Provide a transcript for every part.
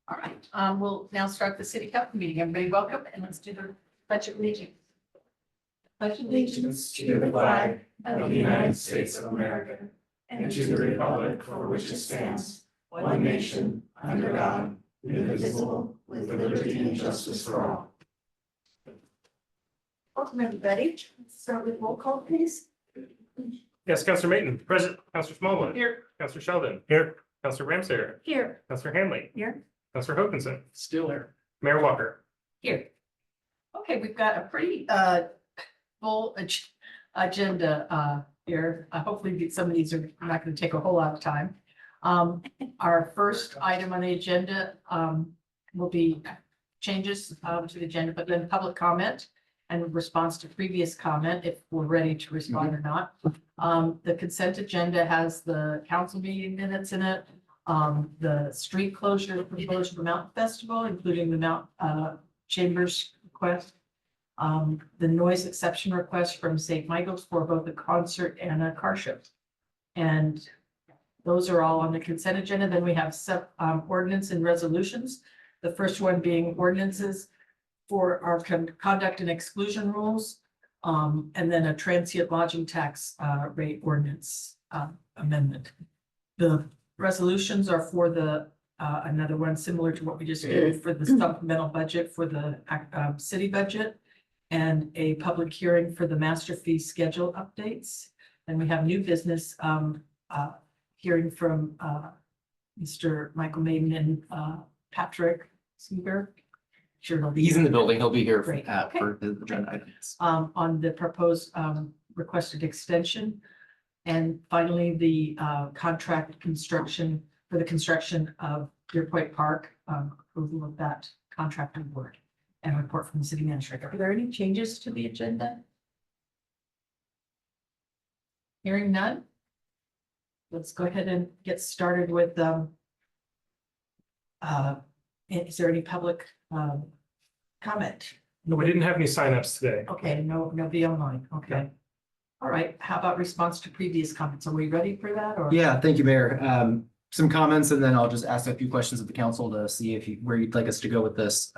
All right, we'll now start the city council meeting. Everybody welcome, and let's do the pledge of allegiance. Pledge of allegiance To the flag of the United States of America and to the republic for which it stands, one nation, under God, indivisible, with liberty and justice for all. Welcome, everybody. Let's start with roll call, please. Yes, Councilor Mayton, present. Councilor Smallwood. Here. Councilor Sheldon. Here. Councilor Ramsayer. Here. Councilor Hanley. Here. Councilor Hokinson. Still here. Mayor Walker. Here. Okay, we've got a pretty full agenda here. Hopefully some of these are not going to take a whole lot of time. Our first item on the agenda will be changes to the agenda, but then public comment and response to previous comment if we're ready to respond or not. The consent agenda has the council meeting minutes in it. The street closure proposed for Mountain Festival, including the Mount Chambers request. The noise exception request from St. Michael's for both a concert and a car show. And those are all on the consent agenda. Then we have ordinance and resolutions. The first one being ordinances for our conduct and exclusion rules. And then a transient lodging tax rate ordinance amendment. The resolutions are for the another one similar to what we just did for the supplemental budget for the city budget. And a public hearing for the master fee schedule updates. And we have new business hearing from Mr. Michael Maiden and Patrick Seeger. Sure, He's in the building. He'll be here Great. for the agenda items. on the proposed requested extension. And finally, the contract construction for the construction of Deer Point Park, approval of that contract award and report from the city manager. Are there any changes to the agenda? Hearing none. Let's go ahead and get started with is there any public comment? No, we didn't have any signups today. Okay, nobody online. Okay. All right, how about response to previous comments? Are we ready for that or? Yeah, thank you, Mayor. Some comments, and then I'll just ask a few questions of the council to see where you'd like us to go with this.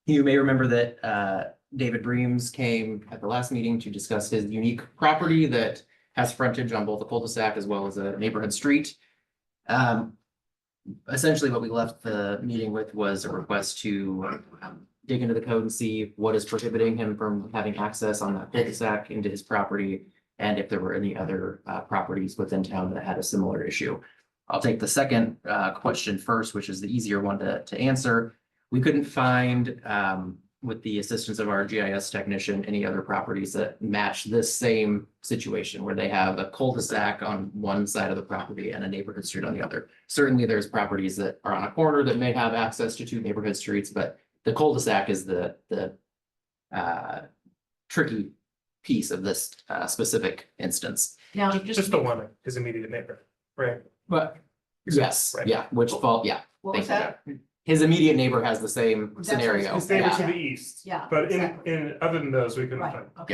You may remember that David Breams came at the last meeting to discuss his unique property that has frontage on both a cul-de-sac as well as a neighborhood street. Essentially, what we left the meeting with was a request to dig into the code and see what is prohibiting him from having access on that cul-de-sac into his property, and if there were any other properties within town that had a similar issue. I'll take the second question first, which is the easier one to answer. We couldn't find, with the assistance of our GIS technician, any other properties that match this same situation where they have a cul-de-sac on one side of the property and a neighborhood street on the other. Certainly, there's properties that are on a corner that may have access to two neighborhood streets, but the cul-de-sac is the tricky piece of this specific instance. Now, Just the one, his immediate neighbor, right? But yes, Right. yeah, what was thank that? you. His immediate neighbor has the same That's what scenario. His neighbor to Yeah. the east. Yeah, But exactly. in other than those, we couldn't Right, find.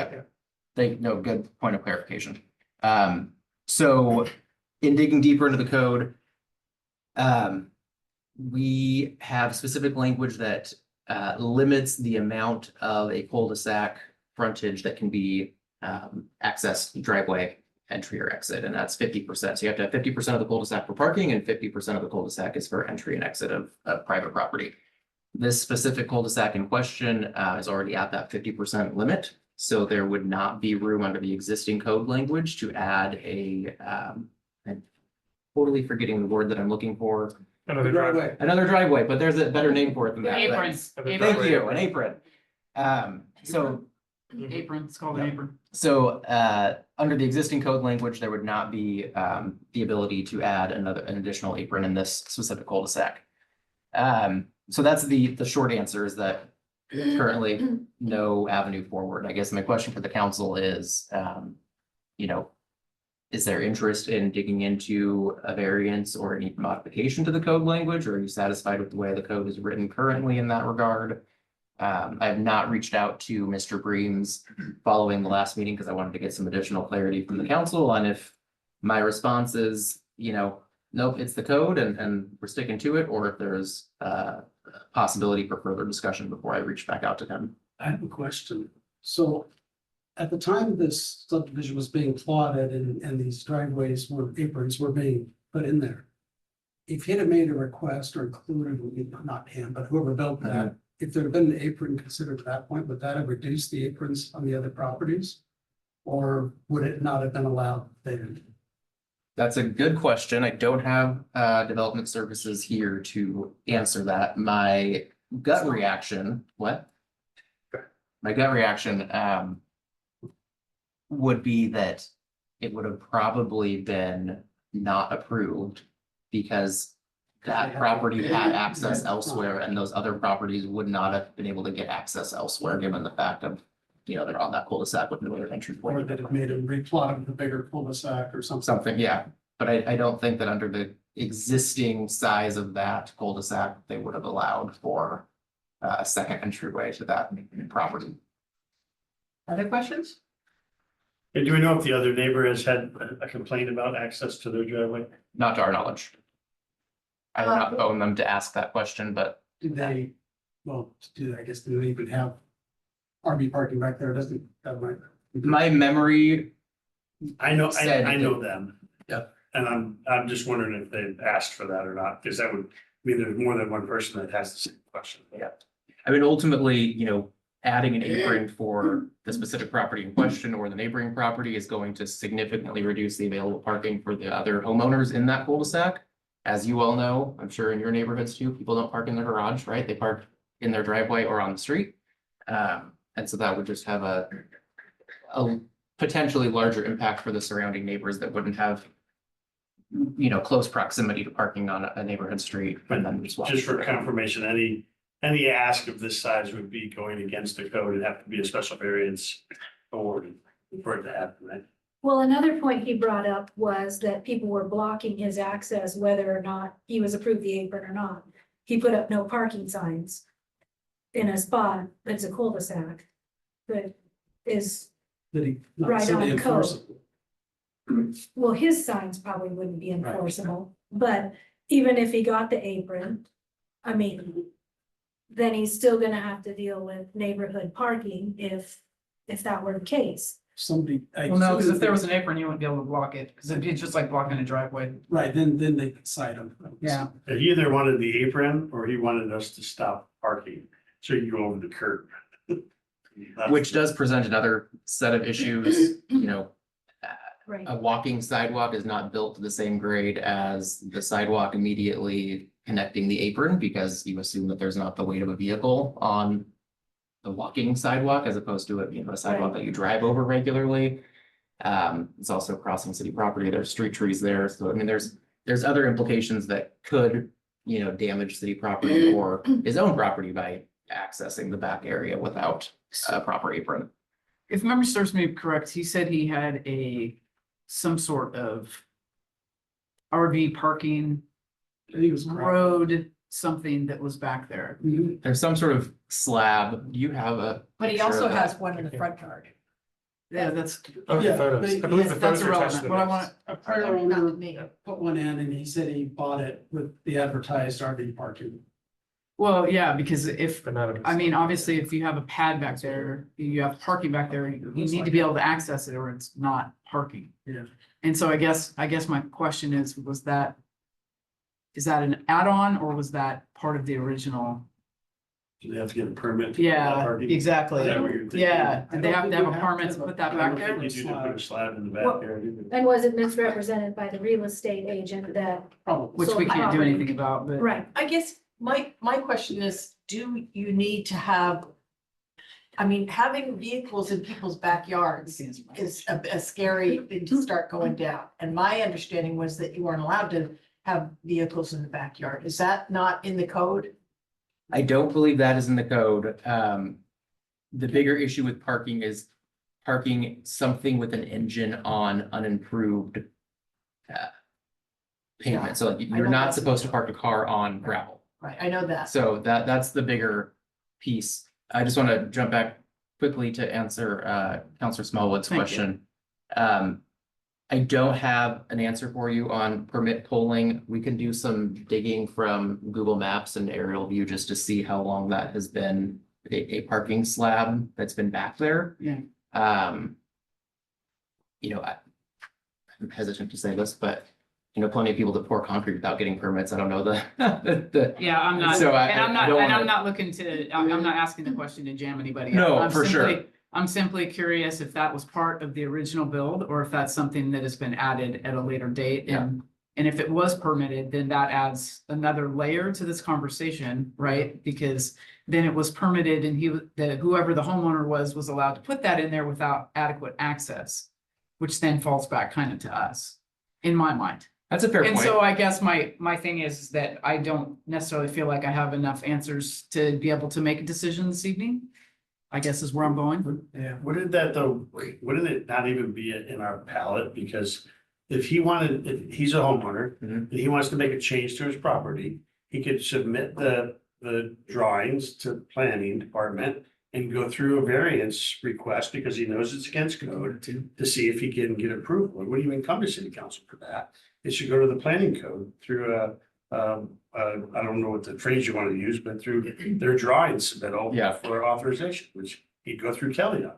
okay. No, good point of clarification. So in digging deeper into the code, we have specific language that limits the amount of a cul-de-sac frontage that can be accessed driveway entry or exit, and that's 50%. So you have to have 50% of the cul-de-sac for parking and 50% of the cul-de-sac is for entry and exit of private property. This specific cul-de-sac in question is already at that 50% limit. So there would not be room under the existing code language to add I'm totally forgetting the word that I'm looking for. Another driveway. Another driveway, but there's a better name for it than that. Aprons. Another Thank driveway. you, an apron. So Mhm. Apron, it's called an apron. So under the existing code language, there would not be the ability to add an additional apron in this specific cul-de-sac. So that's the short answer is that currently no avenue forward. I guess my question for the council is, is there interest in digging into a variance or any modification to the code language? Or are you satisfied with the way the code is written currently in that regard? I have not reached out to Mr. Breams following the last meeting because I wanted to get some additional clarity from the council on if my response is, nope, it's the code and we're sticking to it, or if there's possibility for further discussion before I reach back out to him. I have a question. So at the time this subdivision was being plotted and these driveways aprons were being put in there. If he'd have made a request or included, not him, but whoever built that, if there'd have been an apron considered at that point, would that have reduced the aprons on the other properties? Or would it not have been allowed then? That's a good question. I don't have development services here to answer that. My gut reaction, what? My gut reaction would be that it would have probably been not approved because that property had access elsewhere and those other properties would not have been able to get access elsewhere, given the fact of, you know, they're on that cul-de-sac with no other entry Or point. that it made a replot of the bigger cul-de-sac or something? Something, yeah, but I don't think that under the existing size of that cul-de-sac, they would have allowed for a second entryway to that property. Other questions? And do we know if the other neighbor has had a complaint about access to their driveway? Not to our knowledge. I have not phoned them to ask that question, but Do they, well, I guess, do they even have RV parking back there? Doesn't that might? my memory, I know, Said I know that- them. Yep. And I'm just wondering if they've asked for that or not, because that would mean there's more than one person that has the same question. I mean, ultimately, you know, adding an apron for the specific property in question or the neighboring property is going to significantly reduce the available parking for the other homeowners in that cul-de-sac. As you all know, I'm sure in your neighborhoods too, people don't park in their garage, right? They park in their driveway or on the street. And so that would just have a potentially larger impact for the surrounding neighbors that wouldn't have, you know, close proximity to parking on a neighborhood street and then just walk. Just for confirmation, any ask of this size would be going against the code. It'd have to be a special variance awarded for it to happen, right? Well, another point he brought up was that people were blocking his access whether or not he was approved the apron or not. He put up no parking signs in a spot that's a cul-de-sac that is, Did he? not Right say on they code. enforce it? well, his signs probably wouldn't be Right. enforceable. But even if he got the apron, I mean, then he's still gonna have to deal with neighborhood parking if that were the case. Somebody. Well, no, because if there was an apron, you wouldn't be able to block it, because it'd be just like blocking a driveway. Right, then they could cite him. Yeah. He either wanted the apron or he wanted us to stop parking, so you go over the curb. Which does present another set of issues, you know. Right. A walking sidewalk is not built to the same grade as the sidewalk immediately connecting the apron, because you assume that there's not the weight of a vehicle on the walking sidewalk as opposed to a sidewalk Right. that you drive over regularly. It's also crossing city property. There's street trees there. So I mean, there's other implications that could, you know, damage city property or his own property by accessing the back area without a proper apron. If memory serves me correct, he said he had some sort of RV parking I think it was. road, something that was back there. Mhm. There's some sort of slab. Do you have a? But he picture also of that? has one in the front yard. Yeah, that's, Oh, Yeah, photos. but I believe the that's photos are attached irrelevant. to the What I minutes. want, A prior Not owner to me. put one in and he said he bought it with the advertised RV parking. well, yeah, because if, But not. I mean, obviously, if you have a pad back there, you have parking back there, you need to be able to access it or it's not parking. Yeah. And so I guess my question is is that an add-on or was that part of the original? Do they have to get a permit? for Yeah, parking? exactly. Is that what you're thinking? Yeah, I did they don't have to think have you a have permit to to have put a that back permit. there? You need to put a slab in the Well, backyard. And was it misrepresented by the real estate agent that, Probably. Which we can't do anything about, but. right, I guess my question is, do you need to have? I mean, having vehicles in people's backyards is a scary thing to start going down. And my understanding was that you weren't allowed to have vehicles in the backyard. Is that not in the code? I don't believe that is in the code. The bigger issue with parking is parking something with an engine on unimproved pavement. So like, I you're know not that's- supposed to park a car on gravel. Right, I know that. So that's the bigger piece. I just want to jump back quickly to answer Counselor Smallwood's Thank you. question. I don't have an answer for you on permit polling. We can do some digging from Google Maps and aerial view just to see how long that has been a parking slab that's been back there. Yeah. I'm hesitant to say this, but plenty of people that pour concrete without getting permits. I don't know the. Yeah, I'm not, So and I'm not, don't and I'm wanna- not looking to, I'm not asking the question to jam anybody. No, I'm for sure. simply- I'm simply curious if that was part of the original build or if that's something that has been added at a later date. And if it was permitted, then that adds another layer to this conversation, right? Because then it was permitted and whoever the homeowner was allowed to put that in there without adequate access, which then falls back kind of to us, in my mind. That's a fair And point. so I guess my thing is that I don't necessarily feel like I have enough answers to be able to make a decision this evening. I guess is where I'm going. Yeah, wouldn't that though, wouldn't it not even be in our palette? Because if he's a homeowner Mhm. and he wants to make a change to his property, he could submit the drawings to planning department and go through a variance request because he knows it's against code to see if he can get approval. It wouldn't even come to city council for that. It should go to the planning code through I don't know what the phrase you want to use, but through their drawing submittal Yeah. for authorization, which he'd go through Kelly on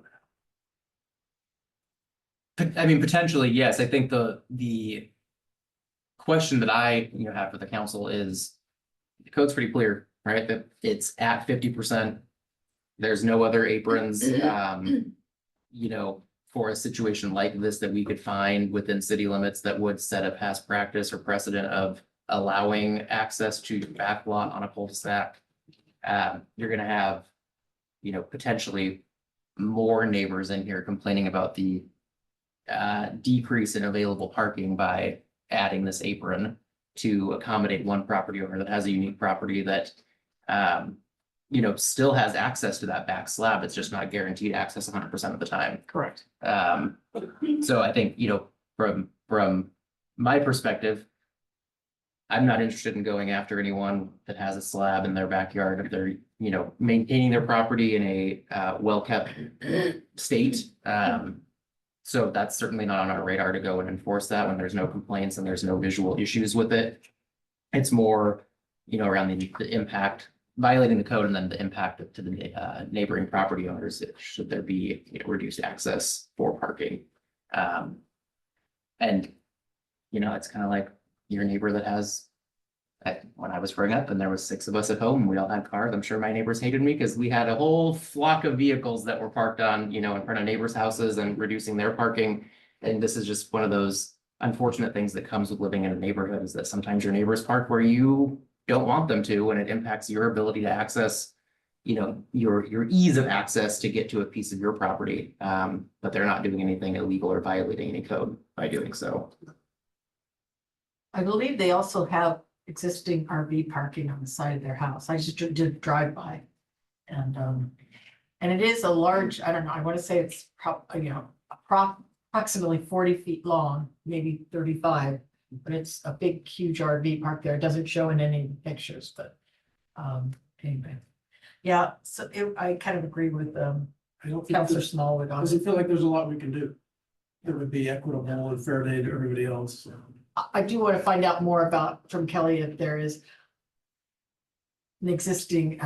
that. I mean, potentially, yes. I think the question that I, have for the council is the code's pretty clear, right? That it's at 50%. There's no other aprons, for a situation like this that we could find within city limits that would set a past practice or precedent of allowing access to your back lot on a cul-de-sac. You're gonna have, potentially more neighbors in here complaining about the decrease in available parking by adding this apron to accommodate one property owner that has a unique property that still has access to that back slab. It's just not guaranteed access 100% of the time. Correct. So I think, from my perspective, I'm not interested in going after anyone that has a slab in their backyard if they're, maintaining their property in a well-kept state. So that's certainly not on our radar to go and enforce that when there's no complaints and there's no visual issues with it. It's more, around the impact, violating the code and then the impact to the neighboring property owners, should there be reduced access for parking. And, it's kind of like your neighbor that has, when I was growing up and there was 6 of us at home, we all had cars. I'm sure my neighbors hated me because we had a whole flock of vehicles that were parked on, in front of neighbors' houses and reducing their parking. And this is just one of those unfortunate things that comes with living in a neighborhood, is that sometimes your neighbors park where you don't want them to, and it impacts your ability to access, your ease of access to get to a piece of your property. But they're not doing anything illegal or violating any code by doing so. I believe they also have existing RV parking on the side of their house. I just did drive by. And it is a large, I don't know, I want to say it's approximately 40 feet long, maybe 35. But it's a big, huge RV park there. It doesn't show in any pictures, but anyway. Yeah, so I kind of agree with I don't think Councilor there's, Smallwood on doesn't it. feel like there's a lot we can do. That would be equitable and fair to everybody else. I do want to find out more from Kelly if there is an existing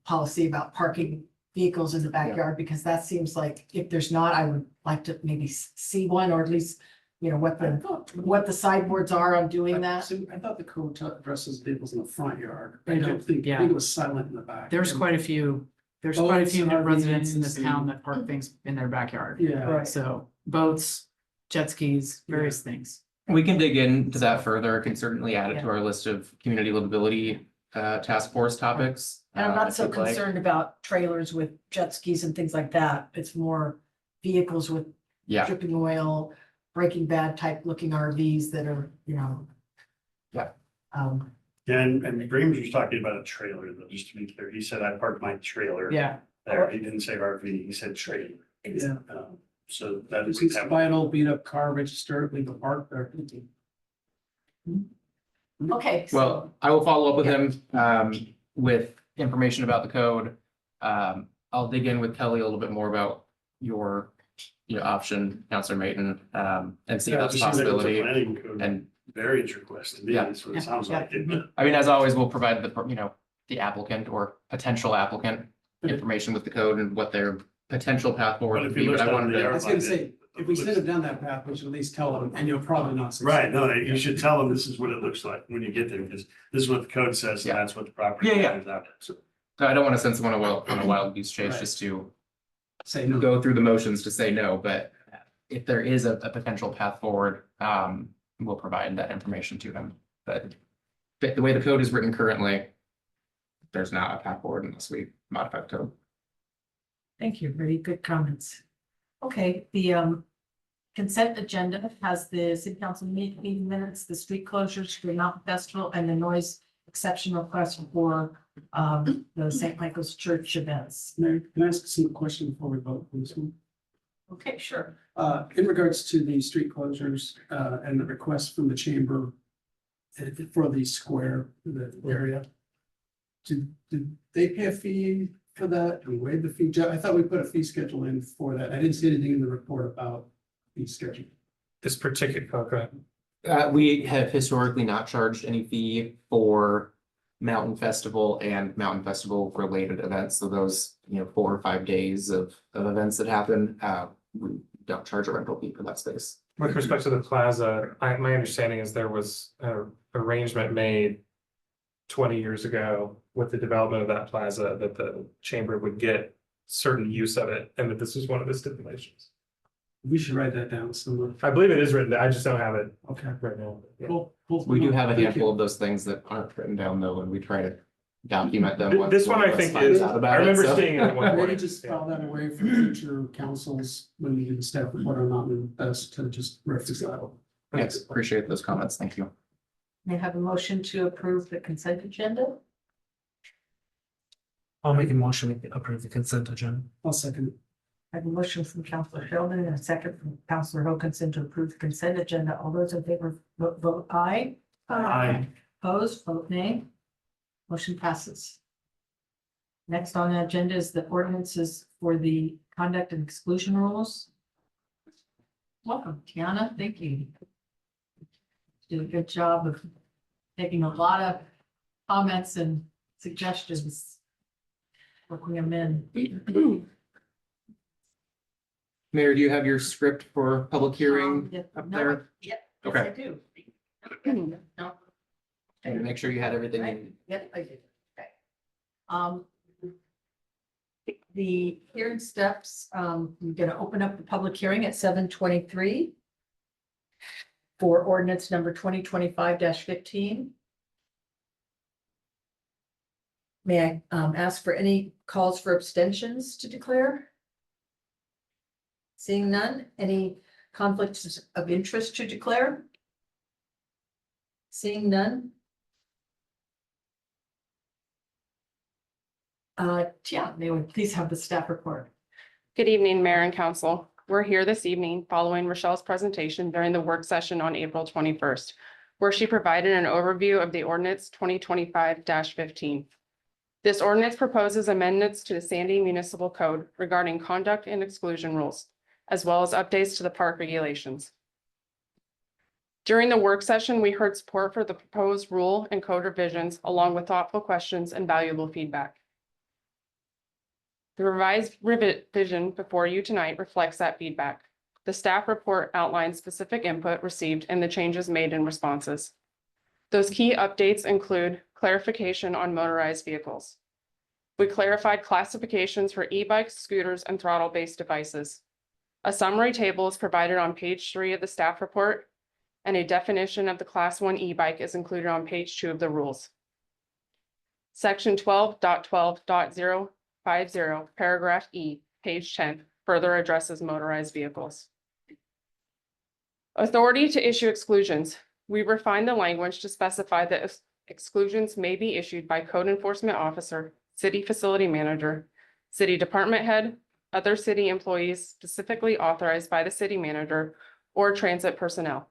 policy about parking vehicles in the backyard, because that seems like, if there's not, I would like to maybe see one, or at least, what the sideboards are on doing that. I thought the code addresses vehicles in the front yard. I I don't don't think, I yeah. think it was silent in the back. There's quite a few Boats new and residents in RVs this town that park things in their backyard. Yeah. Right. So boats, jet skis, various things. We can dig into that further. I can certainly add it to our list of community livability task force topics. And I'm not if so you'd like. concerned about trailers with jet skis and things like that. It's more vehicles with Yeah, dripping oil, Breaking Bad type looking RVs that are, Yeah. And Breams was talking about a trailer, though, just to be clear. He said, I parked my trailer Yeah, there. He didn't say RV, he said trailer. Yeah. So that It's is. buy an old beat up car, registered, leave a park there. Okay. so- well, I will follow up with him with information about the code. I'll dig in with Kelly a little bit more about your option, Counselor Mayton, and see if Yeah, that's it a just seems like it's a possibility. planning code And variance request to me, Yeah. that's what it sounds like. isn't it? I mean, as always, we'll provide the applicant or potential applicant information with the code and what their potential path forward But would if you be, look but I at wanted the to. I was gonna say, if we send them down that path, we should at least tell them, and you'll probably not. succeed. Right, no, you should tell them this is what it looks like when you get there, because this is what the code says, and Yeah. that's what the property. Yeah, yeah. is out there. So, So I don't want to send someone on a wild goose chase Right. just to Say no. go through the motions to say no, but if there is a potential path forward, we'll provide that information to them. But the way the code is written currently, there's not a path forward unless we modify the code. Thank you. Very good comments. Okay, the consent agenda has the city council meeting minutes, the street closures for Mountain Festival, and the noise exception request for the St. Michael's Church events. Mary, can I ask some question before we vote on this one? Okay, sure. In regards to the street closures, and the request from the chamber for the square, the area. Did they pay a fee for that? Do we waive the fee? I thought we put a fee schedule in for that. I didn't see anything in the report about fee schedule. This particular, oh, go ahead. We have historically not charged any fee for Mountain Festival and Mountain Festival related events. So those, 4 or 5 days of events that happen, we don't charge a rental fee for that space. With respect to the plaza, my understanding is there was an arrangement made 20 years ago with the development of that plaza that the chamber would get certain use of it, and that this was one of the stipulations. We should write that down somewhere. I believe it is written, I just don't have it Okay. right now. Yeah. Cool. We do have a Thank you. handful of those things that aren't written down though, and we try to document them. once This one I of us think finds is, out I about it, remember so. seeing it at one Maybe point. just Yeah. file that away for future councils when we do the staff report on Mountain Best to just reconcile. Yes, appreciate those comments. Thank you. May I have a motion to approve the consent agenda? I'll make a motion to approve the consent agenda. I'll second. I have a motion from Counselor Sheldon and a second from Counselor Hokinson to approve the consent agenda. All those in favor, vote aye. Aye. Opposed, vote nay. Motion passes. Next on the agenda is the ordinances for the conduct and exclusion rules. Welcome, Tiana. Thank you. Did a good job of taking a lot of comments and suggestions. Working them in. Mayor, do you have your script for public hearing Yeah, up no, there? Yep. yes, Okay. I do. No. And make sure you had everything. in- Yep, I did. Okay. The hearing steps, we're gonna open up the public hearing at 7:23 for ordinance number 2025-15. May I ask for any calls for abstentions to declare? Seeing none, any conflicts of interest to declare? Seeing none? Yeah, may we please have the staff report? Good evening, Mayor and Council. We're here this evening following Rochelle's presentation during the work session on April 21st, where she provided an overview of the ordinance 2025-15. This ordinance proposes amendments to the Sandy Municipal Code regarding conduct and exclusion rules, as well as updates to the park regulations. During the work session, we heard support for the proposed rule and code revisions, along with thoughtful questions and valuable feedback. The revised revision before you tonight reflects that feedback. The staff report outlines specific input received and the changes made in responses. Those key updates include clarification on motorized vehicles. We clarified classifications for e-bikes, scooters, and throttle-based devices. A summary table is provided on page 3 of the staff report, and a definition of the Class 1 e-bike is included on page 2 of the rules. Section 12.12.050, paragraph E, page 10, further addresses motorized vehicles. Authority to issue exclusions. We refined the language to specify that exclusions may be issued by code enforcement officer, city facility manager, city department head, other city employees specifically authorized by the city manager, or transit personnel.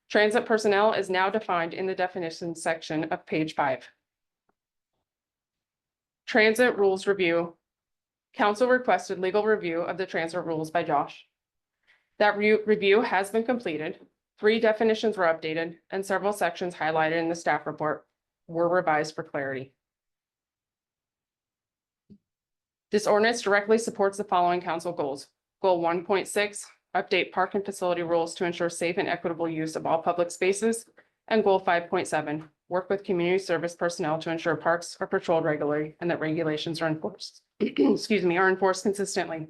Transit personnel is now defined in the definition section of page 5. Transit rules review. council requested legal review of the transfer rules by Josh. That review has been completed. 3 definitions were updated and several sections highlighted in the staff report were revised for clarity. This ordinance directly supports the following council goals. Goal 1.6, update park and facility rules to ensure safe and equitable use of all public spaces. And goal 5.7, work with community service personnel to ensure parks are patrolled regularly and that regulations are enforced, are enforced consistently.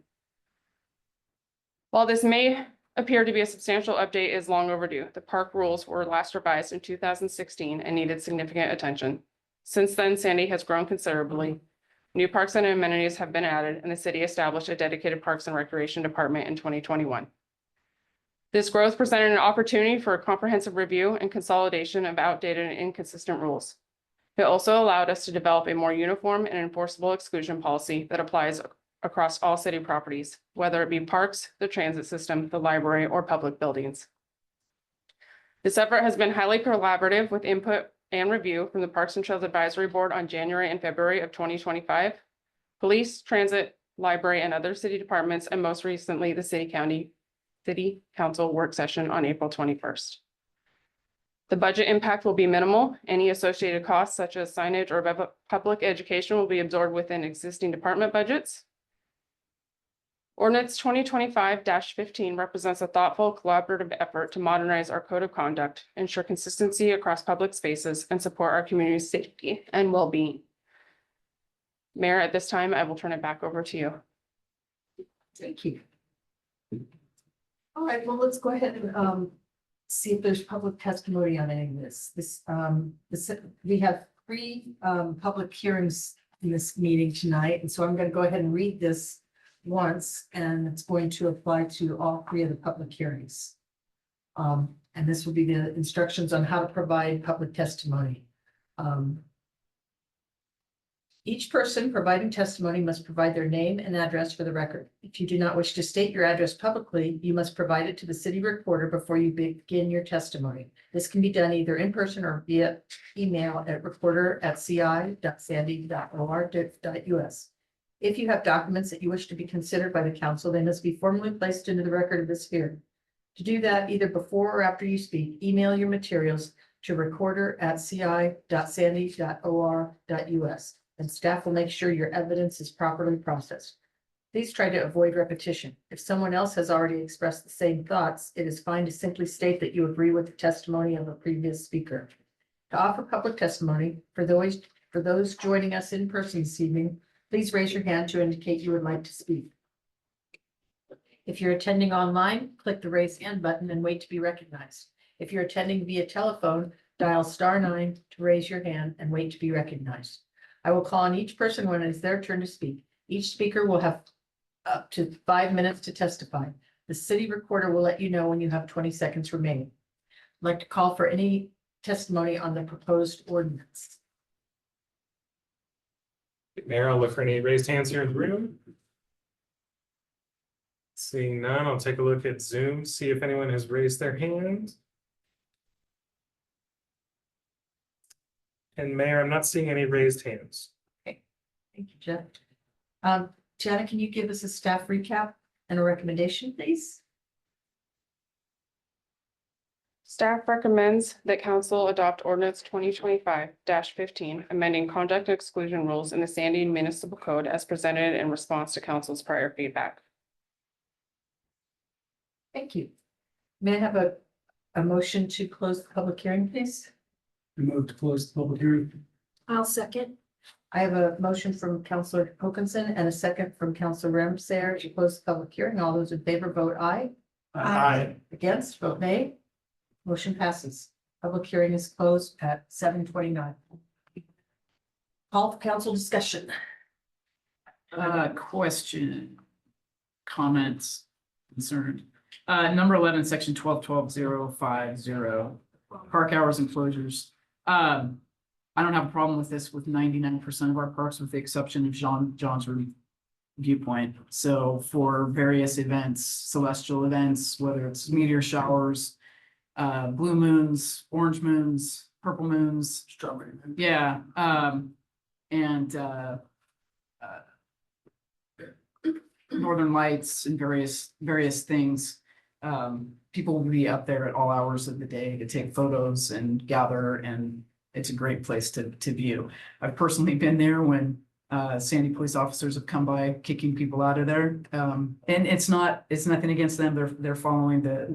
While this may appear to be a substantial update, it is long overdue. The park rules were last revised in 2016 and needed significant attention. Since then, Sandy has grown considerably. New parks and amenities have been added, and the city established a dedicated Parks and Recreation Department in 2021. This growth presented an opportunity for a comprehensive review and consolidation of outdated and inconsistent rules. It also allowed us to develop a more uniform and enforceable exclusion policy that applies across all city properties, whether it be parks, the transit system, the library, or public buildings. This effort has been highly collaborative with input and review from the Parks and Trails Advisory Board on January and February of 2025, police, transit, library, and other city departments, and most recently, the city council work session on April 21st. The budget impact will be minimal. Any associated costs such as signage or public education will be absorbed within existing department budgets. Ordinance 2025-15 represents a thoughtful collaborative effort to modernize our code of conduct, ensure consistency across public spaces, and support our community's safety and well-being. Mayor, at this time, I will turn it back over to you. Thank you. All right, well, let's go ahead and see if there's public testimony on any of this. We have 3 public hearings in this meeting tonight, and so I'm going to go ahead and read this once, and it's going to apply to all 3 of the public hearings. And this will be the instructions on how to provide public testimony. Each person providing testimony must provide their name and address for the record. If you do not wish to state your address publicly, you must provide it to the city recorder before you begin your testimony. This can be done either in person or via email at recorder@ci.sandy.or.us. If you have documents that you wish to be considered by the council, they must be formally placed into the record of this hearing. To do that, either before or after you speak, email your materials to recorder@ci.sandy.or.us, and staff will make sure your evidence is properly processed. Please try to avoid repetition. If someone else has already expressed the same thoughts, it is fine to simply state that you agree with the testimony of a previous speaker. To offer public testimony, for those joining us in person this evening, please raise your hand to indicate you would like to speak. If you're attending online, click the raise hand button and wait to be recognized. If you're attending via telephone, dial *9 to raise your hand and wait to be recognized. I will call on each person when it is their turn to speak. Each speaker will have up to 5 minutes to testify. The city recorder will let you know when you have 20 seconds remaining. I'd like to call for any testimony on the proposed ordinance. Mayor, I'll look for any raised hands here in the room. Seeing none, I'll take a look at Zoom, see if anyone has raised their hand. And Mayor, I'm not seeing any raised hands. Thank you, Jeff. Jana, can you give us a staff recap and a recommendation, please? Staff recommends that council adopt ordinance 2025-15, amending conduct and exclusion rules in the Sandy Municipal Code as presented in response to council's prior feedback. Thank you. May I have a motion to close the public hearing, please? I move to close the public hearing. I'll second. I have a motion from Councilor Hokanson and a second from Councilor Ramsayer to close the public hearing. All those in favor vote aye. Aye. Against, vote nay. Motion passes. Public hearing is closed at 7:29. Call for council discussion. Question, comments, concern. Number 11, section 12.12.050, park hours and closures. I don't have a problem with this with 99% of our parks, with the exception of John's viewpoint. So for various events, celestial events, whether it's meteor showers, blue moons, orange moons, purple moons, Strawberry. Northern Lights and various things. People will be up there at all hours of the day to take photos and gather, and it's a great place to view. I've personally been there when Sandy police officers have come by kicking people out of there. And it's nothing against them. They're following the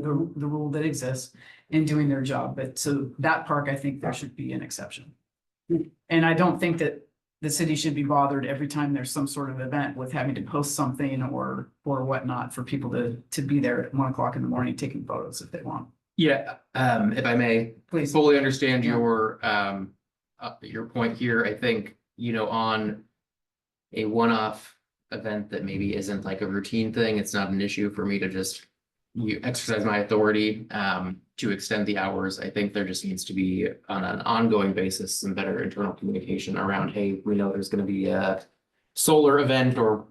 rule that exists and doing their job. But so that park, I think there should be an exception. And I don't think that the city should be bothered every time there's some sort of event with having to post something or whatnot for people to be there at 1 o'clock in the morning taking photos if they want. Yeah, if I may, Please. fully understand Yeah. your point here. I think, on a one-off event that maybe isn't like a routine thing, it's not an issue for me to just exercise my authority to extend the hours. I think there just needs to be on an ongoing basis some better internal communication around, hey, we know there's gonna be a solar event or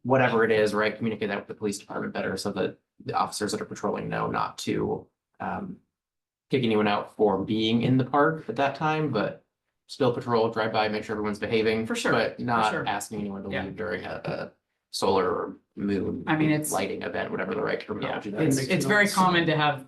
whatever it is, right? Communicate that with the police department better so that the officers that are patrolling know not to kick anyone out for being in the park at that time, but still patrol, drive by, make sure everyone's behaving. For sure, But not sure. asking anyone to Yeah. leave during a solar or moon. I mean, it's- lighting event, whatever the right terminology. It's is. it's very common to have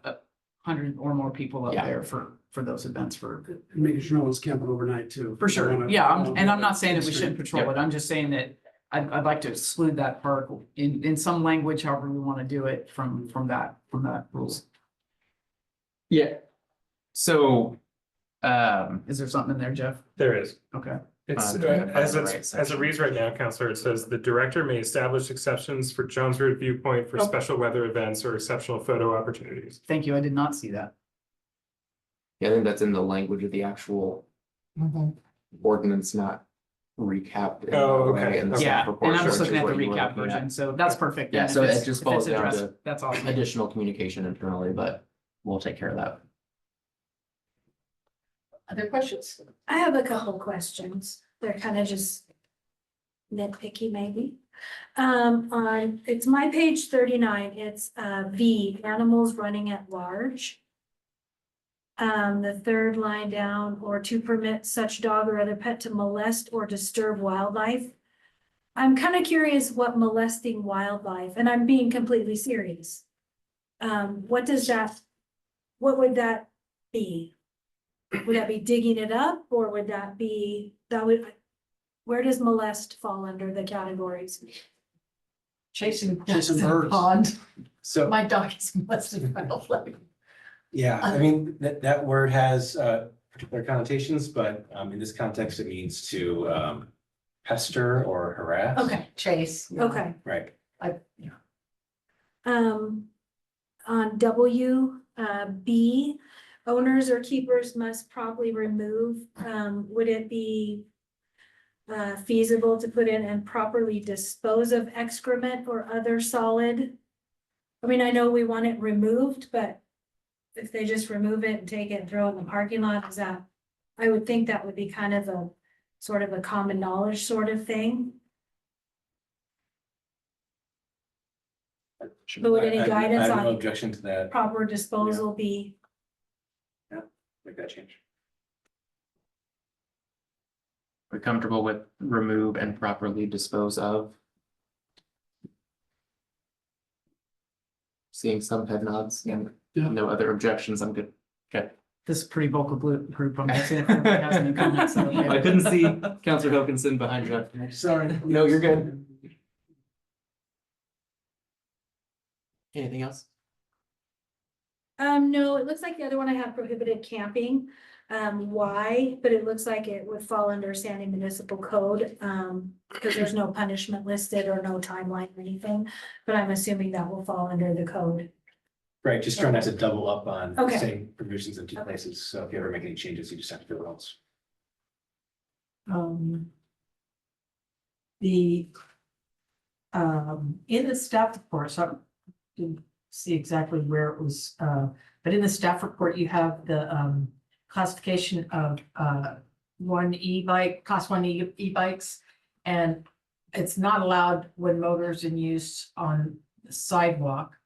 100 or more people up Yeah. there for those events And making sure no one's camping overnight too. For sure, yeah, and I'm not saying that we shouldn't patrol Yeah. it, I'm just saying that I'd like to exclude that park in some language, however we want to do it from that rules. Yeah. So, Is there something in there, Jeff? There is. Okay, It's, Okay. as Right it's, as it reads right now, Counselor, it says the director may establish exceptions for Jones Road viewpoint for Oh. special weather events or exceptional photo opportunities. thank you, I did not see that. yeah, I think that's in the language of the actual ordinance, not recapped. in Oh, a way okay. in the Okay. Yeah, staff report, and I'm just which looking is at the what you were recap looking at. version, so that's perfect. Yeah, And if so it it's- just if it's boils down addressed, to That's awesome. Additional communication internally, but we'll take care of that. Other questions? I have a couple questions. They're kind of just nitpicky maybe. It's my page 39, it's V, animals running at large. The third line down, or to permit such dog or other pet to molest or disturb wildlife. I'm kind of curious what molesting wildlife, and I'm being completely serious. What would that be? Would that be digging it up, or would that be, where does molest fall under the categories? Chasing Chasing in the birds. pond. So, My dog is molested by a flag. yeah, I mean, that word has particular connotations, but in this context, it means to pester or harass. Okay, chase. yeah. Okay, Right. on W, B, owners or keepers must properly remove, would it be feasible to put in and properly dispose of excrement or other solid? I mean, I know we want it removed, but if they just remove it and take it and throw it in the parking lot, is that, I would think that would be kind of a sort of a common knowledge sort of thing. But would any guidance I have no on- objection to that, Proper disposal be, make that change. We're comfortable with remove and properly dispose of. Seeing some head nods and Yeah. no other objections, I'm good. Okay. This is a pretty vocal group, I'm guessing if anybody has any comments. so, okay. I couldn't see Counselor Wilkinson behind you. Sorry. No, you're good. Anything else? no, it looks like the other one I have prohibited camping. Why? But it looks like it would fall under Sandy Municipal Code, because there's no punishment listed or no timeline or anything. But I'm assuming that will fall under the code. Right, just trying not to double up on the Okay. same provisions in two Okay. places, so if you ever make any changes, you just have to do it once. The in the staff report, so I didn't see exactly where it was, but in the staff report, you have the classification of one e-bike, class one e-bikes. And it's not allowed when motors in use on the sidewalk.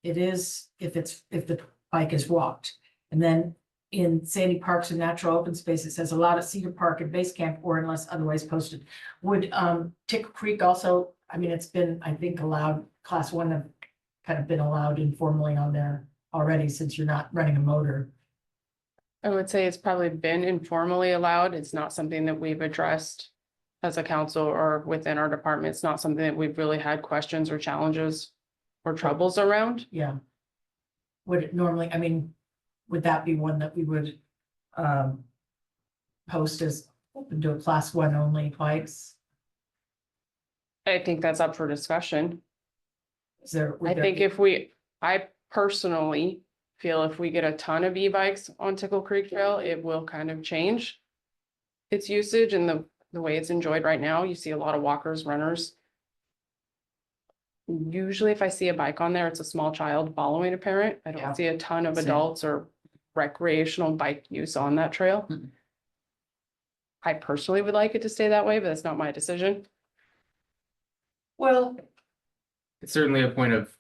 It is if the bike is walked. And then in Sandy Parks and Natural Open Space, it says allowed at Cedar Park and Base Camp or unless otherwise posted. Would Tick Creek also I mean, it's been, I think, allowed, class one have kind of been allowed informally on there already, since you're not running a motor. I would say it's probably been informally allowed. It's not something that we've addressed as a council or within our department. It's not something that we've really had questions or challenges or troubles around. Yeah. Would it normally, I mean, would that be one that we would post as open to a class one only bikes? I think that's up for discussion. Is there? would I there think be- I personally feel if we get a ton of e-bikes on Tickle Creek Trail, it will kind of change its usage and the way it's enjoyed right now. You see a lot of walkers, runners. Usually if I see a bike on there, it's a small child following a parent. I Yeah. don't see a ton of Same. adults or recreational bike use on that trail. Mm-mm. I personally would like it to stay that way, but that's not my decision. Well, It's certainly a point of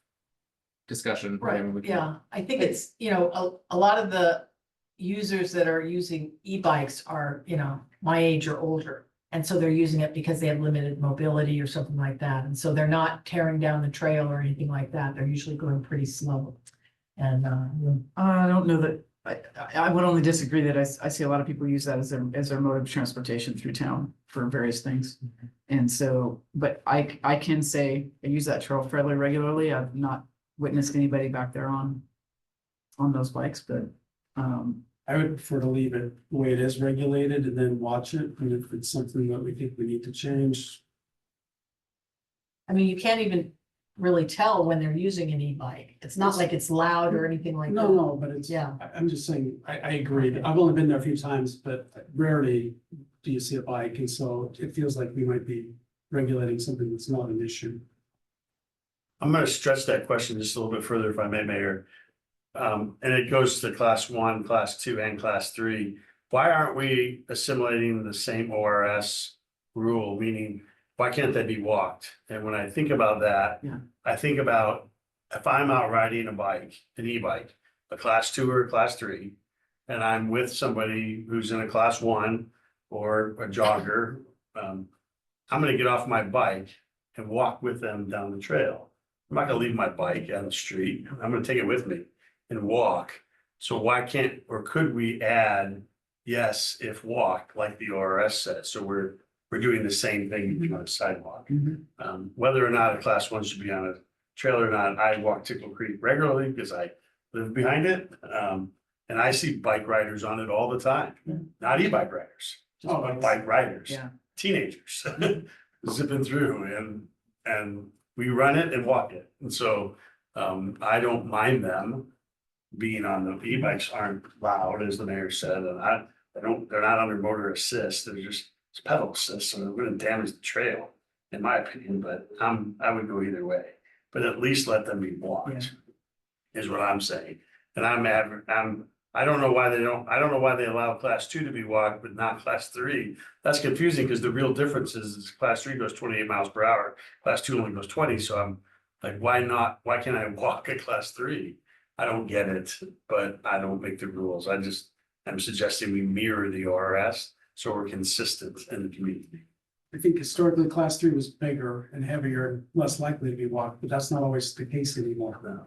discussion. right, and we can- yeah, I think it's, a lot of the users that are using e-bikes are, my age or older. And so they're using it because they have limited mobility or something like that. And so they're not tearing down the trail or anything like that. They're usually going pretty slow. And, I don't know that, I would only disagree that I see a lot of people use that as their mode of transportation through town for various things. And so, but I can say I use that trail fairly regularly. I've not witnessed anybody back there on those bikes, but, I would prefer to leave it the way it is regulated and then watch it, and if it's something that we think we need to change. I mean, you can't even really tell when they're using an e-bike. It's not like it's loud or anything like that. No, but it's, Yeah, I'm just saying, I agree. I've only been there a few times, but rarely do you see a bike, and so it feels like we might be regulating something that's not an issue. I'm gonna stretch that question just a little bit further, if I may, Mayor. And it goes to class one, class two, and class three. Why aren't we assimilating the same ORS rule, meaning why can't they be walked? And when I think about that, Yeah. I think about if I'm out riding a bike, an e-bike, a class two or a class three, and I'm with somebody who's in a class one or a jogger, I'm gonna get off my bike and walk with them down the trail. I'm not gonna leave my bike on the street. I'm gonna take it with me and walk. So why can't, or could we add, yes, if walk, like the ORS says, so we're doing the same thing on a sidewalk. Whether or not a class one should be on a trail or not, I walk Tickle Creek regularly because I live behind it. And I see bike riders on it all the time, not e-bike riders, but bike riders, yeah. teenagers zipping through and we run it and walk it. And so I don't mind them being on the e-bikes aren't loud, as the mayor said, and they're not under motor assist, they're just it's pedal assist, so they're gonna damage the trail, in my opinion, but I would go either way. But at least let them be walked, is what I'm saying. And I don't know why they allow class two to be walked, but not class three. That's confusing, because the real difference is class three goes 28 miles per hour, class two only goes 20, so I'm like, why can't I walk a class three? I don't get it, but I don't make the rules. I'm suggesting we mirror the ORS so we're consistent in the community. I think historically, class three was bigger and heavier, and less likely to be walked, but that's not always the case anymore.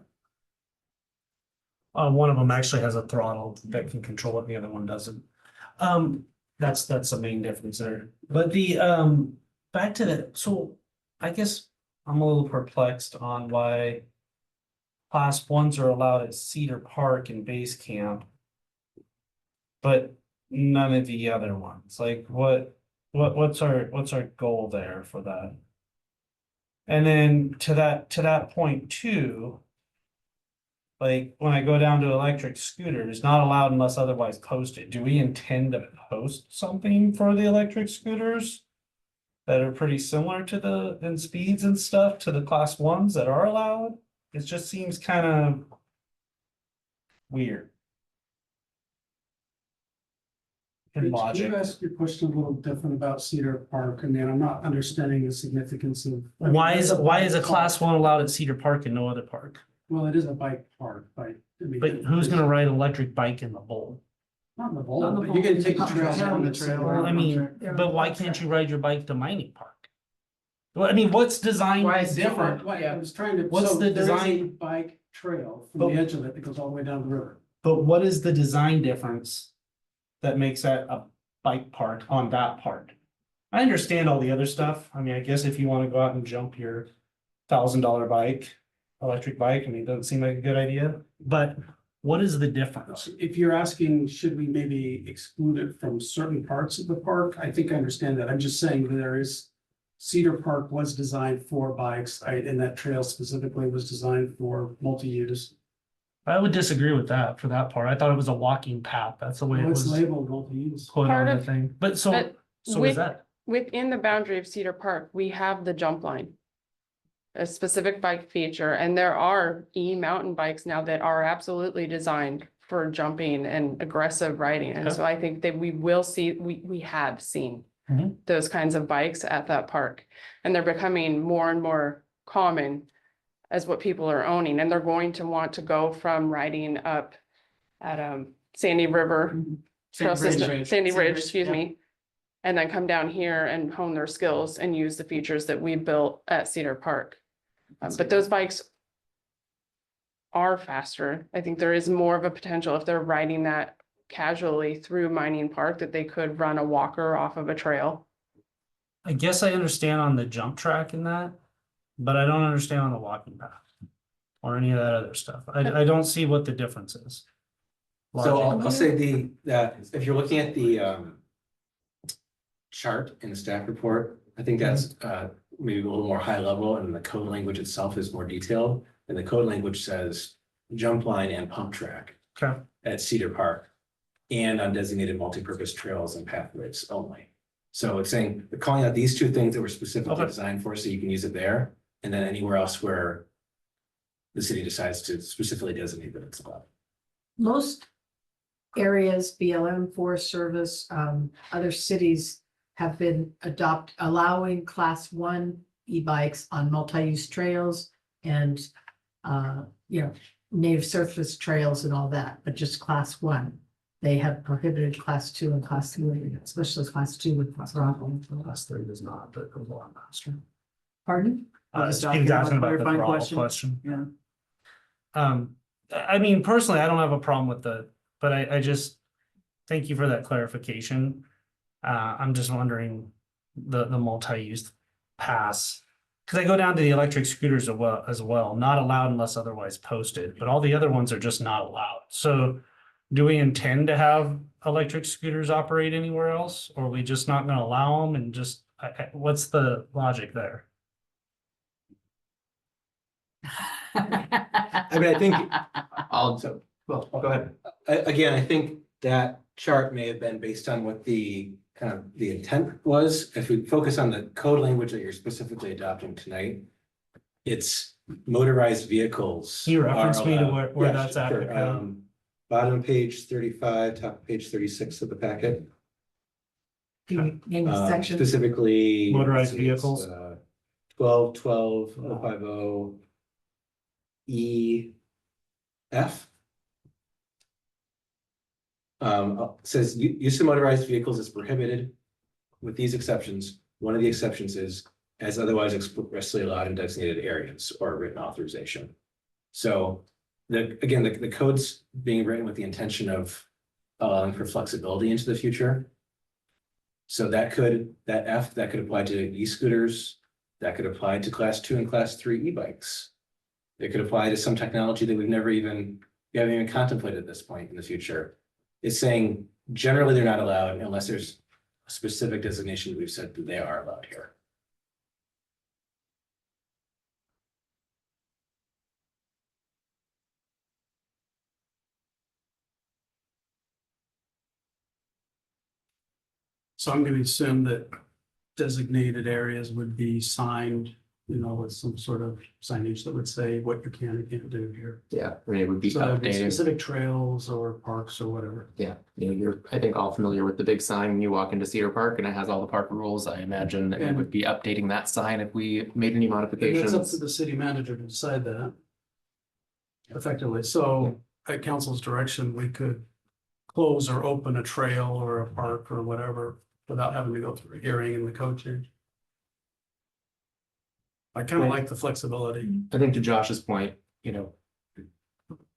One of them actually has a throttle that can control it, the other one doesn't. That's the main difference there. But back to that, so I guess I'm a little perplexed on why class ones are allowed at Cedar Park and Base Camp, but none of the other ones. Like what's our goal there for that? And then to that point too, like when I go down to electric scooters, not allowed unless otherwise posted. Do we intend to post something for the electric scooters that are pretty similar to in speeds and stuff to the class ones that are allowed? It just seems kind of weird. In Can logic. you ask your question a little different about Cedar Park? I mean, I'm not understanding the significance of. Why is a class one allowed at Cedar Park and no other park? Well, it is a bike park, but. I mean, But who's gonna ride an electric bike in the bowl? Not in the Not bowl, in the but bowl. you can take the trail Not down on the the trail. trail. I mean, but why can't you ride your bike to mining park? Well, I mean, what's designed Why is it different? Right, I was trying to. What's so the there is a design? Bike trail from But- the edge of it that goes all the way down the river. But what is the design difference that makes that a bike park on that part? I understand all the other stuff. I mean, I guess if you want to go out and jump your $1,000 bike, electric bike, I mean, it doesn't seem like a good idea, but what is the difference? If you're asking, should we maybe exclude it from certain parts of the park? I think I understand that. I'm just saying that there is. Cedar Park was designed for bikes, and that trail specifically was designed for multi-use. I would disagree with that for that part. I thought it was a walking path. That's the way it Well, it's was labeled multi-use. put Part on the of- thing. But so, but so is with- that, Within the boundary of Cedar Park, we have the jump line. A specific bike feature, and there are mountain bikes now that are absolutely designed for jumping and aggressive riding. And Okay. so I think that we will see, we have seen Mhm. those kinds of bikes at that park. And they're becoming more and more common as what people are owning, and they're going to want to go from riding up at Sandy River Trail System, Sandy Ridge, excuse yeah. me. And then come down here and hone their skills and use the features that we built at Cedar Park. But those bikes are faster. I think there is more of a potential if they're riding that casually through Mining Park, that they could run a walker off of a trail. I guess I understand on the jump track in that, but I don't understand on the walking path. Or any of that other stuff. I don't see what the difference is. So Logic. I'll say that if you're looking at the chart in the staff report, I think that's maybe a little more high level, and the code language itself is more detailed. And the code language says jump line and pump track Okay, at Cedar Park and on designated multipurpose trails and pathways only. So it's saying, they're calling out these two things that were specifically Okay. designed for, so you can use it there, and then anywhere else where the city decides to specifically designate that it's allowed. Most areas, BLM, Forest Service, other cities have been allowing class 1 e-bikes on multi-use trails and, native surface trails and all that, but just class 1. They have prohibited class 2 and class 3, especially class 2 with throttle. class 3 does not, but it goes a lot faster. Pardon? Just He was asking about the clarifying throttle question. question. Yeah. I mean, personally, I don't have a problem with but I just, thank you for that clarification. I'm just wondering the multi-use pass. Cause I go down to the electric scooters as well, not allowed unless otherwise posted, but all the other ones are just not allowed. So do we intend to have electric scooters operate anywhere else? Or are we just not gonna allow them and just, what's the logic there? I mean, I think, so, well, go ahead. Again, I think that chart may have been based on what the kind of the intent was. If we focus on the code language that you're specifically adopting tonight, it's motorized vehicles. Can you reference are me to allowed. where Yeah, that's at? sure. Okay. Bottom of page 35, top of page 36 of the packet. In the section, Specifically. Motorized let's see, it's, vehicles. 12, 050 says use of motorized vehicles is prohibited with these exceptions. One of the exceptions is as otherwise expressly allowed in designated areas or written authorization. So the code's being written with the intention of allowing for flexibility into the future. So that could apply to e-scooters, that could apply to class 2 and class 3 e-bikes. It could apply to some technology that we haven't even contemplated at this point in the future. It's saying generally they're not allowed unless there's a specific designation we've said that they are allowed here. So I'm gonna assume that designated areas would be signed, with some sort of signage that would say what you can and can't do here. Yeah, I mean, it would be So that'd be updated. specific trails or parks or whatever. Yeah, you're, I think, all familiar with the big sign when you walk into Cedar Park and it has all the park rules. I imagine that we And- would be updating that sign if we made any And it's up to modifications. the city manager to decide that. Effectively, so at council's direction, we could close or open a trail or a park or whatever without having to go through a hearing and the code change. I kind of like the flexibility. I think to Josh's point, you know,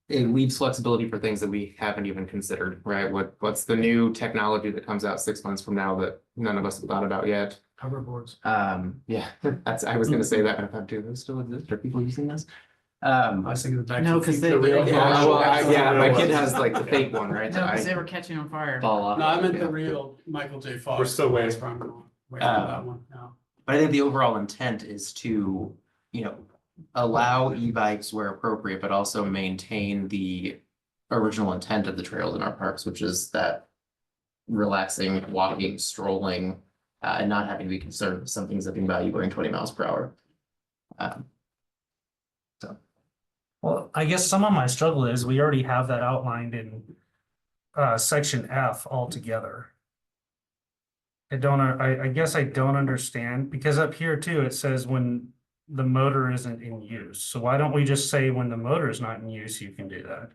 it leaves flexibility for things that we haven't even considered, right? What's the new technology that comes out 6 months from now that none of us have thought about yet? Hoverboards. Yeah, I was gonna say that, do those still exist? Are people using this? I was thinking of back. No, to the 'cause Future. they- The real- Yeah, well, yeah, my real kid one. has like the fake one, right? No, that because I they were catching on fire. fall off. No, I meant Yeah. the real Michael J. Fox. We're still waiting. Waiting for that one, yeah. But I think the overall intent is to, you know, allow e-bikes where appropriate, but also maintain the original intent of the trails in our parks, which is that relaxing, walking, strolling, and not having to be concerned with something zipping by you going 20 miles per hour. Well, I guess some of my struggle is we already have that outlined in section F altogether. I guess I don't understand, because up here too, it says when the motor isn't in use. So why don't we just say when the motor is not in use, you can do that?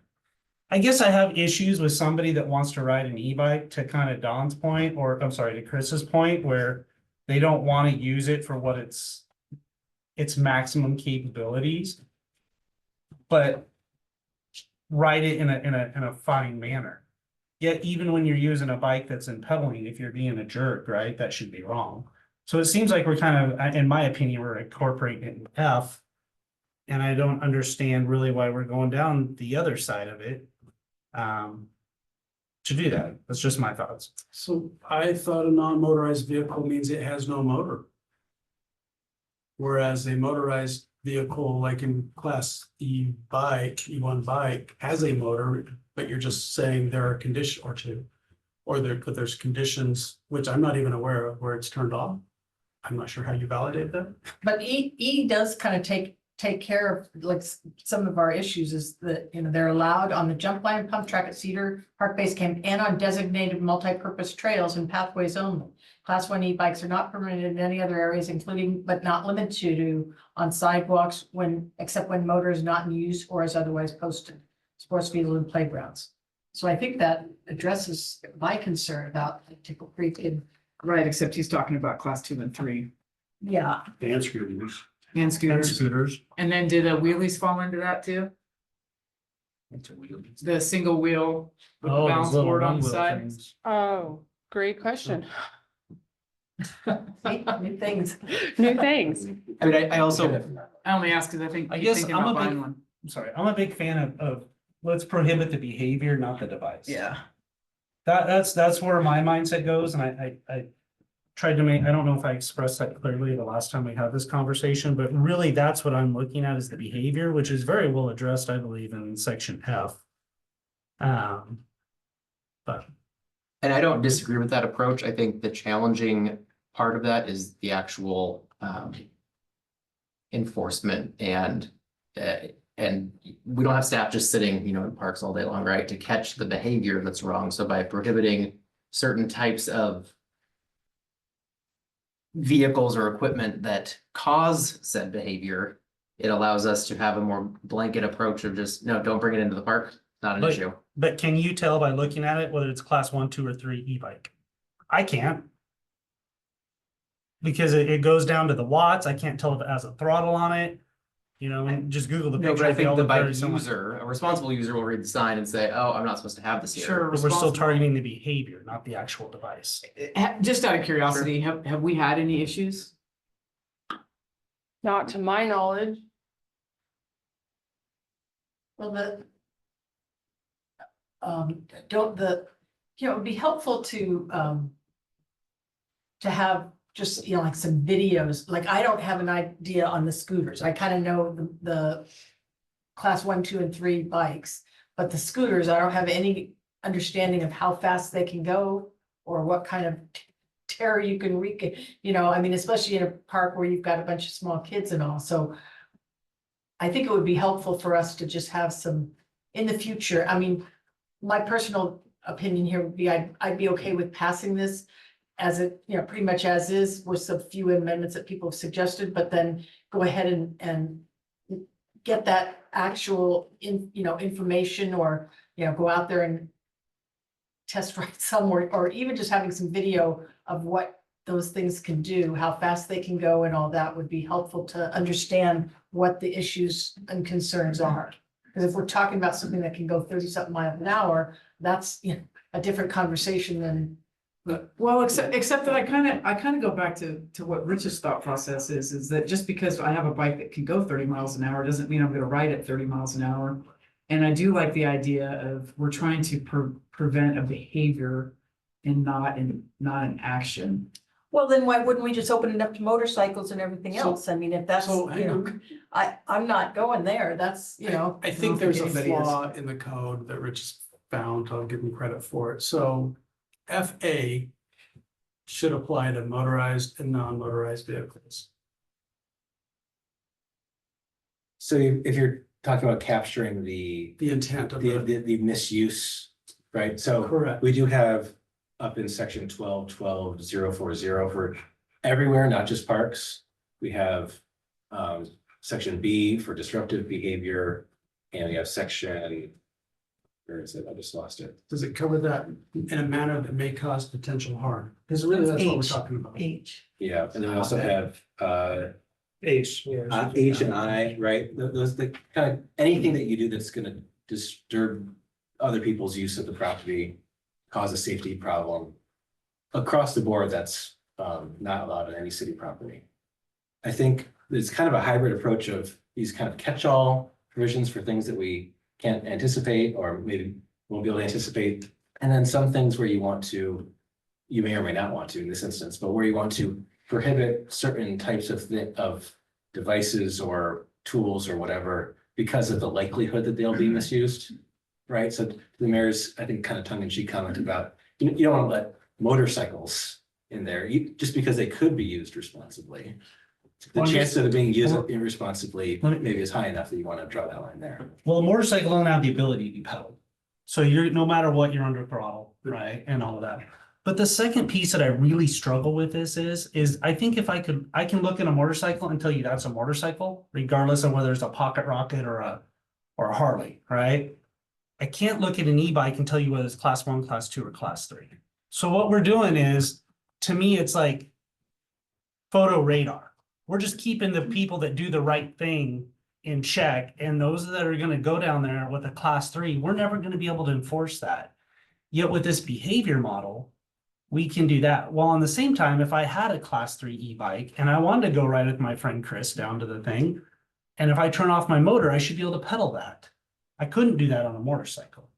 I guess I have issues with somebody that wants to ride an e-bike, to kind of Don's point, or I'm sorry, to Chris's point, where they don't want to use it for what its maximum capabilities, but ride it in a fine manner. Yet even when you're using a bike that's in pedaling, if you're being a jerk, right, that should be wrong. So it seems like we're kind of, in my opinion, we're incorporating it in F. And I don't understand really why we're going down the other side of it. To do that. That's just my thoughts. So I thought a non-motorized vehicle means it has no motor. Whereas a motorized vehicle, like in class E bike, E1 bike, has a motor, but you're just saying there are a condition or two. Or but there's conditions, which I'm not even aware of, where it's turned off. I'm not sure how you validate that. But E does kind of take care of like some of our issues, is that, you know, they're allowed on the jump line pump track at Cedar Park Base Camp and on designated multi-purpose trails and pathways only. Class 1 e-bikes are not permitted in any other areas, including but not limited to on sidewalks except when motor is not in use or is otherwise posted, sports field and playgrounds. So I think that addresses my concern about Tickle Creek and, Right, except he's talking about class 2 and 3 yeah. And scooters. and And scooters. scooters. And then did wheelies fall into that too? The single wheel with the Oh, balance those little board on one the wheel side? things. Oh, great question. New things. New things. I mean, I also, I only ask because I think I you're guess thinking I'm about a big- buying one. I'm sorry, I'm a big fan of let's prohibit the behavior, not the device. Yeah. That's where my mindset goes, and I tried to make, I don't know if I expressed that clearly the last time we had this conversation, but really that's what I'm looking at, is the behavior, which is very well addressed, I believe, in section F. But and I don't disagree with that approach. I think the challenging part of that is the actual enforcement and we don't have staff just sitting, you know, in parks all day long, right, to catch the behavior that's wrong. So by prohibiting certain types of vehicles or equipment that cause said behavior, it allows us to have a more blanket approach of just, no, don't bring it into the park, not an But- issue. But can you tell by looking at it whether it's class 1, 2, or 3 e-bike? I can't. Because it goes down to the watts. I can't tell if it has a throttle on it. You know, and just Google the No, picture. but I they all think the look very bike similar. user, a responsible user will read the sign and say, oh, I'm not supposed to have this here. Sure. But we're still responsible. targeting the behavior, not the actual device. Just out of curiosity, have we had any issues? Not to my knowledge. Well, you know, it'd be helpful to have just, you know, like some videos, like I don't have an idea on the scooters. I kind of know the class 1, 2, and 3 bikes, but the scooters, I don't have any understanding of how fast they can go or what kind of terror you can wreak, you know, I mean, especially in a park where you've got a bunch of small kids and all, so I think it would be helpful for us to just have some in the future. I mean, my personal opinion here would be I'd be okay with passing this as it, you know, pretty much as is with some few amendments that people have suggested, but then go ahead and get that actual information, or, you know, go out there and test ride somewhere, or even just having some video of what those things can do, how fast they can go and all that would be helpful to understand what the issues and concerns are. Because if we're talking about something that can go 30-something miles an hour, that's, you know, a different conversation than. Well, except that I kind of go back to what Rich's thought process is that just because I have a bike that can go 30 miles an hour doesn't mean I'm gonna ride at 30 miles an hour. And I do like the idea of we're trying to prevent a behavior and not an action. Well, then why wouldn't we just open it up to motorcycles and everything So- else? I mean, if that's, so you know, I'm not going there. That's, you know. I think there's a anybody is. flaw in the code that Rich has found. I'll give him credit for it. So FA should apply to motorized and non-motorized vehicles. So if you're talking about capturing the The intent of the, the misuse, right? So correct. we do have up in section 12.12.040 for everywhere, not just parks. We have section B for disruptive behavior, and we have section, where is it? I just lost it. Does it cover that in a manner that may cause potential harm? Because really, that's what we're H. talking about. H. Yeah, and then we also have H, yeah. H and I, right? Those the kind of anything that you do that's gonna disturb other people's use of the property, cause a safety problem. Across the board, that's not allowed on any city property. I think it's kind of a hybrid approach of these kind of catch-all provisions for things that we can't anticipate or maybe won't be able to anticipate. And then some things where you want to, you may or may not want to in this instance, but where you want to prohibit certain types of devices or tools or whatever because of the likelihood that they'll be misused. Right? So the mayor's, I think, kind of tongue-in-cheek comment about, you don't want to let motorcycles in there, just because they could be used responsibly. The chance of it being used irresponsibly maybe is high enough that you want to draw that line there. Well, a motorcycle don't have the ability to be pedaled. So you're, no matter what, you're under throttle, right, and all of that. But the second piece that I really struggle with this is I think if I can look at a motorcycle and tell you that's a motorcycle, regardless of whether it's a pocket rocket or a Harley, right? I can't look at an e-bike and tell you whether it's class 1, class 2, or class 3. So what we're doing is, to me, it's like photo radar. We're just keeping the people that do the right thing in check, and those that are gonna go down there with a class 3, we're never gonna be able to enforce that. Yet with this behavior model, we can do that. While on the same time, if I had a class 3 e-bike and I wanted to go ride with my friend Chris down to the thing, and if I turn off my motor, I should be able to pedal that. I couldn't do that on a motorcycle,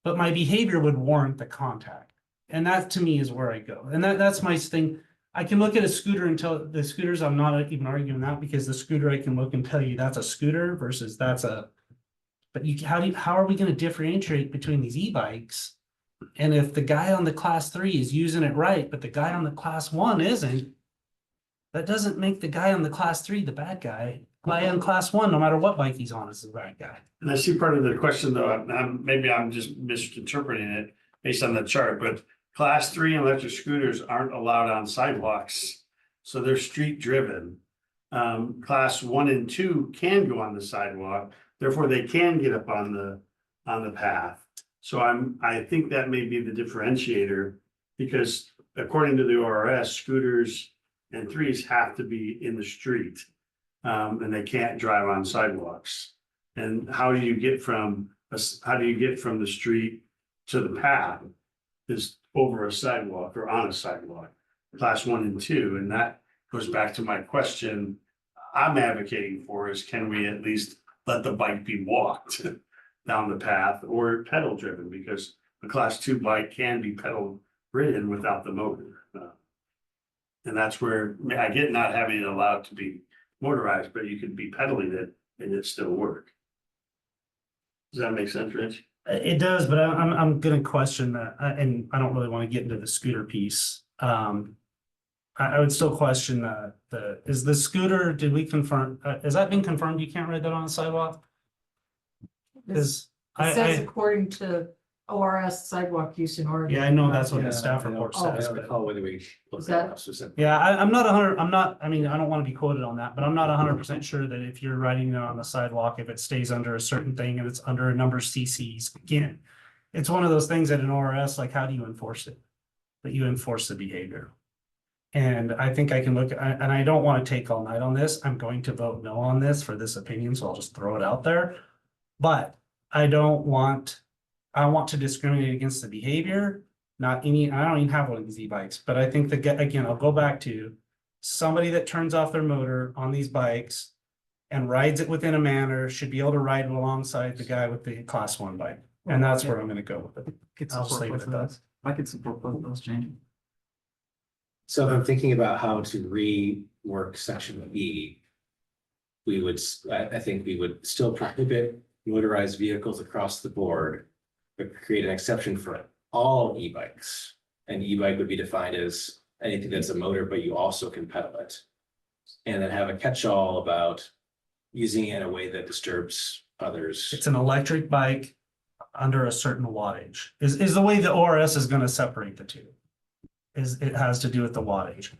but my behavior would warrant the contact. And that to me is where I go. And that's my thing. I can look at a scooter and tell the scooters, I'm not even arguing that, because the scooter, I can look and tell you that's a scooter versus that's a, but how are we going to differentiate between these e-bikes? And if the guy on the class 3 is using it right, but the guy on the class 1 isn't, that doesn't make the guy on the class 3 the bad guy. Guy on class 1, no matter what bike he's on, is the bad guy. And I see part of the question though, maybe I'm just misinterpreting it based on the chart, but class 3 electric scooters aren't allowed on sidewalks. So they're street driven. Class 1 and 2 can go on the sidewalk, therefore they can get up on the path. So I think that may be the differentiator, because according to the ORS, scooters and 3s have to be in the street. And they can't drive on sidewalks. And how do you get from the street to the path is over a sidewalk or on a sidewalk, class 1 and 2. And that goes back to my question I'm advocating for is, can we at least let the bike be walked down the path or pedal driven? Because a class 2 bike can be pedal ridden without the motor. And that's where I get not having it allowed to be motorized, but you could be pedaling it and it still work. Does that make sense, Rich? It does, but I'm gonna question that, and I don't really want to get into the scooter piece. I would still question is the scooter, did we confirm, has that been confirmed? You can't ride that on a sidewalk? Because It says I, according to ORS sidewalk use in Oregon. yeah, I know that's what the staff I don't- report I says, don't but recall whether we looked Is that that- up specifically. yeah, I mean, I don't want to be quoted on that, but I'm not 100% sure that if you're riding it on the sidewalk, if it stays under a certain thing and it's under a number of CCs, again, it's one of those things that in ORS, like, how do you enforce it? But you enforce the behavior. And I think I can look, and I don't want to take all night on this. I'm going to vote no on this for this opinion, so I'll just throw it out there. But I want to discriminate against the behavior, not any, I don't even have one of these e-bikes, but I think that, again, I'll go back to somebody that turns off their motor on these bikes and rides it within a manner should be able to ride alongside the guy with the class 1 bike. And that's where I'm gonna go with it. Could I'll just support leave it both at of that. those. I could support both of those changes. So if I'm thinking about how to rework section B, we would, I think we would still prohibit motorized vehicles across the board, but create an exception for all e-bikes. An e-bike would be defined as anything that's a motor, but you also can pedal it. And then have a catch-all about using it in a way that disturbs others. It's an electric bike under a certain wattage, is the way the ORS is gonna separate the two. It has to do with the wattage.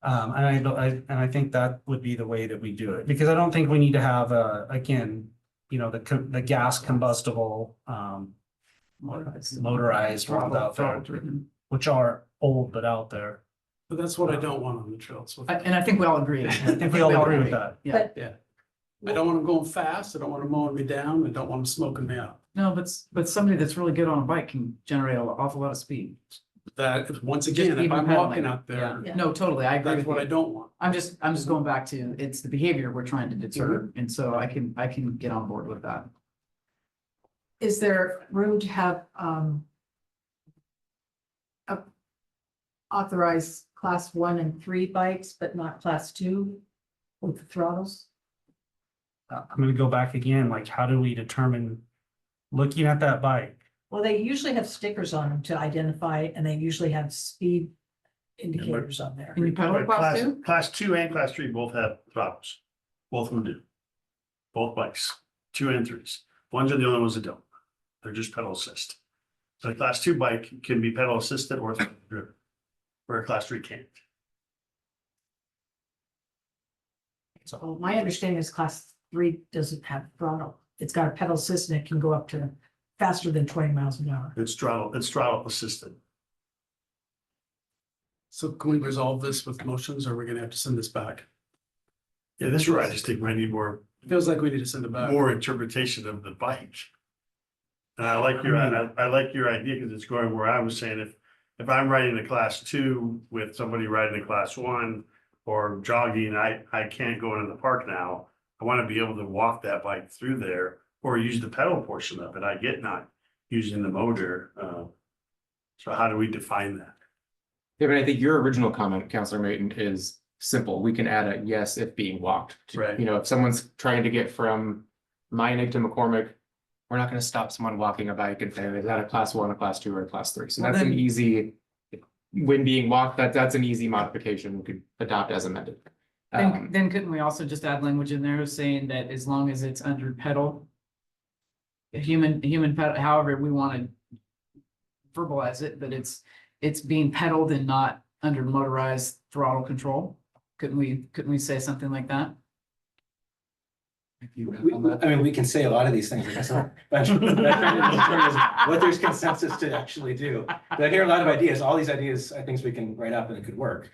And I think that would be the way that we do it, because I don't think we need to have, again, the gas combustible, motorized ones out there, which are old but out there. But that's what I don't want on the trails. And I think we all agree. I think we all agree with that. Yeah, I don't want them going fast. I don't want them mowing me down. I don't want them smoking me out. no, but somebody that's really good on a bike can generate an awful lot of speed. That, once again, if Even I'm pedaling. walking out there, Yeah. No, totally, I agree that's with what I you. don't want. I'm just going back to, it's the behavior we're trying to deter, and so I can get on board with that. Is there room to have, authorized class 1 and 3 bikes, but not class 2 with the throttles? I'm gonna go back again, like, how do we determine, looking at that bike? Well, they usually have stickers on them to identify, and they usually have speed indicators on there. Can you pedal a class 2? Class 2 and class 3 both have throttles. Both of them do. Both bikes, 2 and 3s. Ones are the only ones that don't. They're just pedal assist. So a class 2 bike can be pedal assisted or throttle driven, where a class 3 can't. So my understanding is class 3 doesn't have throttle. It's got a pedal assist and it can go up to faster than 20 miles an hour. It's throttle assisted. So can we resolve this with motions or are we gonna have to send this back? Yeah, this is where I just think we need more Feels like we need to send it back. interpretation of the bike. And I like your idea because it's going where I was saying, if I'm riding a class 2 with somebody riding a class 1 or jogging, I can't go into the park now. I want to be able to walk that bike through there or use the pedal portion of it. I get not using the motor. So how do we define that? Yeah, but I think your original comment, Counselor Mayton, is simple. We can add a yes if being walked. Right. You know, if someone's trying to get from Meinig to McCormick, we're not gonna stop someone walking a bike and say, is that a class 1, a class 2, or a class 3? So Well, that's an then- easy, when being walked, that's an easy modification we could adopt as amended. Then couldn't we also just add language in there saying that as long as it's under pedal? A human pedal, however we want to verbalize it, but it's being pedaled and not under motorized throttle control. Couldn't we say something like that? I mean, we can say a lot of these things, I guess, but what there's consensus to actually do. But I hear a lot of ideas, all these ideas, I think we can write up and it could work.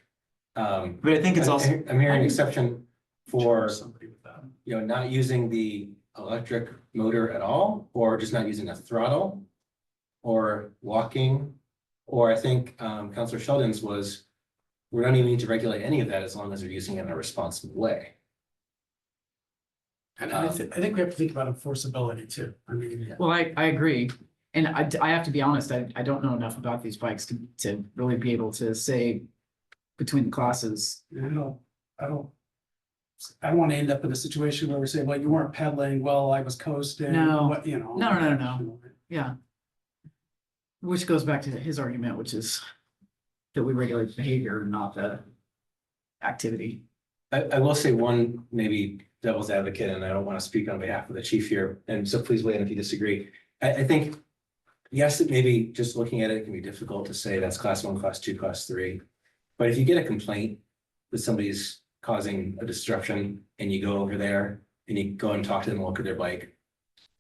But I think it's also, I'm hearing an exception for, Somebody with that. not using the electric motor at all, or just not using a throttle. Or walking, or I think Counselor Sheldon's was, we don't even need to regulate any of that as long as they're using it in a responsible way. And I think we have to think about enforceability too. I mean, Well, I agree. And I have to be honest, I don't know enough about these bikes to really be able to say between the classes. I don't want to end up in a situation where we say, well, you weren't pedaling, well, I was coasting. No. What, you know. No. Yeah. Which goes back to his argument, which is that we regulate behavior, not the activity. I will say one maybe devil's advocate, and I don't want to speak on behalf of the chief here, and so please weigh in if you disagree. I think, yes, it maybe just looking at it can be difficult to say that's class 1, class 2, class 3. But if you get a complaint that somebody's causing a disruption and you go over there and you go and talk to them, look at their bike.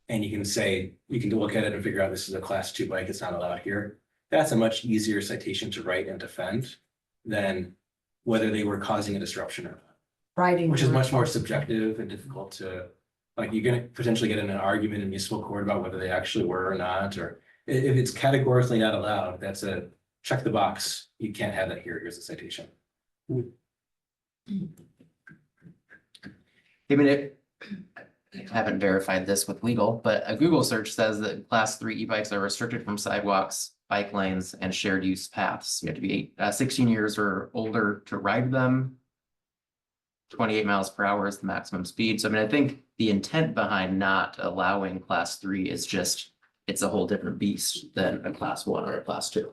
And you can say, you can look at it and figure out this is a class 2 bike, it's not allowed here. That's a much easier citation to write and defend than whether they were causing a disruption or not. Writing. Which is much more subjective and difficult to, like, you're gonna potentially get in an argument in municipal court about whether they actually were or not, or if it's categorically not allowed, that's a check the box. You can't have that here. Here's a citation. I mean, I haven't verified this with legal, but a Google search says that class 3 e-bikes are restricted from sidewalks, bike lanes, and shared use paths. You have to be 16 years or older to ride them. 28 miles per hour is the maximum speed. So I mean, I think the intent behind not allowing class 3 is just, it's a whole different beast than a class 1 or a class 2.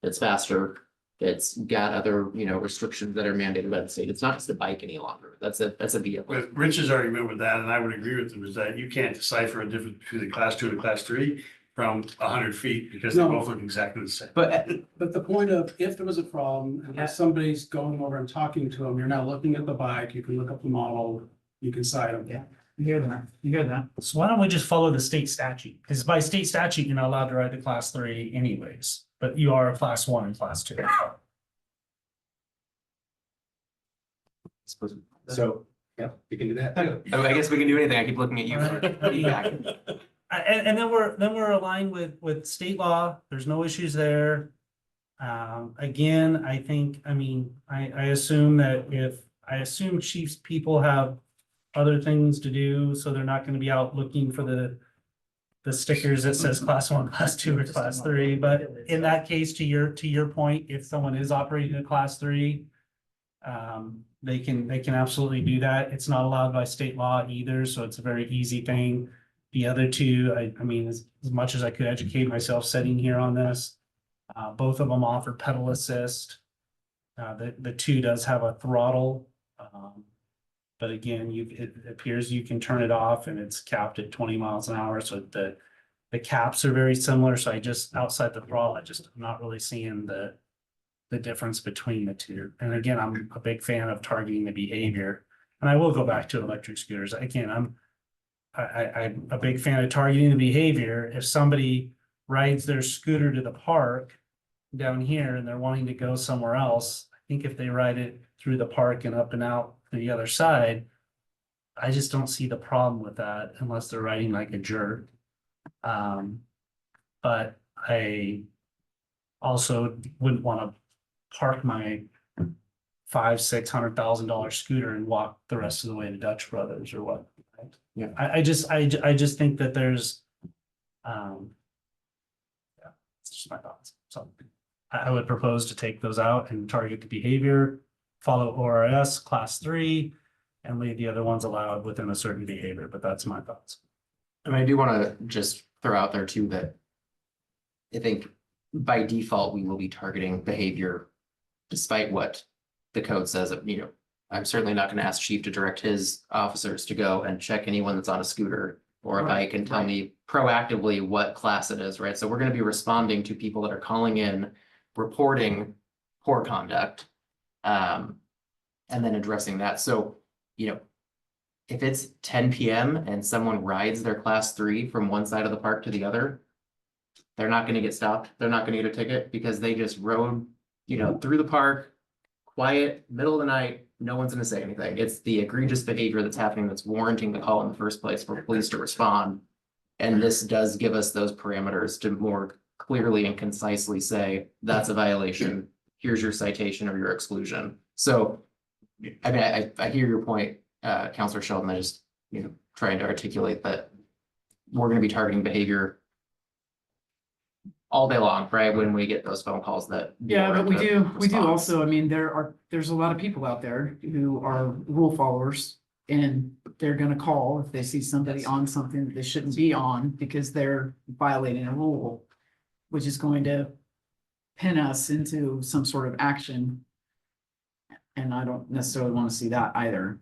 It's faster. It's got other, restrictions that are mandated by the state. It's not just a bike any longer. That's a vehicle. With Rich's argument with that, and I would agree with him, is that you can't decipher a difference between a class 2 and a class 3 from 100 feet because they No. both look exactly the same. But But the point of, if there was a problem, and if somebody's going over and talking to them, you're now looking at the bike, you can look up the model, you can cite them. Yeah. You hear that? You hear that? So why don't we just follow the state statute? Because by state statute, you're not allowed to ride the class 3 anyways, but you are a class 1 and class 2. So, yeah, you can do that. I guess we can do anything. I keep looking at you for feedback. And then we're aligned with state law. There's no issues there. Again, I assume chiefs people have other things to do, so they're not gonna be out looking for the stickers that says class 1, class 2, or class 3. But in that case, to your point, if someone is operating a class 3, they can absolutely do that. It's not allowed by state law either, so it's a very easy thing. The other two, as much as I could educate myself sitting here on this, both of them offer pedal assist. The 2 does have a throttle. But again, it appears you can turn it off and it's capped at 20 miles an hour. So the caps are very similar. So outside the throttle, I'm not really seeing the difference between the 2. And again, I'm a big fan of targeting the behavior. And I will go back to electric scooters. Again, I'm a big fan of targeting the behavior. If somebody rides their scooter to the park down here and they're wanting to go somewhere else, I think if they ride it through the park and up and out to the other side, I just don't see the problem with that unless they're riding like a jerk. But I also wouldn't want to park my $500,000-$600,000 scooter and walk the rest of the way to Dutch Brothers or what. Right? Yeah. I just think that there's it's just my thoughts. So I would propose to take those out and target the behavior, follow ORS class 3, and leave the other ones allowed within a certain behavior, but that's my thoughts. And I do want to just throw out there too that I think by default, we will be targeting behavior despite what the code says. I'm certainly not going to ask chief to direct his officers to go and check anyone that's on a scooter or a bike and tell me proactively what class it is, right? So we're going to be responding to people that are calling in, reporting poor conduct, and then addressing that. So, if it's 10 p.m. and someone rides their class 3 from one side of the park to the other, they're not going to get stopped. They're not going to get a ticket because they just rode, through the park, quiet, middle of the night. No one's going to say anything. It's the egregious behavior that's happening that's warranting the call in the first place for police to respond. And this does give us those parameters to more clearly and concisely say, that's a violation. Here's your citation or your exclusion. So, I hear your point, Counselor Sheldon. I just, trying to articulate that we're going to be targeting behavior all day long, right? When we get those phone calls that. Yeah, but we do response. also, there's a lot of people out there who are rule followers. And they're gonna call if they see somebody on something that they shouldn't be on because they're violating a rule. Which is going to pin us into some sort of action. And I don't necessarily want to see that either.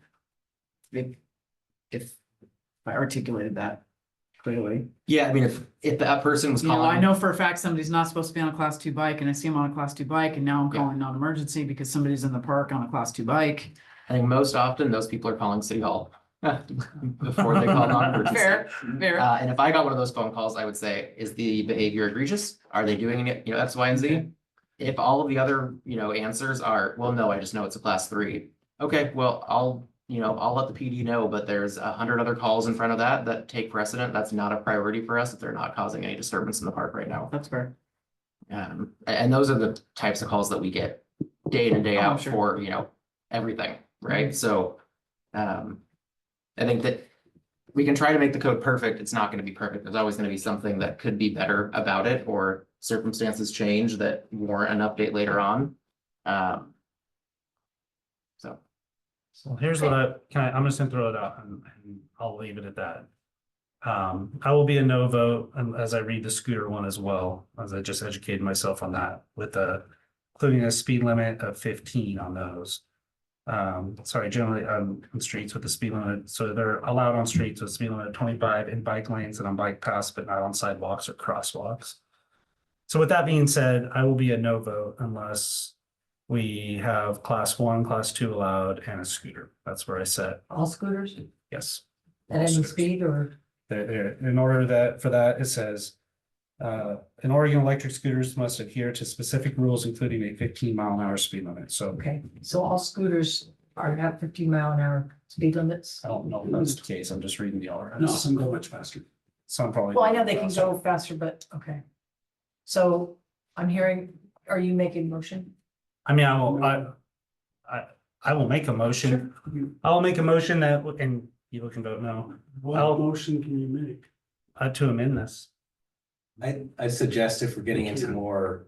If I articulated that clearly. Yeah, if that person was You know, calling. I know for a fact somebody's not supposed to be on a class 2 bike and I see them on a class 2 bike and now I'm Yeah. calling non-emergency because somebody's in the park on a class 2 bike. I think most often those people are calling City Hall before they call non-emergency. Fair. And if I got one of those phone calls, I would say, is the behavior egregious? Are they doing it, X, Y, and Z? if all of the other, answers are, well, no, I just know it's a class 3. Okay, well, I'll let the PD know, but there's 100 other calls in front of that take precedent. That's not a priority for us if they're not causing any disturbance in the park right now. That's fair. And those are the types of calls that we get day in and day Oh, out sure. for, everything, right? So, I think that we can try to make the code perfect. It's not going to be perfect. There's always going to be something that could be better about it, or circumstances change that warrant an update later on. So. So here's what I'm just gonna throw it out and I'll leave it at that. I will be a no vote as I read the scooter one as well, as I just educated myself on that with including a speed limit of 15 on those. Sorry, generally on streets with the speed limit, so they're allowed on streets with speed limit of 25 in bike lanes and on bike paths, but not on sidewalks or crosswalks. So with that being said, I will be a no vote unless we have class 1, class 2 allowed and a scooter. That's where I set, All scooters yes. at any speed or? In order for that, it says, in Oregon, electric scooters must adhere to specific rules, including a 15-mile-an-hour speed limit. So Okay, so all scooters are at 15-mile-an-hour speed limits? I don't know if that's the case. I'm just reading the No, RS. some go much faster. Some probably. Well, I know they can go faster, but, okay. So I'm hearing, are you making a motion? I mean, I will make a motion. I'll make a motion that, and you can vote no, What motion can you make? to amend this. I suggest if we're getting into more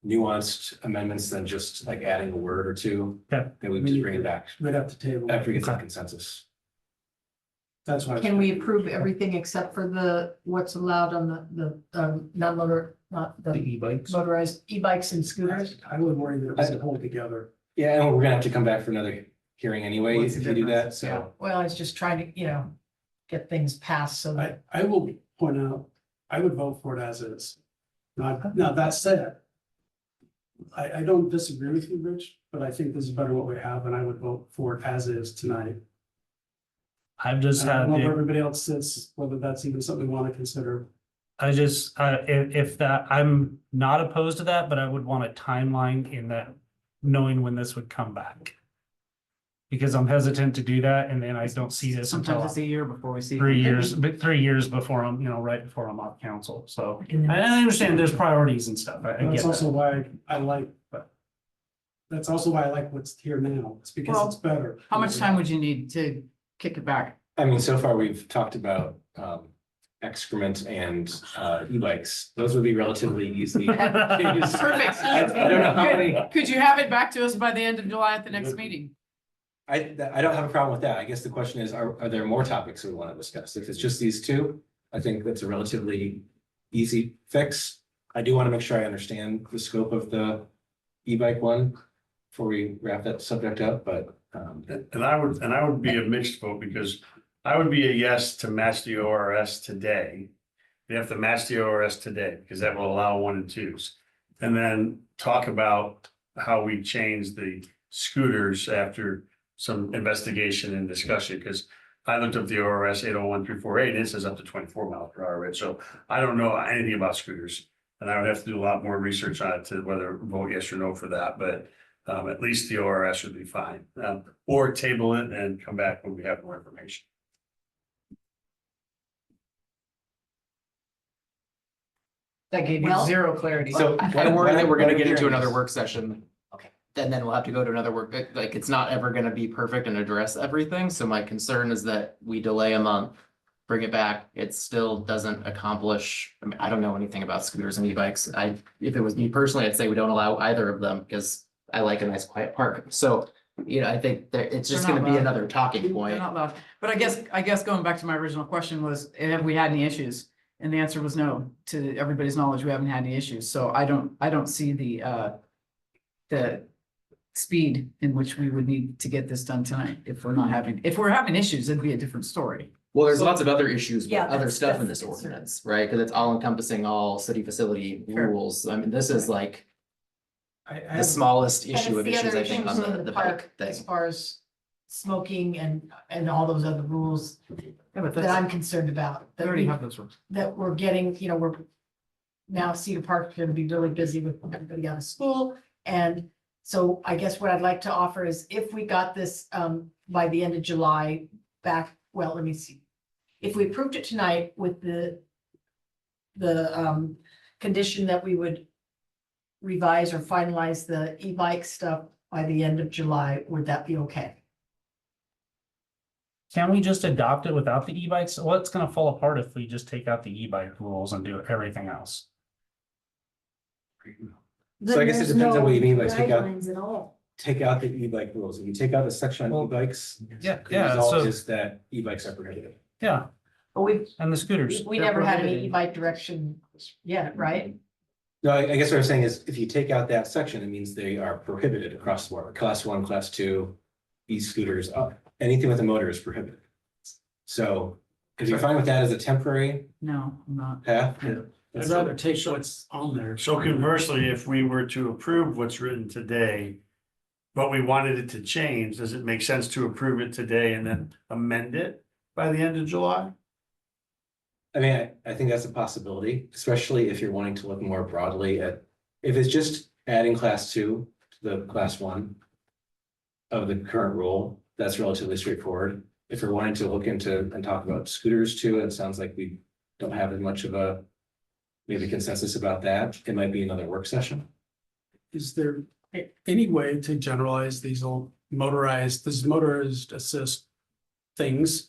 nuanced amendments than just like adding a word or two. Okay. Then we just bring it back We'd have to table. after we get some Okay. consensus. That's why. Can we approve everything except for what's allowed on the non-motor, not the e-bikes. motorized e-bikes and scooters? I would worry that it doesn't hold together. Yeah, and we're gonna have to come back for another hearing anyway What's the if you do that, difference? so. Well, I was just trying to, get things passed so that, I will point out, I would vote for it as is. Now that said, I don't disagree with you, Rich, but I think this is better what we have, and I would vote for it as is tonight. I've just I had, don't know where everybody else sits, whether that's even something we want to consider. if that, I'm not opposed to that, but I would want a timeline in that, knowing when this would come back. Because I'm hesitant to do that, and then I don't see this Sometimes until it's a year before we see. 3 years, but 3 years before I'm, right before I'm off council, so. And then- I understand there's priorities and stuff, I That's get also that. why I like, that's also why I like what's here now. It's because Well, it's better. How much time would you need to kick it back? I mean, so far we've talked about excrement and e-bikes. Those would be relatively easy. changes. Perfect. I don't know how many. Could you have it back to us by the end of July at the next meeting? I don't have a problem with that. I guess the question is, are there more topics we want to discuss? If it's just these two, I think that's a relatively easy fix. I do want to make sure I understand the scope of the e-bike one before we wrap that subject up, but And I would be a mixed vote because I would be a yes to match the ORS today. You have to match the ORS today because that will allow 1 and 2s. And then talk about how we change the scooters after some investigation and discussion, because I looked up the ORS 801-348 and it says up to 24 miles per hour, right? So I don't know anything about scooters. And I would have to do a lot more research on it to whether vote yes or no for that, but at least the ORS would be fine. Or table it and come back when we have more information. That gave you Well- zero clarity. So What- I worry that we're what gonna I'm get into hearing another is- work session. Okay. And then we'll have to go to another work, like, it's not ever gonna be perfect and address everything, so my concern is that we delay a month. Bring it back, it still doesn't accomplish, I mean, I don't know anything about scooters and e-bikes. If it was me personally, I'd say we don't allow either of them, because I like a nice quiet park, so. I think that it's just They're gonna not be loud. another talking They're point. not loud, but I guess going back to my original question was, have we had any issues? And the answer was no, to everybody's knowledge, we haven't had any issues, so I don't see the speed in which we would need to get this done tonight. If we're having issues, it'd be a different story. Well, there's lots of other issues with Yeah, other that's- stuff in that's this the concern. ordinance, right? Because it's all encompassing all city facility Sure. rules. I mean, this is like I the have, smallest And issue it's of the issues, other I think, on issues in the park bike thing. as far as smoking and all those other rules Yeah, but that that's, I'm concerned about. we already have those rules. That we're getting, now Cedar Park's gonna be really busy with everybody out of school. And so I guess what I'd like to offer is if we got this by the end of July back, well, let me see. If we approved it tonight with the condition that we would revise or finalize the e-bike stuff by the end of July, would that be okay? Can we just adopt it without the e-bikes? What's gonna fall apart if we just take out the e-bike rules and do everything else? So I guess it depends on what you mean by take out, Guidelines at all. take out the e-bike rules. If you take out the section on Well, e-bikes. yeah, the yeah, result so- is that e-bikes are prohibited. Yeah, But and the scooters. we they're never had any prohibited. e-bike direction yet, right? No, I guess what I'm saying is if you take out that section, it means they are prohibited across the board, class 1, class 2, e-scooters, anything with a motor is prohibited. So if you're fine with that as a temporary No, I'm not. path. I'd rather take what's on there. So conversely, if we were to approve what's written today, but we wanted it to change, does it make sense to approve it today and then amend it by the end of July? I mean, I think that's a possibility, especially if you're wanting to look more broadly at, if it's just adding class 2 to the class 1 of the current rule, that's relatively straightforward. If you're wanting to look into and talk about scooters too, it sounds like we don't have as much of a maybe consensus about that. It might be another work session. Is there any way to generalize these motorized assist things?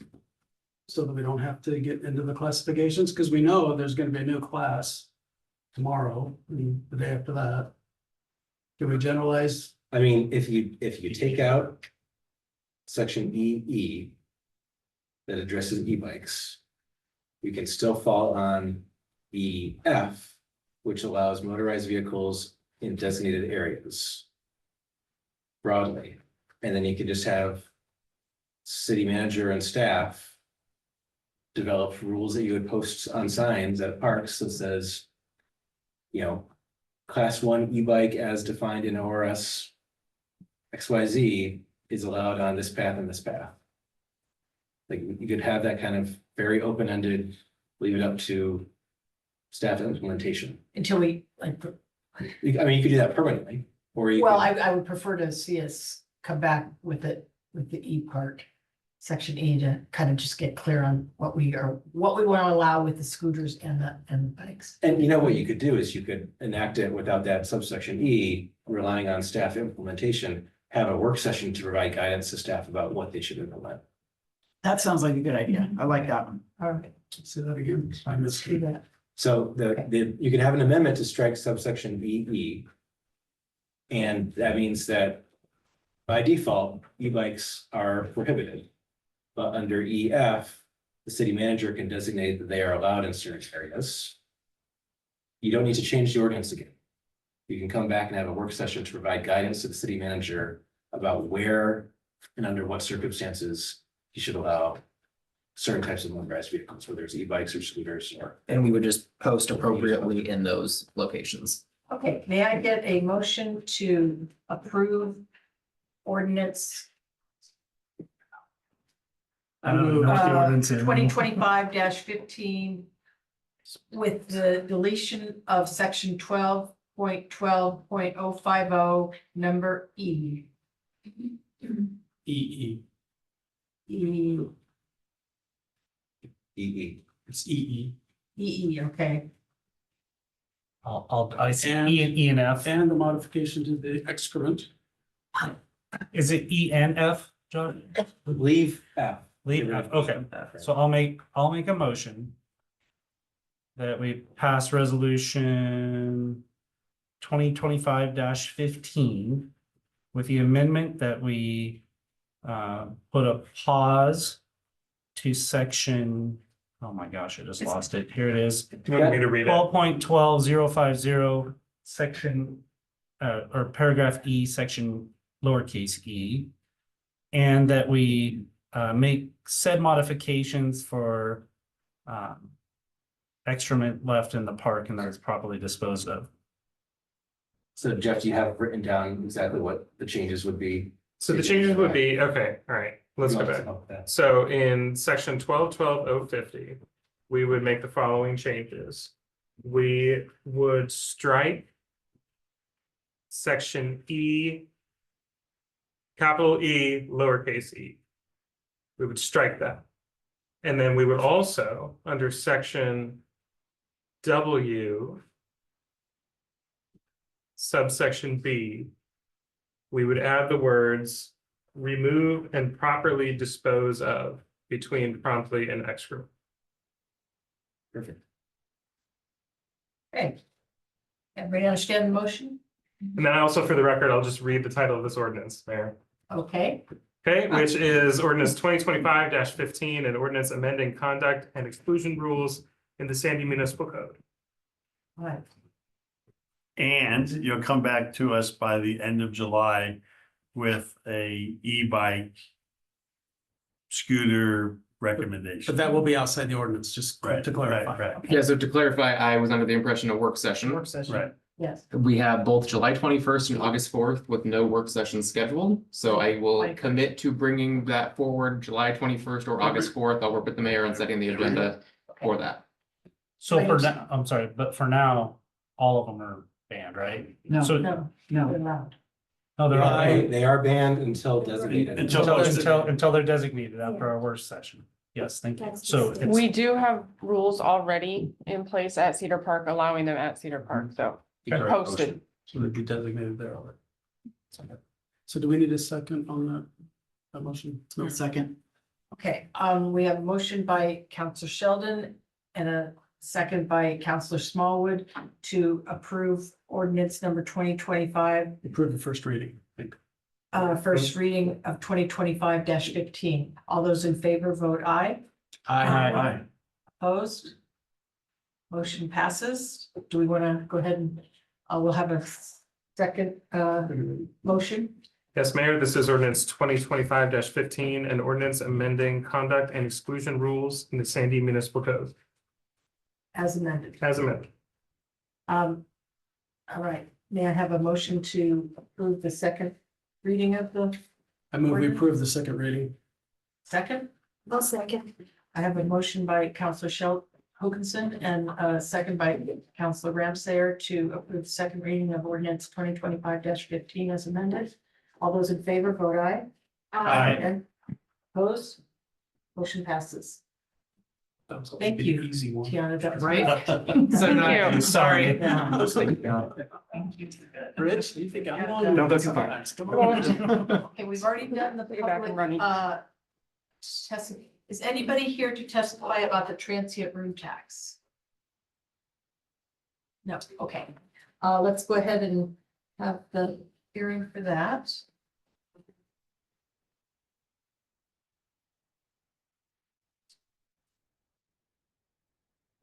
So that we don't have to get into the classifications, because we know there's gonna be a new class tomorrow, and the day after that. Can we generalize? I mean, if you take out section EE that addresses e-bikes, we can still fall on EF, which allows motorized vehicles in designated areas broadly. And then you could just have city manager and staff develop rules that you would post on signs at parks that says, you know, class 1 e-bike as defined in ORS XYZ is allowed on this path and this path. Like you could have that kind of very open-ended, leave it up to staff implementation. Until we, like, I mean, you could do that permanently, or you. well, could- I would prefer to see us come back with it, with the E part. Section E to kind of just get clear on what we want to allow with the scooters and the bikes. And you know what you could do is you could enact it without that subsection E, relying on staff implementation, have a work session to provide guidance to staff about what they should implement. That sounds like a good idea. I like that one. All right, Say that again. I missed do it. that. So you could have an amendment to strike subsection EE. And that means that by default, e-bikes are prohibited. But under EF, the city manager can designate that they are allowed in certain areas. You don't need to change the ordinance again. You can come back and have a work session to provide guidance to the city manager about where and under what circumstances you should allow certain types of motorized vehicles, whether it's e-bikes or scooters or. And we would just post appropriately in those locations. Okay, may I get a motion to approve ordinance I don't know what the ordinance is. 2025-15 with the deletion of section 12.12.050, number E. EE, E, EE. it's EE. okay. I see And- E and F. And the modification to the excrement. Is it E and F, John? Leave F. Leave F, okay. So I'll make a motion that we pass resolution 2025-15 with the amendment that we put a pause to section, oh my gosh, I just lost it. Here it is. Do you want me to read it? 12.12050, section or paragraph E, section lowercase e. And that we make said modifications for excrement left in the park and that it's properly disposed of. So Jeff, do you have written down exactly what the changes would be? So the changes would be, okay, all right, let's go back. So in section 12.12.050, we would make the following changes. we would strike section E, capital E, lowercase e. We would strike that. And then we would also, under section W, subsection B, we would add the words remove and properly dispose of between promptly and excrement. Perfect. Okay. Everybody understand the motion? And then also for the record, I'll just read the title of this ordinance, Mayor. Okay, Okay, which is ordinance 2025-15, an ordinance amending conduct and exclusion rules in the Sandy Municipal Code. all right. And you'll come back to us by the end of July with a e-bike scooter recommendation. But that will be outside the ordinance, just Right, to clarify. right. Okay. Yeah, so to clarify, I was under the impression a work session. Right. Yes, We have both July 21st and August 4th with no work session scheduled. So I will Right. commit to bringing that forward July 21st or August 4th. I'll work with the mayor on setting the agenda for that. So for now, I'm sorry, but for now, all of them are banned, right? No. So, no, No. they're allowed. no, they're all They are banned until designated. until they're designated after our worst session. Yes, thank you. That's So just- it's, We do have rules already in place at Cedar Park, allowing them at Cedar Park, so posted. So they'd be designated there already. So do we need a second on that motion? No. Second. Okay, we have a motion by Counselor Sheldon and a second by Counselor Smallwood to approve ordinance number 2025, Approve the first reading, I think. first reading of 2025-15. All those in favor vote aye. Aye. Opposed? Motion passes. Do we want to go ahead and, we'll have a second, motion? Yes, Mayor, this is ordinance 2025-15, an ordinance amending conduct and exclusion rules in the Sandy Municipal Code, As amended. as amended. All right, may I have a motion to approve the second reading of the I move we approve the second reading. second? I'll second. I have a motion by Counselor Hoganson and a second by Counselor Ramsayer to approve the second reading of ordinance 2025-15 as amended. All those in favor vote aye. Aye. Opposed? Motion passes. That was a Thank big, you, Easy one. Tiana, that was Right? Thank you. Sorry. Yeah. Rich, you think Yeah. I'm? No, that's fine. Come on. Okay, we've already done the You're back and public, running. testimony. Is anybody here to testify about the transient room tax? No, okay. Let's go ahead and have the hearing for that.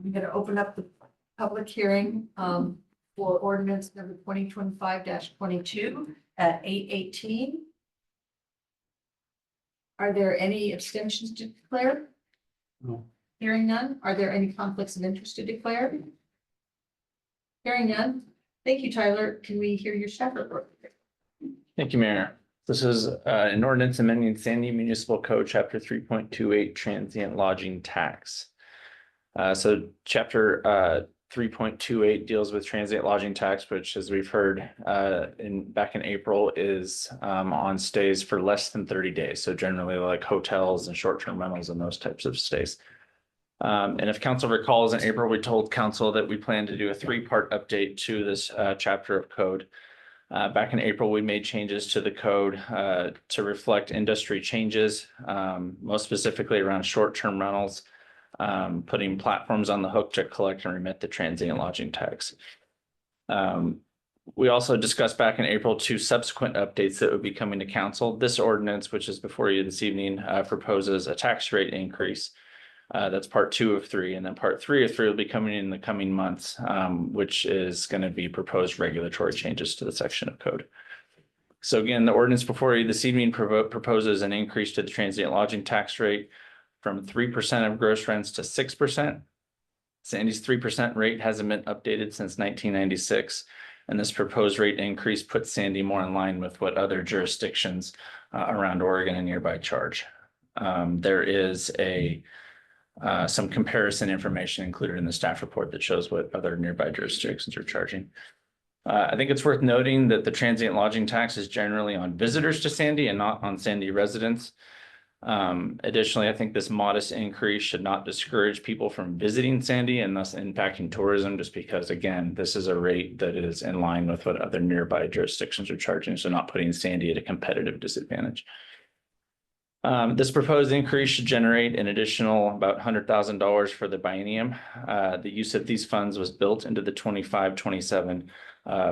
I'm gonna open up the public hearing, for ordinance number 2025-22 at 8:18. Are there any abstentions to declare? No. Hearing none. Are there any conflicts of interest to declare? Hearing none. Thank you, Tyler. Can we hear your staff report? Thank you, Mayor. This is an ordinance amending Sandy Municipal Code, Chapter 3.28, transient lodging tax. So Chapter 3.28 deals with transient lodging tax, which, as we've heard back in April, is on stays for less than 30 days. So generally like hotels and short-term rentals and those types of stays. And if council recalls, in April, we told council that we plan to do a 3-part update to this chapter of code. Back in April, we made changes to the code to reflect industry changes, most specifically around short-term rentals, putting platforms on the hook to collect and remit the transient lodging tax. We also discussed back in April 2 subsequent updates that would be coming to council. This ordinance, which is before you this evening, proposes a tax rate increase. That's part 2 of 3, and then part 3 of 3 will be coming in the coming months, which is going to be proposed regulatory changes to the section of code. So again, the ordinance before you this evening proposes an increase to the transient lodging tax rate from 3% of gross rents to 6%. Sandy's 3% rate hasn't been updated since 1996, and this proposed rate increase puts Sandy more in line with what other jurisdictions around Oregon and nearby charge. There is a some comparison information included in the staff report that shows what other nearby jurisdictions are charging. I think it's worth noting that the transient lodging tax is generally on visitors to Sandy and not on Sandy residents. Additionally, I think this modest increase should not discourage people from visiting Sandy and thus impacting tourism, just because, again, this is a rate that is in line with what other nearby jurisdictions are charging, so not putting Sandy at a competitive disadvantage. This proposed increase should generate an additional about $100,000 for the biennium. The use of these funds was built into the 25-27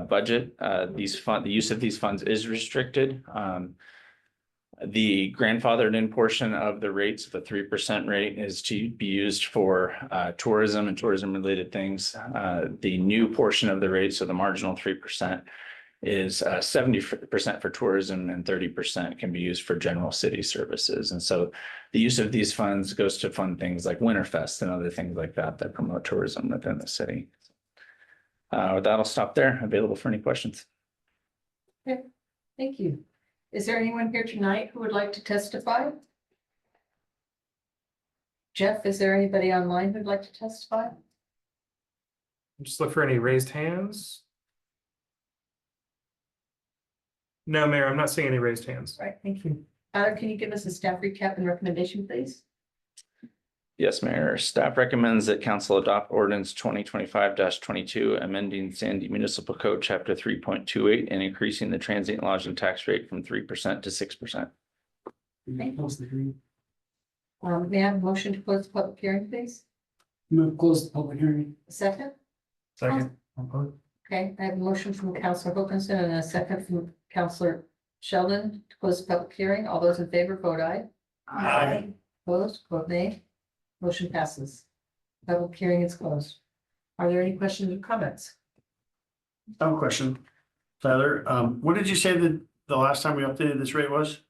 budget. The use of these funds is restricted. The grandfathered in portion of the rates, the 3% rate, is to be used for tourism and tourism related things. The new portion of the rate, so the marginal 3%, is 70% for tourism and 30% can be used for general city services. And so the use of these funds goes to fund things like Winterfest and other things like that that promote tourism within the city. With that, I'll stop there. Available for any questions. Okay, thank you. Is there anyone here tonight who would like to testify? Jeff, is there anybody online who'd like to testify? Just look for any raised hands. No, Mayor, I'm not seeing any raised hands. Right, thank you. Can you give us a staff recap and recommendation, please? Yes, Mayor. Staff recommends that council adopt ordinance 2025-22, amending Sandy Municipal Code, Chapter 3.28, and increasing the transient lodging tax rate from 3% to 6%. Close the hearing. May I have a motion to close the public hearing, please? Move close the public hearing. A second? Second. Okay, I have a motion from Councilor Wilkinson and a second from Councilor Sheldon to close the public hearing. All those in favor, vote aye. Aye. Opposed, vote nay. Motion passes. Public hearing is closed. Are there any questions or comments? I have a question. Tyler, what did you say that the last time we updated this rate was?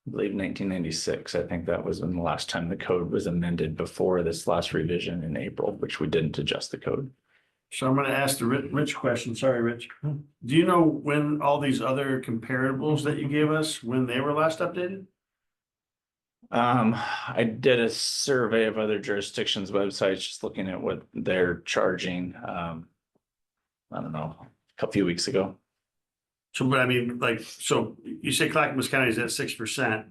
I believe 1996. I think that was when the last time the code was amended before this last revision in April, which we didn't adjust the code. So I'm gonna ask the Rich question. Sorry, Rich. Do you know when all these other comparables that you gave us, when they were last updated? I did a survey of other jurisdictions' websites, just looking at what they're charging. I don't know, a few weeks ago. So, but I mean, like, so you say Clackamas County is at 6%.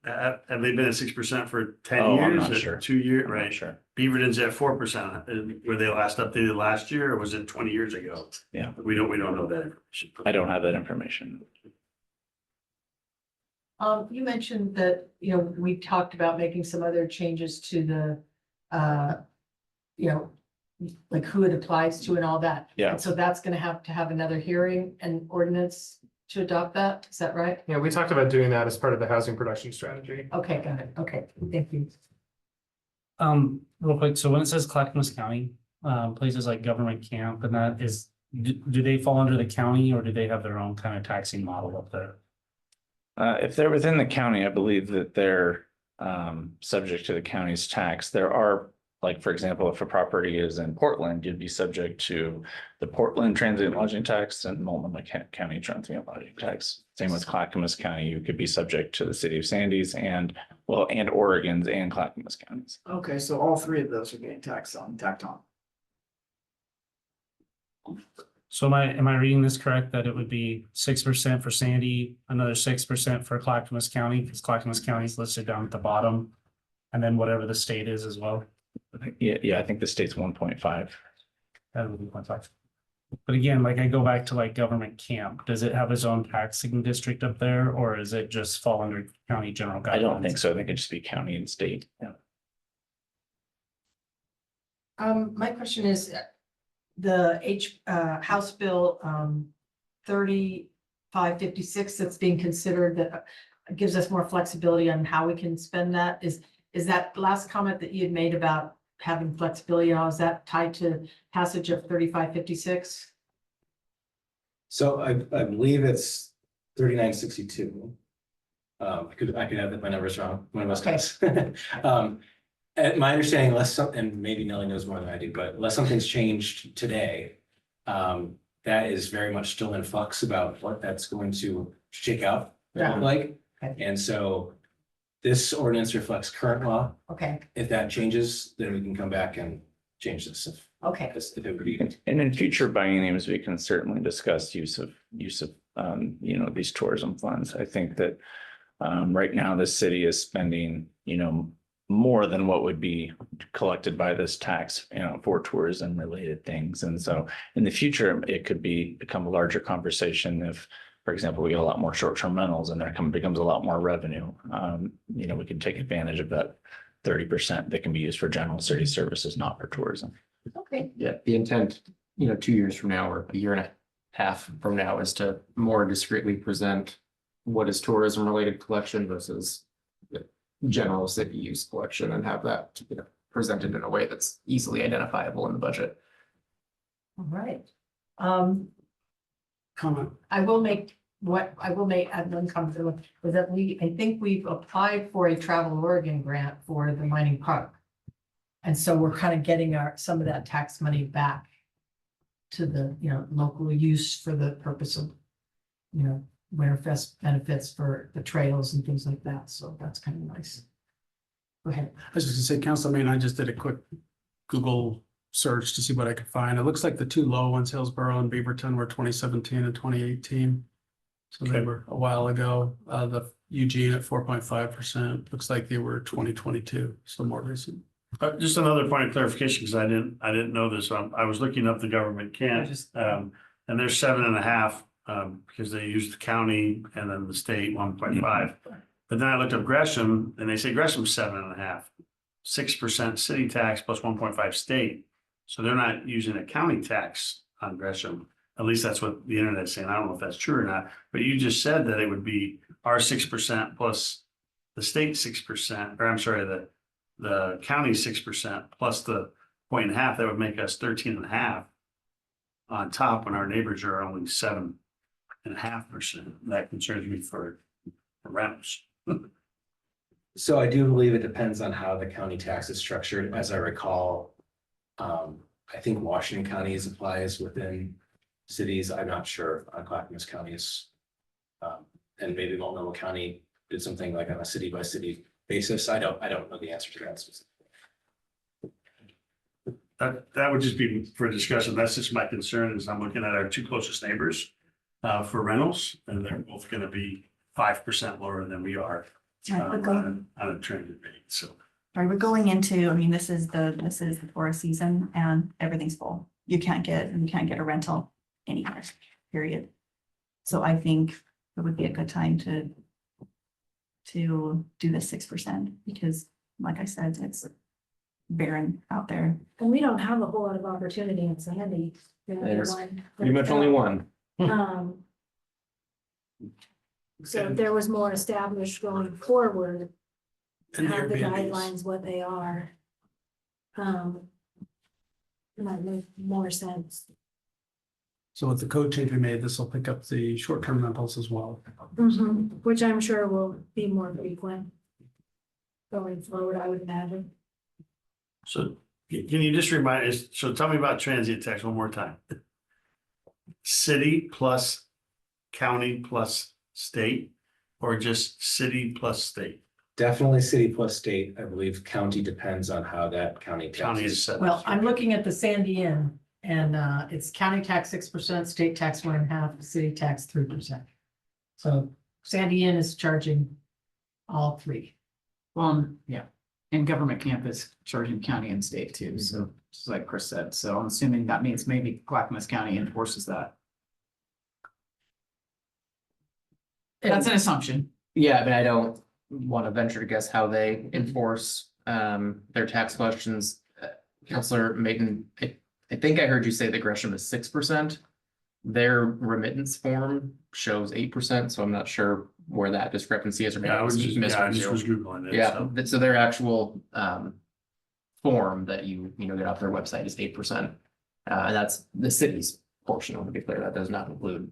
Have they been at 6% for 10 Oh, years? I'm not or sure. 2 years, I'm not right? sure. Beaverton's at 4%. Were they last updated last year or was it 20 years ago? Yeah. We don't know that information. I don't have that information. You mentioned that, you know, we talked about making some other changes to the, you know, like who it applies to and all that. Yeah. And so that's gonna have to have another hearing and ordinance to adopt that. Is that right? Yeah, we talked about doing that as part of the housing production strategy. Okay, got it. Okay, thank you. Real quick, so when it says Clackamas County, places like Government Camp and that is, do they fall under the county or do they have their own kind of taxing model up there? If they're within the county, I believe that they're subject to the county's tax. There are, like, for example, if a property is in Portland, you'd be subject to the Portland transient lodging tax and Multnomah County transient lodging tax. Same with Clackamas County, you could be subject to the city of Sandy's and Oregon's and Clackamas counties. Okay, so all three of those are getting tacked on. So am I reading this correct, that it would be 6% for Sandy, another 6% for Clackamas County, because Clackamas County is listed down at the bottom, and then whatever the state is as well? Yeah, I think the state's 1.5. That would be 1.5. But again, like I go back to like Government Camp, does it have its own taxing district up there, or is it just fall under county general guidelines? I don't think so. I think it'd just be county and state. Yeah. My question is, the House Bill 3556 that's being considered that gives us more flexibility on how we can spend that. Is that last comment that you had made about having flexibility, is that tied to passage of 3556? So I believe it's 3962. I could have my numbers wrong, one of us does. And my understanding, and maybe Nellie knows more than I do, but unless something's changed today, that is very much still in flux about what that's going to shake out, Yeah. like. Okay. And so this ordinance reflects current law. Okay, If that changes, then we can come back and change this okay, if it would be. And in future bienniums, we can certainly discuss use of, you know, these tourism funds. I think that right now the city is spending, you know, more than what would be collected by this tax, you know, for tourism related things. And so in the future, it could become a larger conversation if, for example, we get a lot more short-term rentals and becomes a lot more revenue. You know, we can take advantage of that 30% that can be used for general city services, not for tourism. okay. Yeah, the intent, you know, 2 years from now or a year and a half from now is to more discreetly present what is tourism related collection versus the general city use collection and have that, you know, presented in a way that's easily identifiable in the budget. All right. Comment. I will make add one comment was that I think we've applied for a Travel Oregon grant for the mining park. And so we're kind of getting some of that tax money back to the, you know, local use for the purpose of, you know, Winterfest benefits for the trails and things like that. So that's kind of nice. Go ahead. I was just gonna say, Councilman, I just did a quick Google search to see what I could find. It looks like the two low ones, Hillsborough and Beaverton, were 2017 and 2018. So they Okay. were a while ago. The Eugene at 4.5%. Looks like they were 2022, so more recent. Just another point of clarification, because I didn't know this. I was looking up the government can't, and they're 7.5, because they use the county and then the state 1.5. But then I looked up Gresham and they say Gresham's 7.5, 6% city tax plus 1.5 state. So they're not using a county tax on Gresham. At least that's what the internet's saying. I don't know if that's true or not, but you just said that it would be our 6% plus the state 6%, or I'm sorry, the county 6% plus the 1.5, that would make us 13.5 on top when our neighbors are only 7.5%. That concerns me for rentals. So I do believe it depends on how the county tax is structured. As I recall, I think Washington County applies within cities. I'm not sure on Clackamas County is. And maybe Multnomah County did something like on a city by city basis. I don't know the answer to that specifically. That would just be for discussion. That's just my concern is I'm looking at our two closest neighbors for rentals, and they're both gonna be 5% lower than we are on a trended rate, so. Right, we're going into, I mean, this is the tourist season and everything's full. You can't get a rental anywhere, period. So I think it would be a good time to do the 6% because like I said, it's barren out there. And we don't have a whole lot of opportunity in Sandy. There's pretty much only one. So if there was more established going forward, And have the Airbnbs. guidelines what they are. Might make more sense. So with the code change we made, this will pick up the short-term rentals as well. Which I'm sure will be more frequent. Going forward, I would imagine. So can you just remind us, so tell me about transient tax one more time. City plus county plus state, or just city plus state? Definitely city plus state. I believe county depends on how that county tax County is is. set. Well, I'm looking at the Sandy Inn and it's county tax 6%, state tax 1.5%, city tax 3%. So Sandy Inn is charging all three. Well, yeah, and government campus charging county and state too, so just like Chris said, so I'm assuming that means maybe Clackamas County enforces that. That's an assumption. Yeah, I mean, I don't want to venture to guess how they enforce their tax questions. Counselor Mayton, I think I heard you say that Gresham is 6%. Their remittance form shows 8%, so I'm not sure where that discrepancy is or maybe Yeah, I I was was just was misreading. Googling it. Yeah, so. so their actual form that you get off their website is 8%. And that's the city's portion, to be clear, that does not include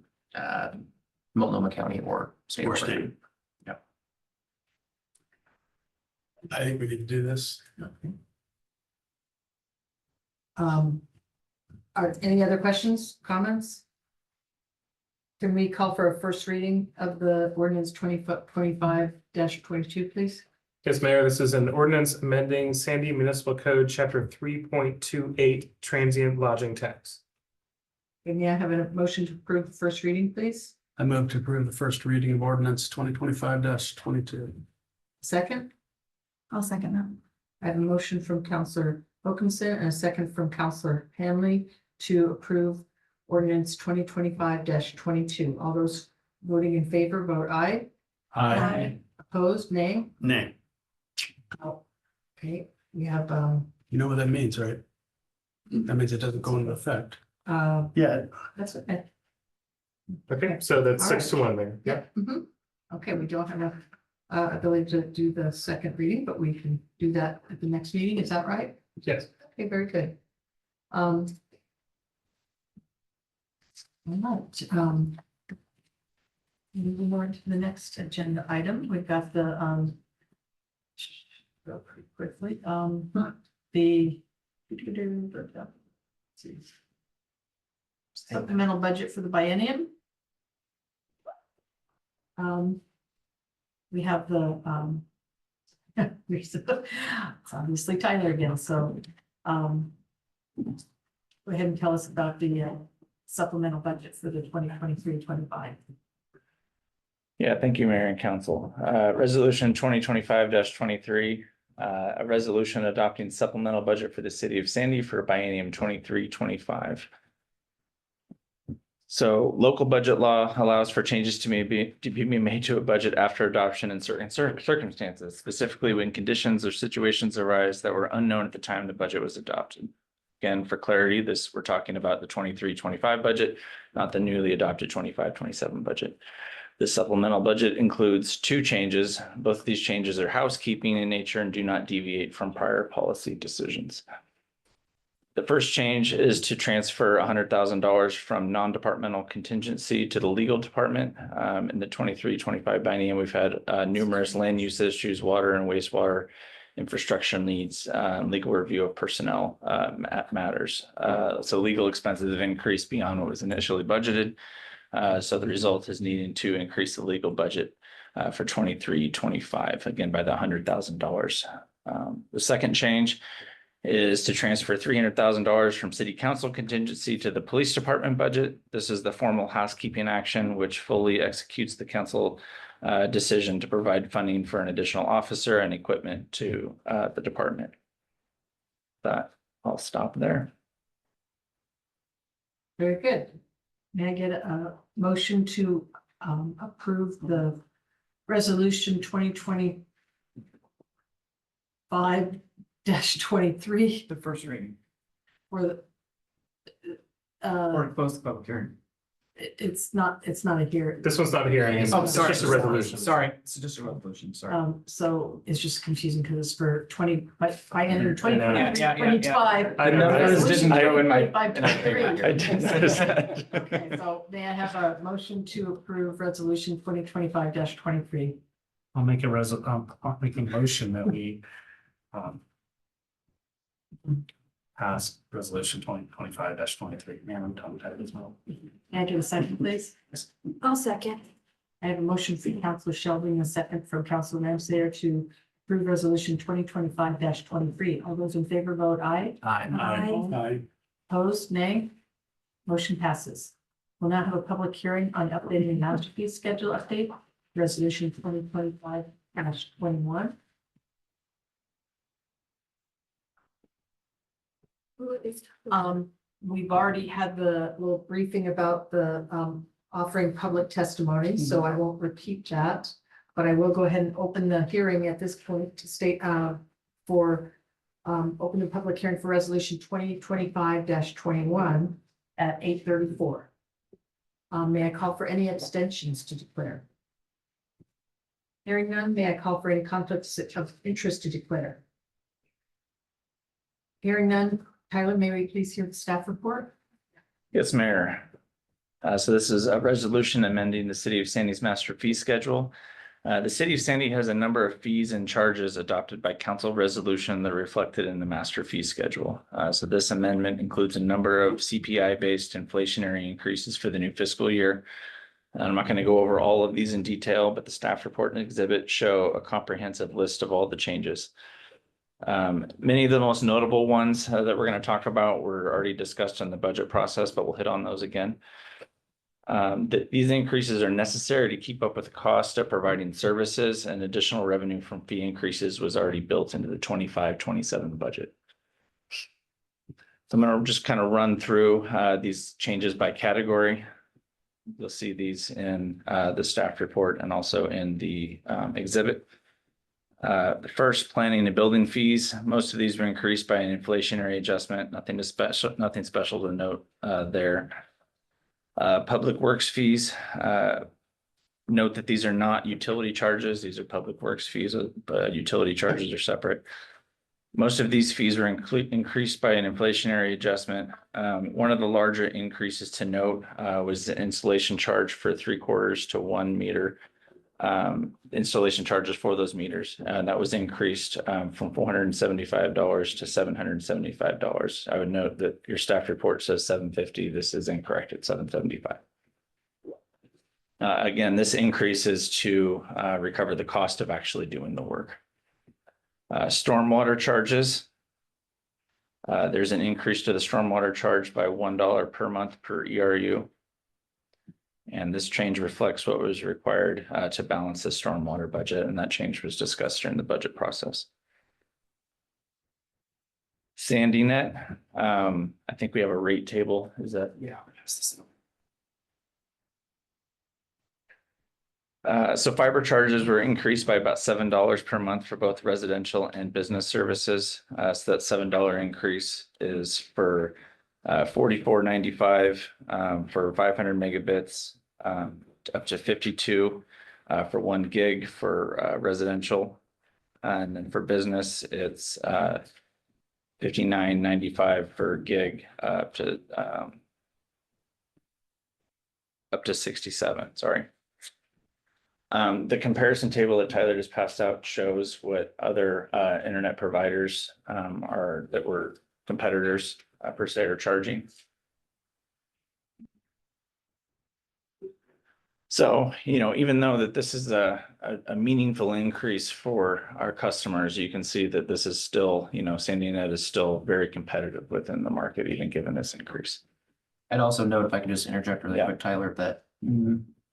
Multnomah County or state. Or of state. Oregon. I think we need to do this. Are any other questions, comments? Can we call for a first reading of the ordinance 25-22, please? Yes, Mayor, this is an ordinance amending Sandy Municipal Code, chapter 3.28, transient lodging tax. May I have a motion to approve the first reading, please? I move to approve the first reading of ordinance 2025-22. Second, I'll second that. I have a motion from Counselor Wilkinson and a second from Counselor Hanley to approve ordinance 2025-22. All those voting in favor, vote aye. Aye. Opposed, nay? Nay. Oh, okay, we have, You know what that means, right? That means it doesn't go into effect. Yeah, that's okay. Okay, so that's 6-1 there. Yeah. Mhm. Okay, we don't have a ability to do the second reading, but we can do that at the next meeting. Is that right? Yes. Okay, very good. All right, moving on to the next agenda item, we've got the, go pretty quickly, the supplemental budget for the biennium. We have the, it's obviously Tyler again, so, go ahead and tell us about the supplemental budget for the 2023-25. Yeah, thank you, Mayor and Council. Resolution 2025-23, a resolution adopting supplemental budget for the city of Sandy for biennium 23-25. So local budget law allows for changes to be made to a budget after adoption in certain circumstances, specifically when conditions or situations arise that were unknown at the time the budget was adopted. Again, for clarity, we're talking about the 23-25 budget, not the newly adopted 25-27 budget. The supplemental budget includes 2 changes. Both of these changes are housekeeping in nature and do not deviate from prior policy decisions. The first change is to transfer $100,000 from non-departmental contingency to the legal department. In the 23-25 biennium, we've had numerous land use issues, water and wastewater infrastructure needs, legal review of personnel matters. So legal expenses have increased beyond what was initially budgeted. So the result is needing to increase the legal budget for 23-25, again, by the $100,000. The second change is to transfer $300,000 from city council contingency to the police department budget. This is the formal housekeeping action, which fully executes the council decision to provide funding for an additional officer and equipment to the department. That I'll stop there. Very good. May I get a motion to approve the resolution 2025-23 The first reading, for the or close the public hearing. it's not a hearing. This one's not a hearing. It's Oh, sorry. just a resolution. Sorry, it's just a resolution, sorry. So it's just confusing because it's for 20, by end of I know. 2025. I know. Didn't go in my- 2025-23. I didn't notice that. Okay, so may I have a motion to approve resolution 2025-23? I'll make a motion that we pass resolution 2025-23. Man, I'm tongue tied as well. May I get a second, please? I'll second. I have a motion from Councilor Sheldon, and a second from Councilor Ramsayer to approve resolution 2025-23. All those in favor vote aye. Aye. Opposed, nay. Motion passes. We'll now have a public hearing on updating the master fee schedule update, resolution 2025-21. We've already had the little briefing about the offering public testimony, so I won't repeat that. But I will go ahead and open the hearing at this point to state for open the public hearing for resolution 2025-21 at 8:34. May I call for any abstentions to declare? Hearing none, may I call for any conflicts of interest to declare? Hearing none, Tyler, may we please hear the staff report? Yes, Mayor. So this is a resolution amending the City of Sandy's master fee schedule. The City of Sandy has a number of fees and charges adopted by council resolution that are reflected in the master fee schedule. So this amendment includes a number of CPI-based inflationary increases for the new fiscal year. And I'm not going to go over all of these in detail, but the staff report and exhibit show a comprehensive list of all the changes. Many of the most notable ones that we're going to talk about were already discussed in the budget process, but we'll hit on those again. These increases are necessary to keep up with the cost of providing services, and additional revenue from fee increases was already built into the 25-27 budget. So I'm going to just kind of run through these changes by category. You'll see these in the staff report and also in the exhibit. The first, planning and building fees. Most of these were increased by an inflationary adjustment. Nothing special to note there. Public works fees. Note that these are not utility charges. These are public works fees, but utility charges are separate. Most of these fees were increased by an inflationary adjustment. One of the larger increases to note was the installation charge for 3/4 to 1 meter. Installation charges for those meters. That was increased from $475 to $775. I would note that your staff report says $750. This is incorrect. It's $775. Again, this increase is to recover the cost of actually doing the work. Stormwater charges. There's an increase to the stormwater charge by $1 per month per ERU. And this change reflects what was required to balance the stormwater budget, and that change was discussed during the budget process. Sandy net, I think we have a rate table. Is that? Yeah. So fiber charges were increased by about $7 per month for both residential and business services. So that $7 increase is for $44.95 for 500 megabits, up to 52 for 1 gig for residential. And then for business, it's $59.95 per gig up to 67, sorry. The comparison table that Tyler just passed out shows what other internet providers that were competitors per se are charging. So, even though that this is a meaningful increase for our customers, you can see that this is still, Sandy Net is still very competitive within the market, even given this increase. I'd also note, if I can just interject really Yeah. quick, Tyler, that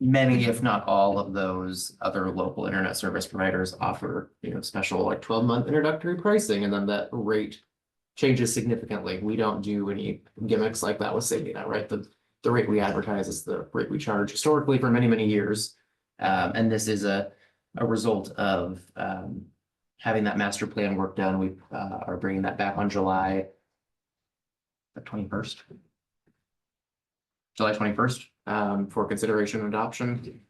many, if not all of those other local internet service providers offer, special like 12-month introductory pricing, and then that rate changes significantly. We don't do any gimmicks like that with Sandy Net, right? The rate we advertise is the rate we charge historically for many, many years. And this is a result of having that master plan work done. We are bringing that back on July 21st. July 21st for consideration and adoption.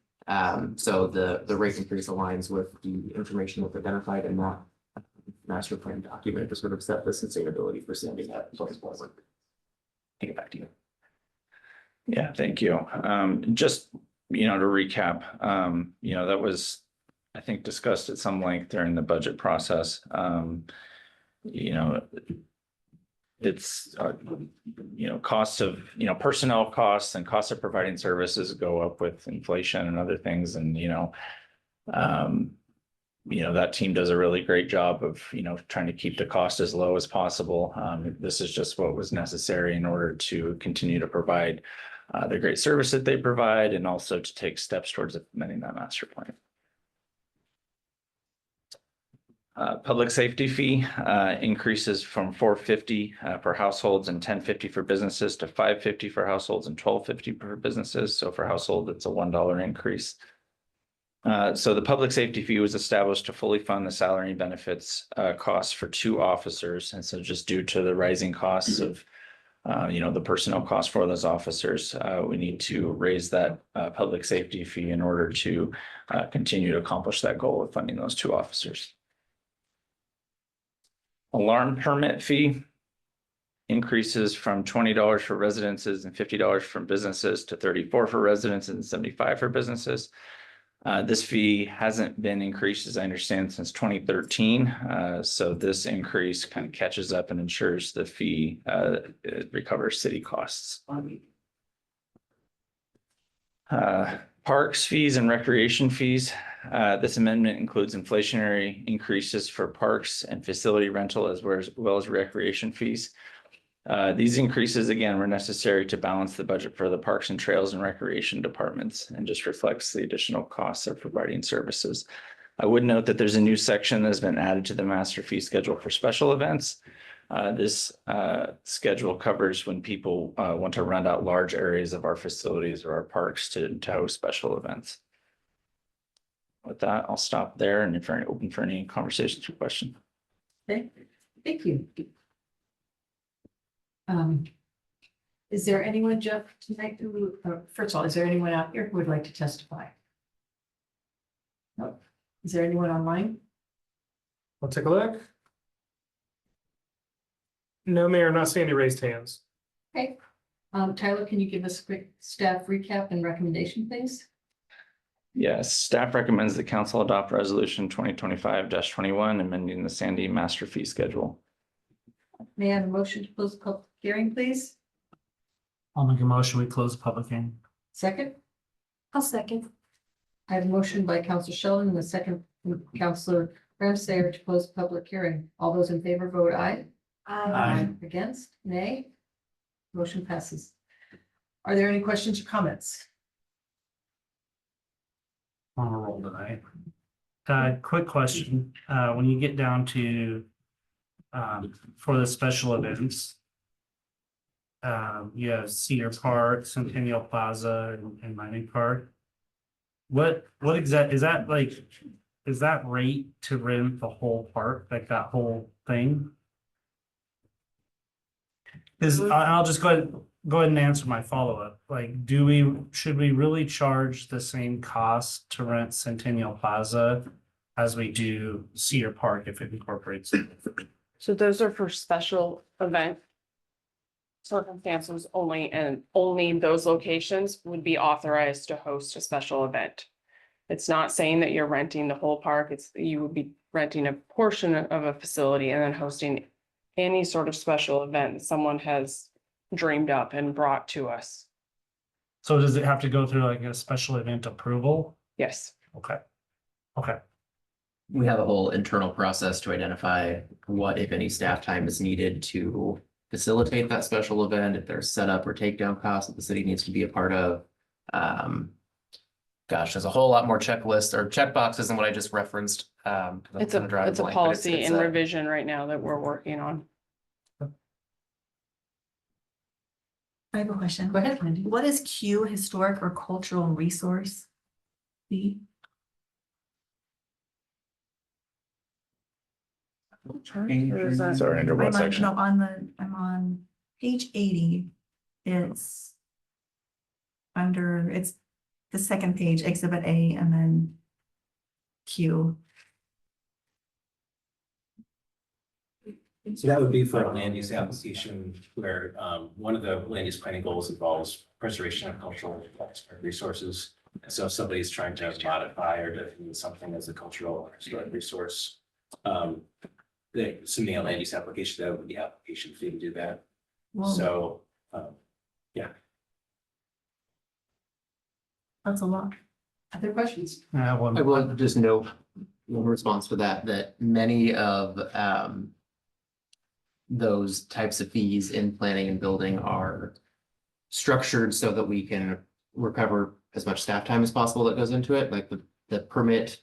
So the rate increase aligns with the information that's identified in that master plan document to sort of set the sustainability for Sandy Net. Take it back to you. Yeah, thank you. Just, to recap, that was, I think, discussed at some length during the budget process. It's, costs of, personnel costs and costs of providing services go up with inflation and other things. And, that team does a really great job of, trying to keep the cost as low as possible. This is just what was necessary in order to continue to provide the great service that they provide, and also to take steps towards implementing that master plan. Public safety fee increases from $450 for households and $10.50 for businesses to $5.50 for households and $12.50 for businesses. So for household, it's a $1 increase. So the public safety fee was established to fully fund the salary and benefits costs for 2 officers. And so just due to the rising costs of the personnel costs for those officers, we need to raise that public safety fee in order to continue to accomplish that goal of funding those 2 officers. Alarm permit fee increases from $20 for residences and $50 from businesses to $34 for residences and $75 for businesses. This fee hasn't been increased, as I understand, since 2013. So this increase kind of catches up and ensures the fee recovers city costs. Parks fees and recreation fees. This amendment includes inflationary increases for parks and facility rental as well as recreation fees. These increases, again, were necessary to balance the budget for the Parks and Trails and Recreation departments and just reflects the additional costs of providing services. I would note that there's a new section that has been added to the master fee schedule for special events. This schedule covers when people want to rent out large areas of our facilities or our parks to host special events. With that, I'll stop there and if you're open for any conversations or questions. Okay, thank you. Is there anyone, Jeff, tonight who, first of all, is there anyone out here who would like to testify? Nope. Is there anyone online? I'll take a look. No, Mayor, not seeing any raised hands. Okay. Tyler, can you give us a quick staff recap and recommendation, please? Yes, staff recommends the council adopt resolution 2025-21, amending the Sandy master fee schedule. May I have a motion to close the public hearing, please? I'll make a motion, we close the public hearing. Second, I'll second. I have a motion by Councilor Sheldon and a second from Councilor Ramsayer to close the public hearing. All those in favor vote aye. Aye. Against, nay. Motion passes. Are there any questions or comments? On a roll tonight. Quick question, when you get down to for the special events, you have Cedar Park, Centennial Plaza, and Mining Park. What exact, is that like, is that rate to rent the whole park, like that whole thing? Is, I'll just go ahead and answer my follow-up. Like, should we really charge the same cost to rent Centennial Plaza as we do Cedar Park if it incorporates it? So those are for special event circumstances only, and only those locations would be authorized to host a special event. It's not saying that you're renting the whole park. It's, you would be renting a portion of a facility and then hosting any sort of special event that someone has dreamed up and brought to us. So does it have to go through like a special event approval? Yes. Okay. Okay. We have a whole internal process to identify what, if any, staff time is needed to facilitate that special event, if there's setup or takedown costs that the city needs to be a part of. Gosh, there's a whole lot more checklists or check boxes than what I just referenced. It's a policy in revision right now that we're working on. I have a question. Go ahead, Wendy. What is Q, historic or cultural resource fee? Sorry, under what section? No, I'm on page 80. It's under, it's the second page, exhibit A, and then Q. So that would be for a land use application where one of the land use planning goals involves preservation of cultural and historic resources. And so if somebody's trying to modify or define something as a cultural or historic resource, they submitting a land use application, that would be the application fee to do that. Well, So, yeah. that's a lot. Other questions? I I will just note in response to that, that many of those types of fees in planning and building are structured so that we can recover as much staff time as possible that goes into it, like the permit,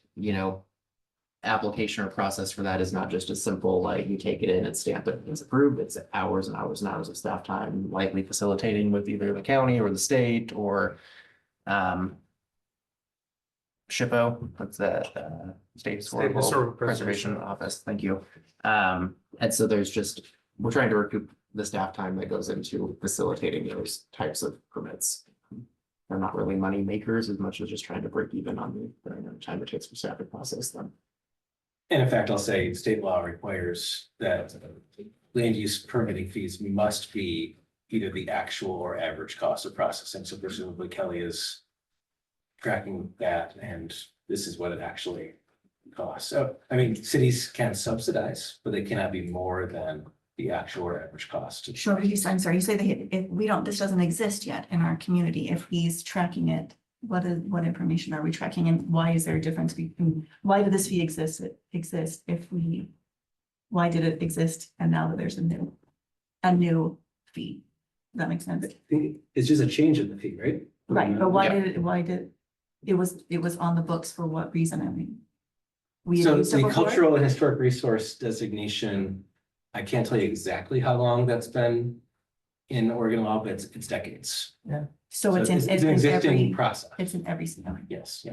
application or process for that is not just as simple, like you take it in and stamp it, it's approved. It's hours and hours and hours of staff time, likely facilitating with either the county or the state or SHPO, what's that, State Historical Historical Preservation Preservation Office, thank you. And so we're trying to recoup the staff time that goes into facilitating those types of permits. They're not really money makers as much as just trying to break even on the time it takes for staff to process them. And in fact, I'll say state law requires that land use permitting fees must be either the actual or average cost of processing. So presumably Kelly is tracking that, and this is what it actually costs. So, I mean, cities can subsidize, but they cannot be more than the actual or average cost. Sure, I'm sorry, you say that if we don't, this doesn't exist yet in our community. If he's tracking it what information are we tracking and why is there a difference between, why did this fee exist if we, why did it exist and now that there's a new fee? Does that make sense? It's just a change in the fee, right? Right, but Yeah. why did, it was on the books for what reason, I mean? We So used it the before? cultural and historic resource designation, I can't tell you exactly how long that's been in Oregon law, but it's decades. So it's an in existing every, process. it's in every single. Yes.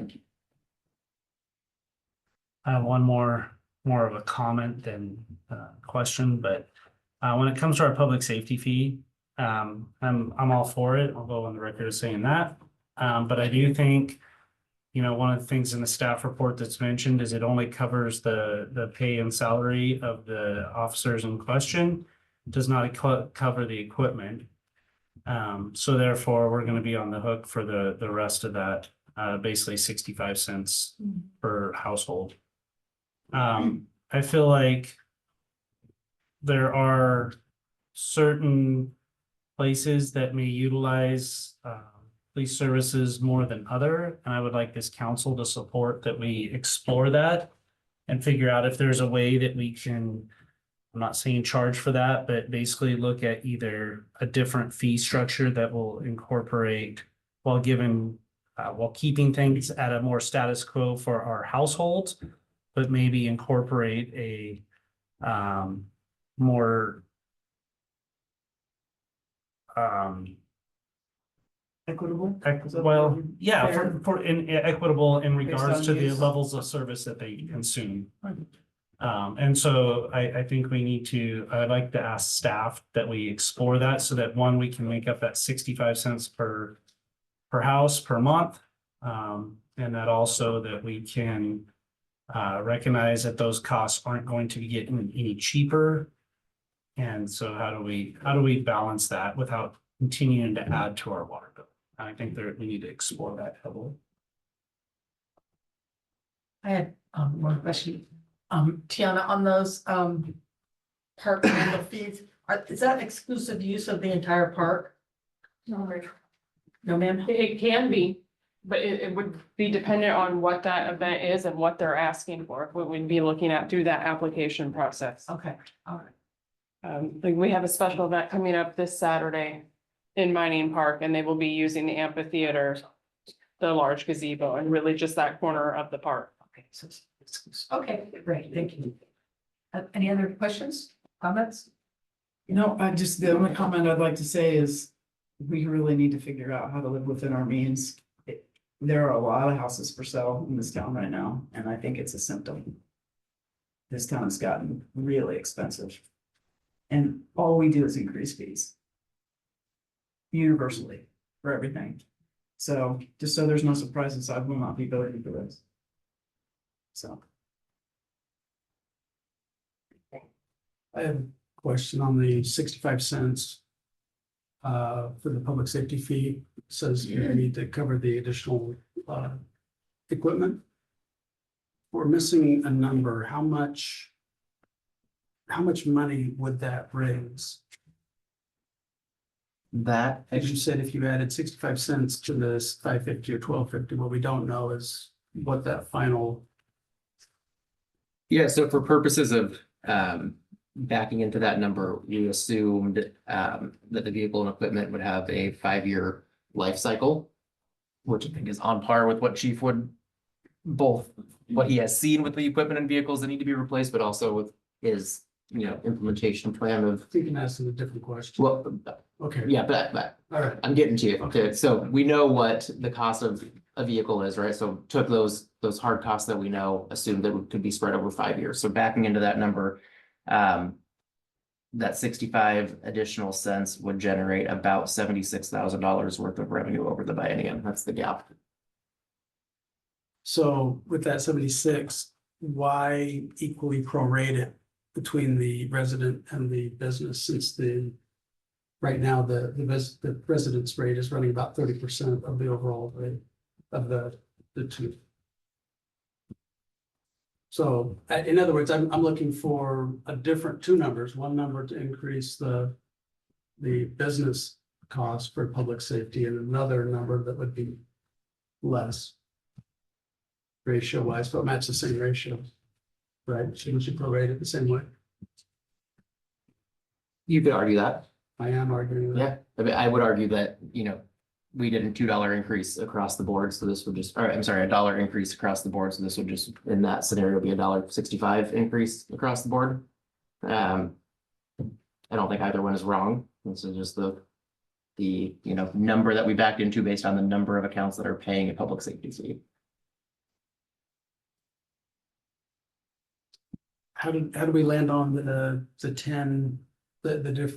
I have one more of a comment than question, but when it comes to our public safety fee, I'm all for it. I'll go on the record as saying that. But I do think, you know, one of the things in the staff report that's mentioned is it only covers the pay and salary of the officers in question, does not cover the equipment. So therefore, we're gonna be on the hook for the rest of that, basically 65 cents per household. I feel like there are certain places that may utilize police services more than other, and I would like this council to support that we explore that and figure out if there's a way that we can, I'm not saying charge for that, but basically look at either a different fee structure that will incorporate while keeping things at a more status quo for our households, but maybe incorporate a more Equitable? well, yeah, Fair. for equitable in Based regards on to the use. levels of service that they consume. And so I think we need to, I'd like to ask staff that we explore that so that one, we can make up that 65 cents per house per month. And that also that we can recognize that those costs aren't going to be getting any cheaper. And so how do we balance that without continuing to add to our water bill? I think we need to explore that heavily. I had one question. Tiana, on those park rental fees, is that exclusive use of the entire park? No, ma'am? It can be, but it would be dependent on what that event is and what they're asking for. What we'd be looking at through that application process. Okay, all right. Like we have a special event coming up this Saturday in Mining Park, and they will be using the amphitheater, the large gazebo, and really just that corner of the park. Okay, so it's exclusive. Okay, great, thank you. Any other questions, comments? No, the only comment I'd like to say is we really need to figure out how to live within our means. There are a lot of houses for sale in this town right now, and I think it's a symptom. This town has gotten really expensive. And all we do is increase fees. Universally for everything. So just so there's no surprises, I will not be voting for this. So. I have a question on the 65 cents. For the public safety fee, it says you need to cover the additional equipment. We're missing a number. How much money would that raise? That, As you said, if you added 65 cents to this 550 or 1250, what we don't know is what that final. yeah, so for purposes of backing into that number, we assumed that the vehicle and equipment would have a 5-year life cycle, which I think is on par with what Chief would, both what he has seen with the equipment and vehicles that need to be replaced, but also with his, implementation plan of, You can ask them a different question. well, Okay, yeah, but all right. I'm getting to you. Okay. So we know what the cost of a vehicle is, right? So took those hard costs that we know, assumed that it could be spread over 5 years. So backing into that number, that 65 additional cents would generate about $76,000 worth of revenue over the biennium. That's the gap. So with that 76, why equally prorate it between the resident and the business since right now, the residence rate is running about 30% of the overall rate of the two. So in other words, I'm looking for a different two numbers, one number to increase the business cost for public safety and another number that would be less. Ratio wise, but match the same ratio. Right, shouldn't you prorate it the same way? You could argue that. I am arguing that. Yeah, I mean, I would argue that, we did a $2 increase across the board, so this would just, or I'm sorry, a $1 increase across the board, so this would just, in that scenario, be a $1.65 increase across the board. I don't think either one is wrong. This is just the number that we backed into based on the number of accounts that are paying a public safety fee. How do we land on the 10, the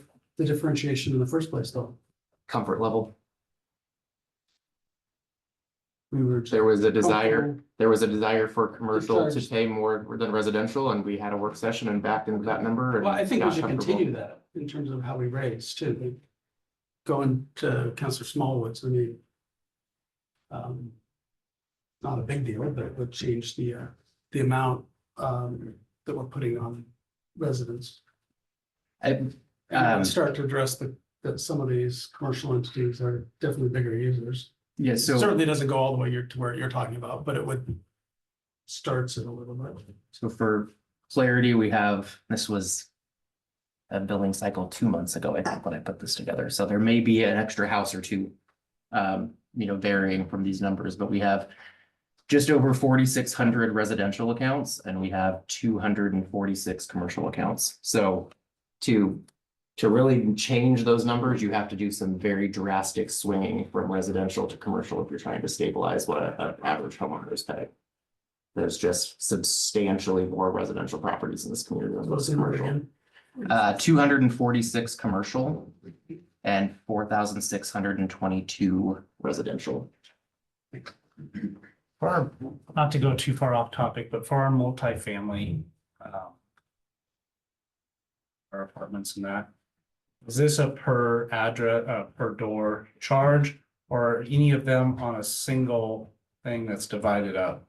differentiation in the first place, though? Comfort level. We were. There was a desire, comfortable. there was a desire for commercial to Charge. pay more than residential, and we had a work session and backed into that number. and Well, I think we got should comfortable. continue that in terms of how we raise too. Going to Councilor Smallwoods, I mean. Not a big deal, but it would change the amount that we're putting on residents. I- And start to address that some of these commercial entities are definitely bigger users. Yeah, so. Certainly doesn't go all the way to where you're talking about, but it would. Starts it a little bit. So for clarity, we have, this was a billing cycle 2 months ago, I think, when I put this together. So there may be an extra house or two, varying from these numbers, but we have just over 4,600 residential accounts and we have 246 commercial accounts. So to really change those numbers, you have to do some very drastic swinging from residential to commercial if you're trying to stabilize what an average homeowner is paying. There's just substantially more residential properties in this community than What's those the number commercial. again? 246 commercial and 4,622 residential. Not to go too far off topic, but for our multifamily, our apartments and that, is this a per address, per door charge, or are any of them on a single thing that's divided up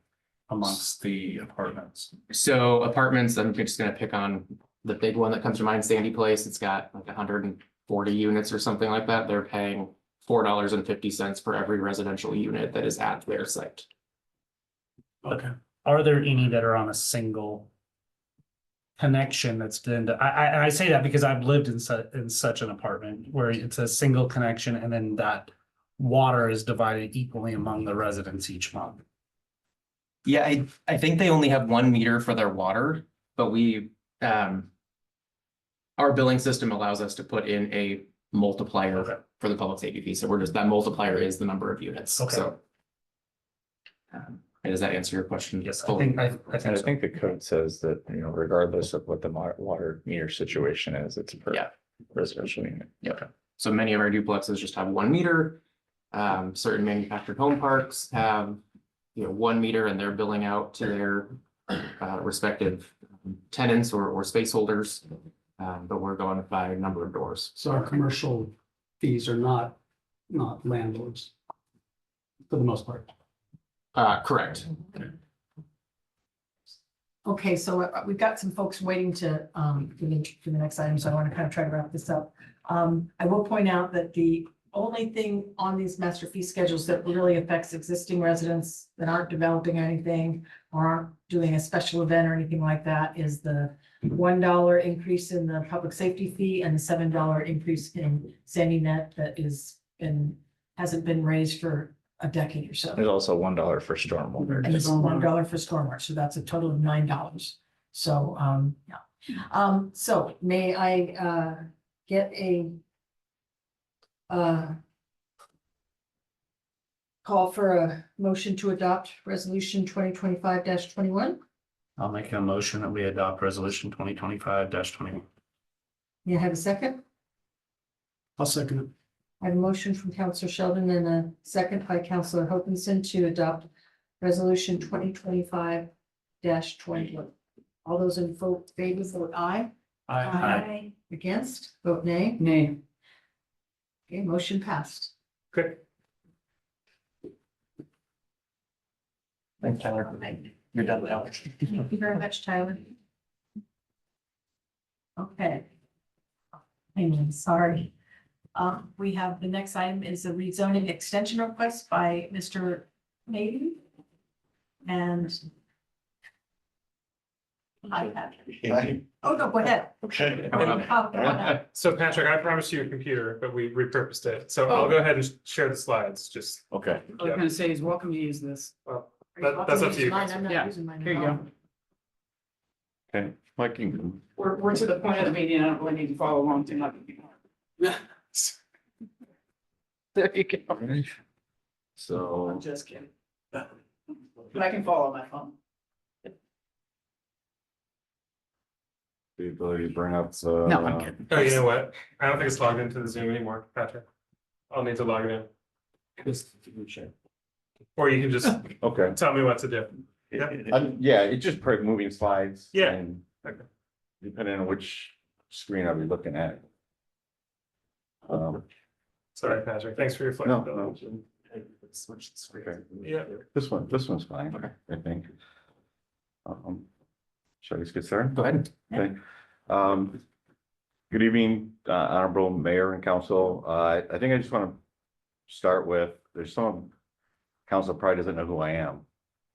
amongst the apartments? So apartments, I'm just gonna pick on the big one that comes to mind, Sandy Place. It's got like 140 units or something like that. They're paying $4.50 for every residential unit that is at their site. Okay. Are there any that are on a single connection that's then, I say that because I've lived in such an apartment where it's a single connection and then that water is divided equally among the residents each month. Yeah, I think they only have 1 meter for their water, but our billing system allows us to put in a multiplier Okay. for the public safety fee. So we're just, that multiplier is the number of units. Okay. So. Does that answer your question? Yes, I fully? think, I And I think so. think the code says that, regardless of what the water meter situation is, it's per Yeah. residential unit. So many of our duplexes just have 1 meter. Certain manufactured home parks have, 1 meter and they're billing out to their respective tenants or space holders. But we're going by number of doors. So our commercial fees are not landlords. For the most part. Correct. Okay, so we've got some folks waiting to, for the next item, so I want to kind of try to wrap this up. I will point out that the only thing on these master fee schedules that really affects existing residents that aren't developing anything or aren't doing a special event or anything like that is the $1 increase in the public safety fee and the $7 increase in Sandy Net that hasn't been raised for a decade or so. There's also $1 for stormwater. And it's $1 for stormwater, so that's a total of $9. So, yeah. So may I get a call for a motion to adopt resolution 2025-21? I'll make a motion that we adopt resolution 2025-21. May I have a second? I'll second it. I have a motion from Counselor Sheldon and a second by Counselor Hokinson to adopt resolution 2025-21. All those in favor, vote aye. Aye. Against, vote nay. Nay. Okay, motion passed. Good. Thanks, Tyler. You're done now. Thank you very much, Tyler. Okay. I'm sorry. We have the next item is a rezoning extension request by Mr. maybe. And. Hi, Patrick. Oh, no, go ahead. Okay. Oh, go ahead. So Patrick, I promised you a computer, but we repurposed it. So I'll go ahead and share the slides, just. Okay. I was gonna say he's welcome to use this. That's up to you. Mine, I'm not Yeah, using mine at Here you all. go. Okay, Mike, you can. We're to the point of the meeting. I don't really need to follow along too much. There you go. So. I'm just kidding. But I can follow on my phone. The ability to bring up. No, I'm good. Oh, you know what? I don't think it's logged into the Zoom anymore, Patrick. I'll need to log it in. Or you can just Okay. tell me what to do. Yeah. Yeah, it's just probably moving slides. Yeah. And Okay. depending on which screen I'll be looking at. Sorry, Patrick. Thanks for your No, flexibility. no. Switch the screen. Okay. Yeah. This one's fine, I think. Should I just get started? Go ahead. Okay. Good evening, Honorable Mayor and Council. I think I just want to start with, there's some council probably doesn't know who I am.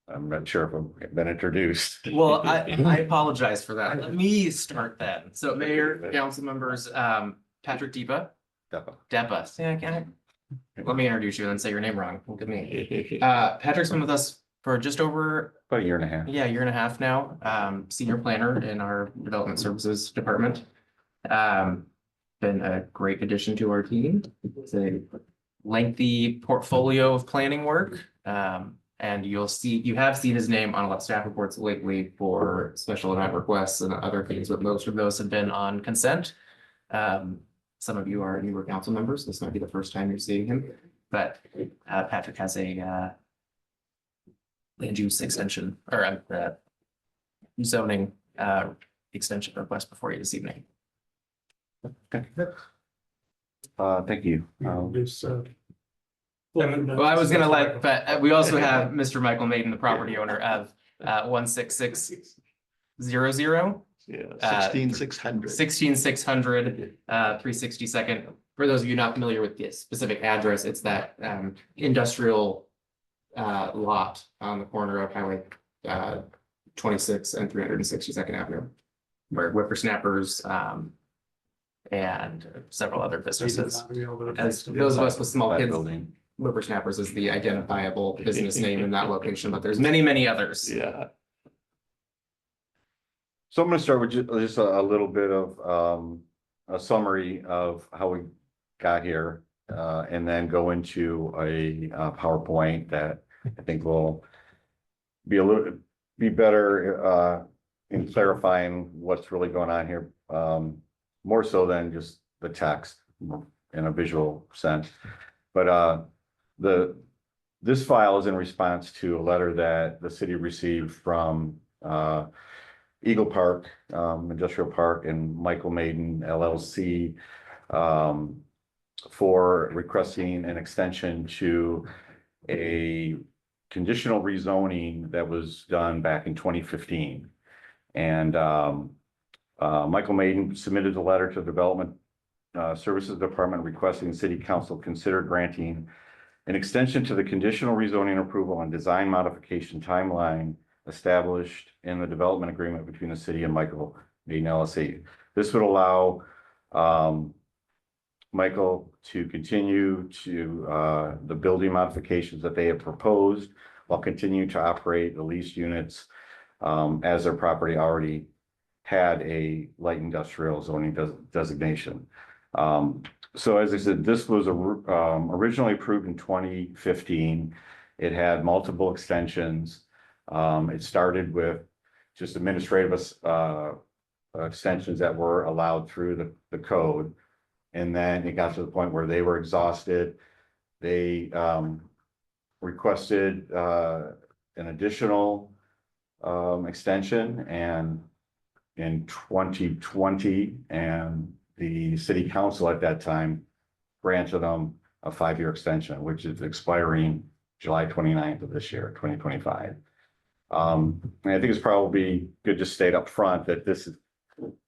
I'm not sure if I've been introduced. Well, I apologize for that. Let me start then. So Mayor, council members, Patrick Depa. See, I can't. Let me introduce you and then say your name wrong. Look at me. Patrick's been with us for just over, About a year and a half. yeah, a year and a half now. Senior planner in our development services department. Been a great addition to our team. It's a lengthy portfolio of planning work. And you have seen his name on a lot of staff reports lately for special event requests and other things, but most of those have been on consent. Some of you are newer council members. This might be the first time you're seeing him, but Patrick has a land use extension or zoning extension request before you this evening. Thank you. Well, I was gonna let, but we also have Mr. Michael Maiden, the property owner of 16600. Yeah, 16600. 16600 362nd. For those of you not familiar with the specific address, it's that industrial lot on the corner of Highway 26 and 362nd Avenue, where Whippersnappers and several other businesses. As those of us with small That kids, building. Whippersnappers is the identifiable business name in that location, but there's many others. Yeah. So I'm gonna start with just a little bit of a summary of how we got here. And then go into a PowerPoint that I think will be better in clarifying what's really going on here. More so than just the text in a visual sense. But this file is in response to a letter that the city received from Eagle Park, Industrial Park and Michael Maiden LLC for requesting an extension to a conditional rezoning that was done back in 2015. And Michael Maiden submitted a letter to the Development Services Department requesting the City Council consider granting an extension to the conditional rezoning approval and design modification timeline established in the development agreement between the city and Michael Maiden LLC. This would allow Michael to continue to the building modifications that they have proposed while continuing to operate the leased units as their property already had a light industrial zoning designation. So as I said, this was originally approved in 2015. It had multiple extensions. It started with just administrative extensions that were allowed through the code. And then it got to the point where they were exhausted. They requested an additional extension and in 2020, and the city council at that time granted them a 5-year extension, which is expiring July 29th of this year, 2025. And I think it's probably good to state up front that this is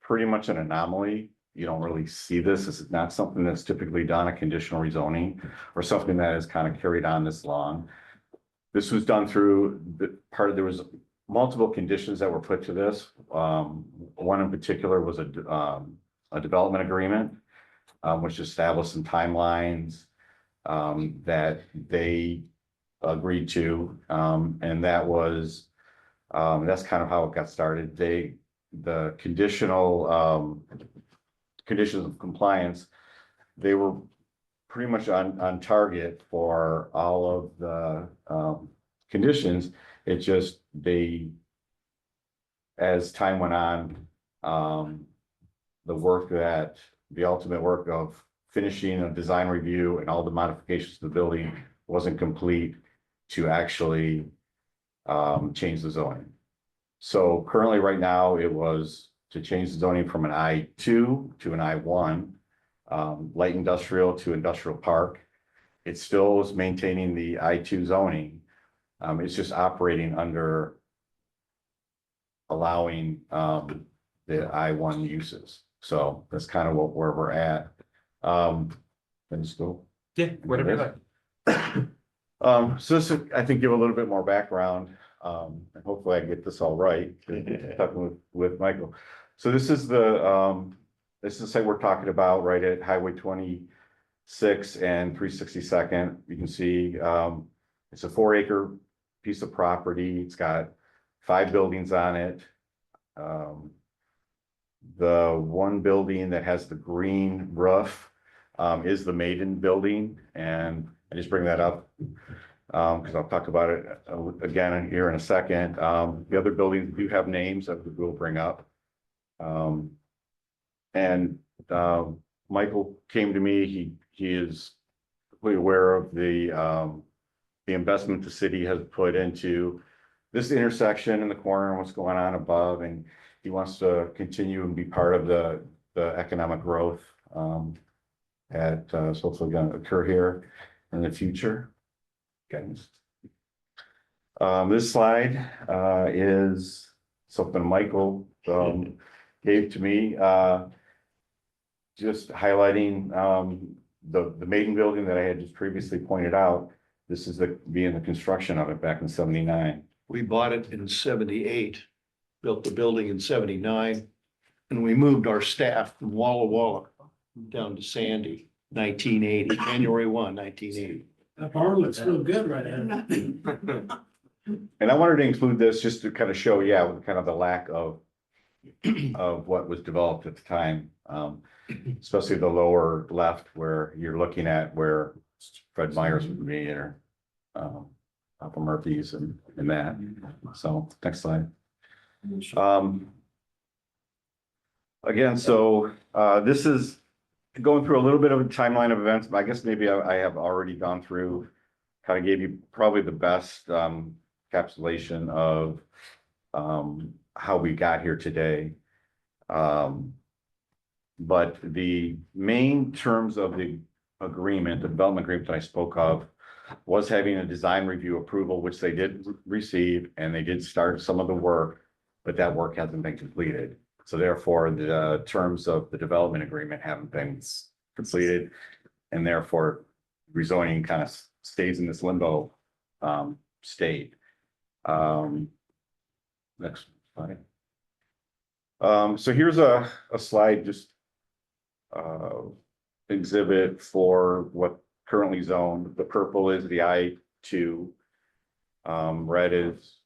pretty much an anomaly. You don't really see this. This is not something that's typically done, a conditional rezoning or something that is kind of carried on this long. This was done through there was multiple conditions that were put to this. One in particular was a development agreement, which established some timelines that they agreed to, and that's kind of how it got started. The conditional conditions of compliance, they were pretty much on target for all of the conditions. It just, as time went on, the ultimate work of finishing a design review and all the modifications to the building wasn't complete to actually change the zoning. So currently, right now, it was to change the zoning from an I2 to an I1, light industrial to industrial park. It still is maintaining the I2 zoning. It's just operating under allowing the I1 uses. So that's kind of where we're at. Let's go. Yeah, whatever you like. So this, I think, give a little bit more background. And hopefully I get this all right, talking with Michael. So this is the site we're talking about, right at Highway 26 and 362nd. You can see it's a 4-acre piece of property. It's got 5 buildings on it. The one building that has the green roof is the Maiden building, and I just bring that up because I'll talk about it again here in a second. The other buildings do have names that we'll bring up. Michael came to me. He is completely aware of the investment the city has put into this intersection in the corner and what's going on above, and he wants to continue and be part of the economic growth that's hopefully going to occur here in the future. Guys. This slide is something Michael gave to me, just highlighting the Maiden building that I had just previously pointed out. This is being the construction of it back in '79. We bought it in '78, built the building in '79, and we moved our staff from Walla Walla down to Sandy, 1980, January 1, 1980. That barn looks real good right now. And I wanted to include this just to kind of show, kind of the lack of what was developed at the time, especially the lower left where you're looking at where Fred Meyer's would be, or Papa Murphy's and that. So next slide. Again, so this is going through a little bit of a timeline of events, but I guess maybe I have already gone through, kind of gave you probably the best encapsulation of how we got here today. But the main terms of the agreement, the development agreement that I spoke of, was having a design review approval, which they did receive, and they did start some of the work, but that work hasn't been completed. So therefore, the terms of the development agreement haven't been completed, and therefore rezoning kind of stays in this limbo state. Next slide. So here's a slide, just exhibit for what currently zoned. The purple is the I2, red is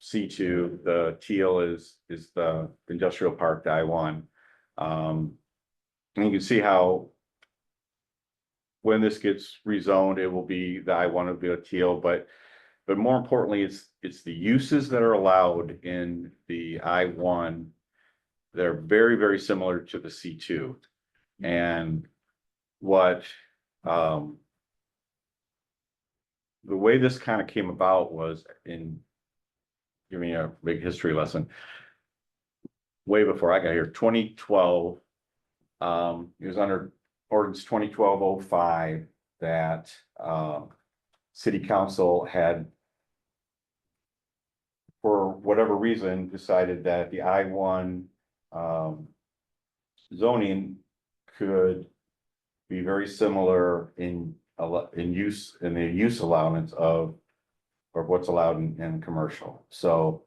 C2, the teal is the industrial park, the I1. And you can see how when this gets rezoned, it will be the I1 will be a teal, but more importantly, it's the uses that are allowed in the I1. They're very, very similar to the C2. And what the way this kind of came about was give me a big history lesson. Way before I got here, 2012, it was under ordinance 2012-05 that city council had, for whatever reason, decided that the I1 zoning could be very similar in the use allowance of or what's allowed in commercial. So,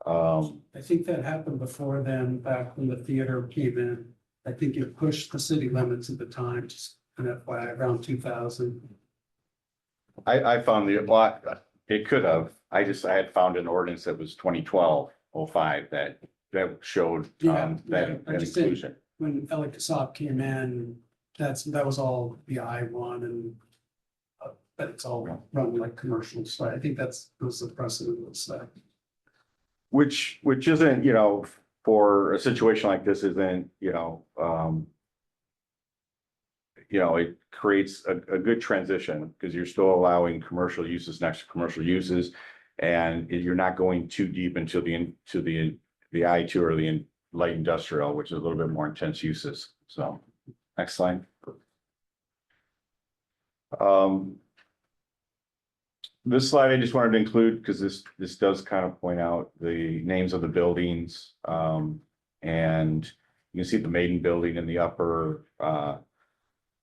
I think that happened before then, back when the theater came in. I think it pushed the city limits at the time, just an FYI, around 2000. I found it could have, I had found an ordinance that was 2012-05 that showed, that I just think inclusion. when Elliot Kasab came in, that was all the I1 and but it's all run like commercial, so I think was the precedent was set. Which isn't, for a situation like this isn't, it creates a good transition because you're still allowing commercial uses next to commercial uses. And you're not going too deep into the I2 or the light industrial, which is a little bit more intense uses. So next slide. This slide I just wanted to include because this does kind of point out the names of the buildings. And you can see the Maiden Building in the upper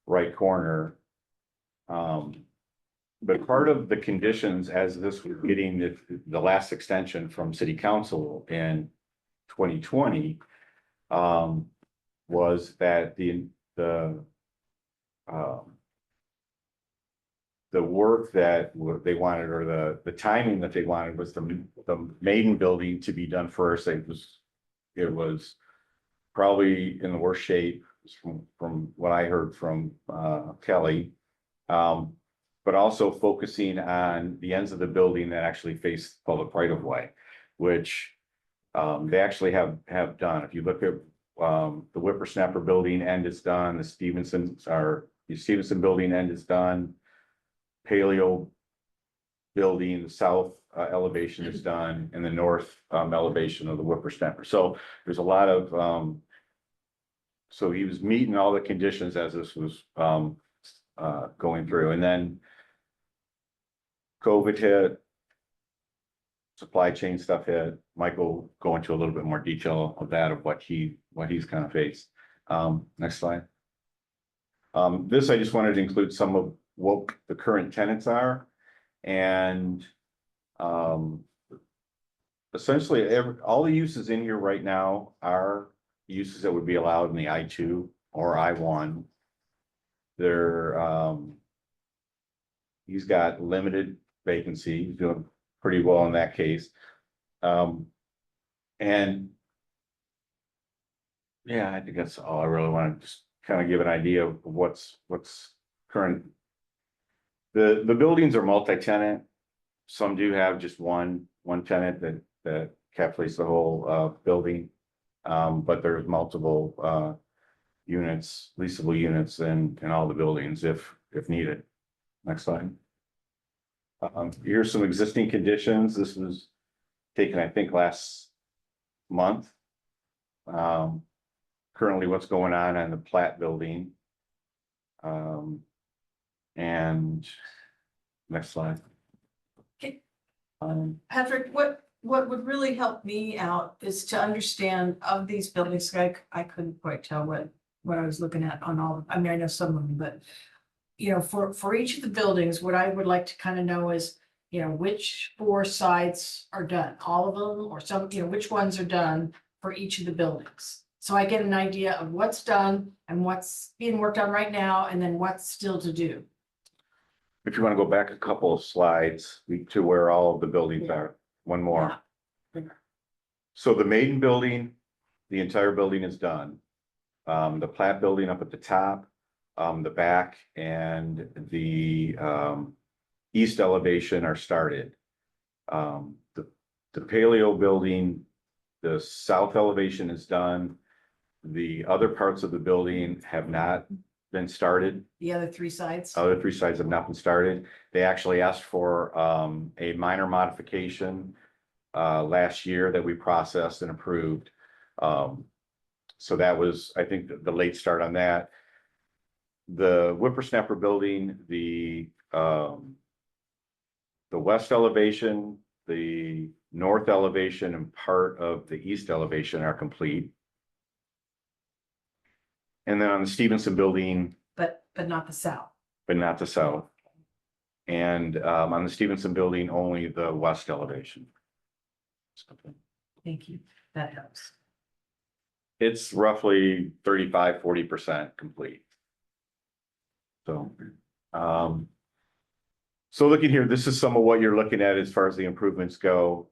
right corner. But part of the conditions as this was getting the last extension from City Council in 2020 was that the work that they wanted, or the timing that they wanted, was the Maiden Building to be done first. It was probably in the worst shape from what I heard from Kelly, but also focusing on the ends of the building that actually face public right of way, which they actually have done. If you look at the Whippersnapper Building end is done, the Stevenson Building end is done. Paleo Building, the south elevation is done, and the north elevation of the Whippersnapper. So there's a lot of, so he was meeting all the conditions as this was going through. And then COVID hit, supply chain stuff hit. Michael go into a little bit more detail of that, of what he's kind of faced. Next slide. This, I just wanted to include some of what the current tenants are, and essentially all the uses in here right now are uses that would be allowed in the I2 or I1. He's got limited vacancy. He's doing pretty well in that case. And yeah, I think that's all I really want to just kind of give an idea of what's current. The buildings are multi-tenant. Some do have just one tenant that encapsulates the whole building. But there's multiple units, leasable units in all the buildings if needed. Next slide. Here's some existing conditions. This was taken, I think, last month. Currently what's going on the Platt Building. And next slide. Okay. Patrick, what would really help me out is to understand of these buildings. I couldn't quite tell what I was looking at on all. I mean, I know some of them, but for each of the buildings, what I would like to kind of know is, which 4 sides are done, all of them, or some, which ones are done for each of the buildings. So I get an idea of what's done and what's being worked on right now, and then what's still to do. If you want to go back a couple of slides to where all of the buildings are, one more. Yeah. So the Maiden Building, the entire building is done. The Platt Building up at the top, the back and the east elevation are started. The Paleo Building, the south elevation is done. The other parts of the building have not been started. The other 3 sides. Other 3 sides have not been started. They actually asked for a minor modification last year that we processed and approved. So that was, I think, the late start on that. The Whippersnapper Building, the west elevation, the north elevation, and part of the east elevation are complete. And then on the Stevenson Building, But not the south. but not the south. And on the Stevenson building, only the west elevation. Thank you. That helps. It's roughly 35–40% complete. So, so looking here, this is some of what you're looking at as far as the improvements go.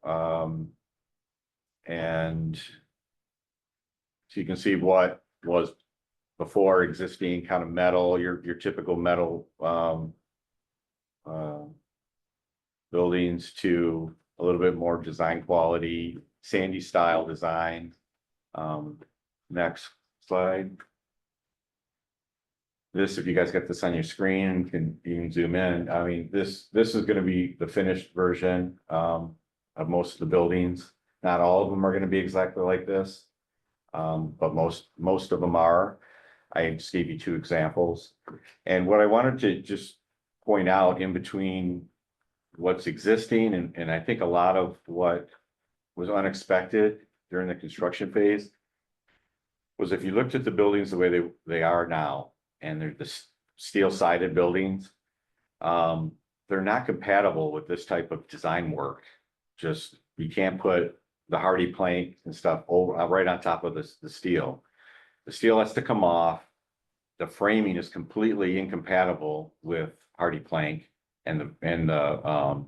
And so you can see what was before existing kind of metal, your typical metal buildings to a little bit more design quality, sandy style design. Next slide. This, if you guys got this on your screen, can even zoom in. I mean, this is going to be the finished version of most of the buildings. Not all of them are going to be exactly like this, but most of them are. I just gave you 2 examples. And what I wanted to just point out in between what's existing and I think a lot of what was unexpected during the construction phase was if you looked at the buildings the way they are now, and they're the steel sided buildings, they're not compatible with this type of design work. Just, you can't put the hardy plank and stuff over right on top of the steel. The steel has to come off. The framing is completely incompatible with hardy plank and the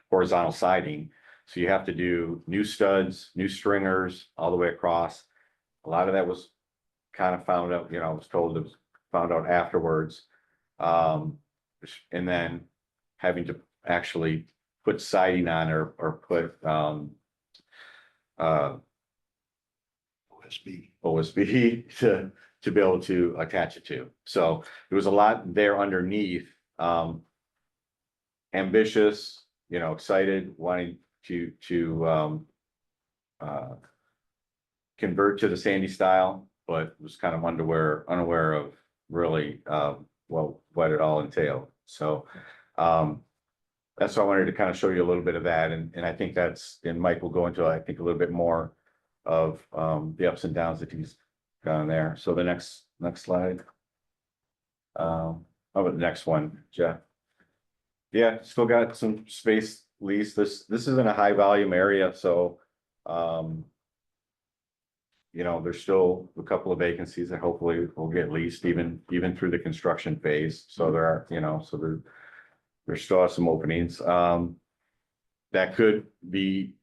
horizontal siding. So you have to do new studs, new stringers all the way across. A lot of that was kind of found out, I was told it was found out afterwards. And then having to actually put siding on or put OSB to be able to attach it to. So there was a lot there underneath. Ambitious, excited, wanting to convert to the sandy style, but was kind of unaware of really what it all entailed. So that's why I wanted to kind of show you a little bit of that. And I think and Mike will go into, I think, a little bit more of the ups and downs that he's gone there. So the next slide. How about the next one, Jeff? Yeah, still got some space leased. This isn't a high volume area, so there's still a couple of vacancies that hopefully will get leased even through the construction phase. So there are, there still are some openings. That could be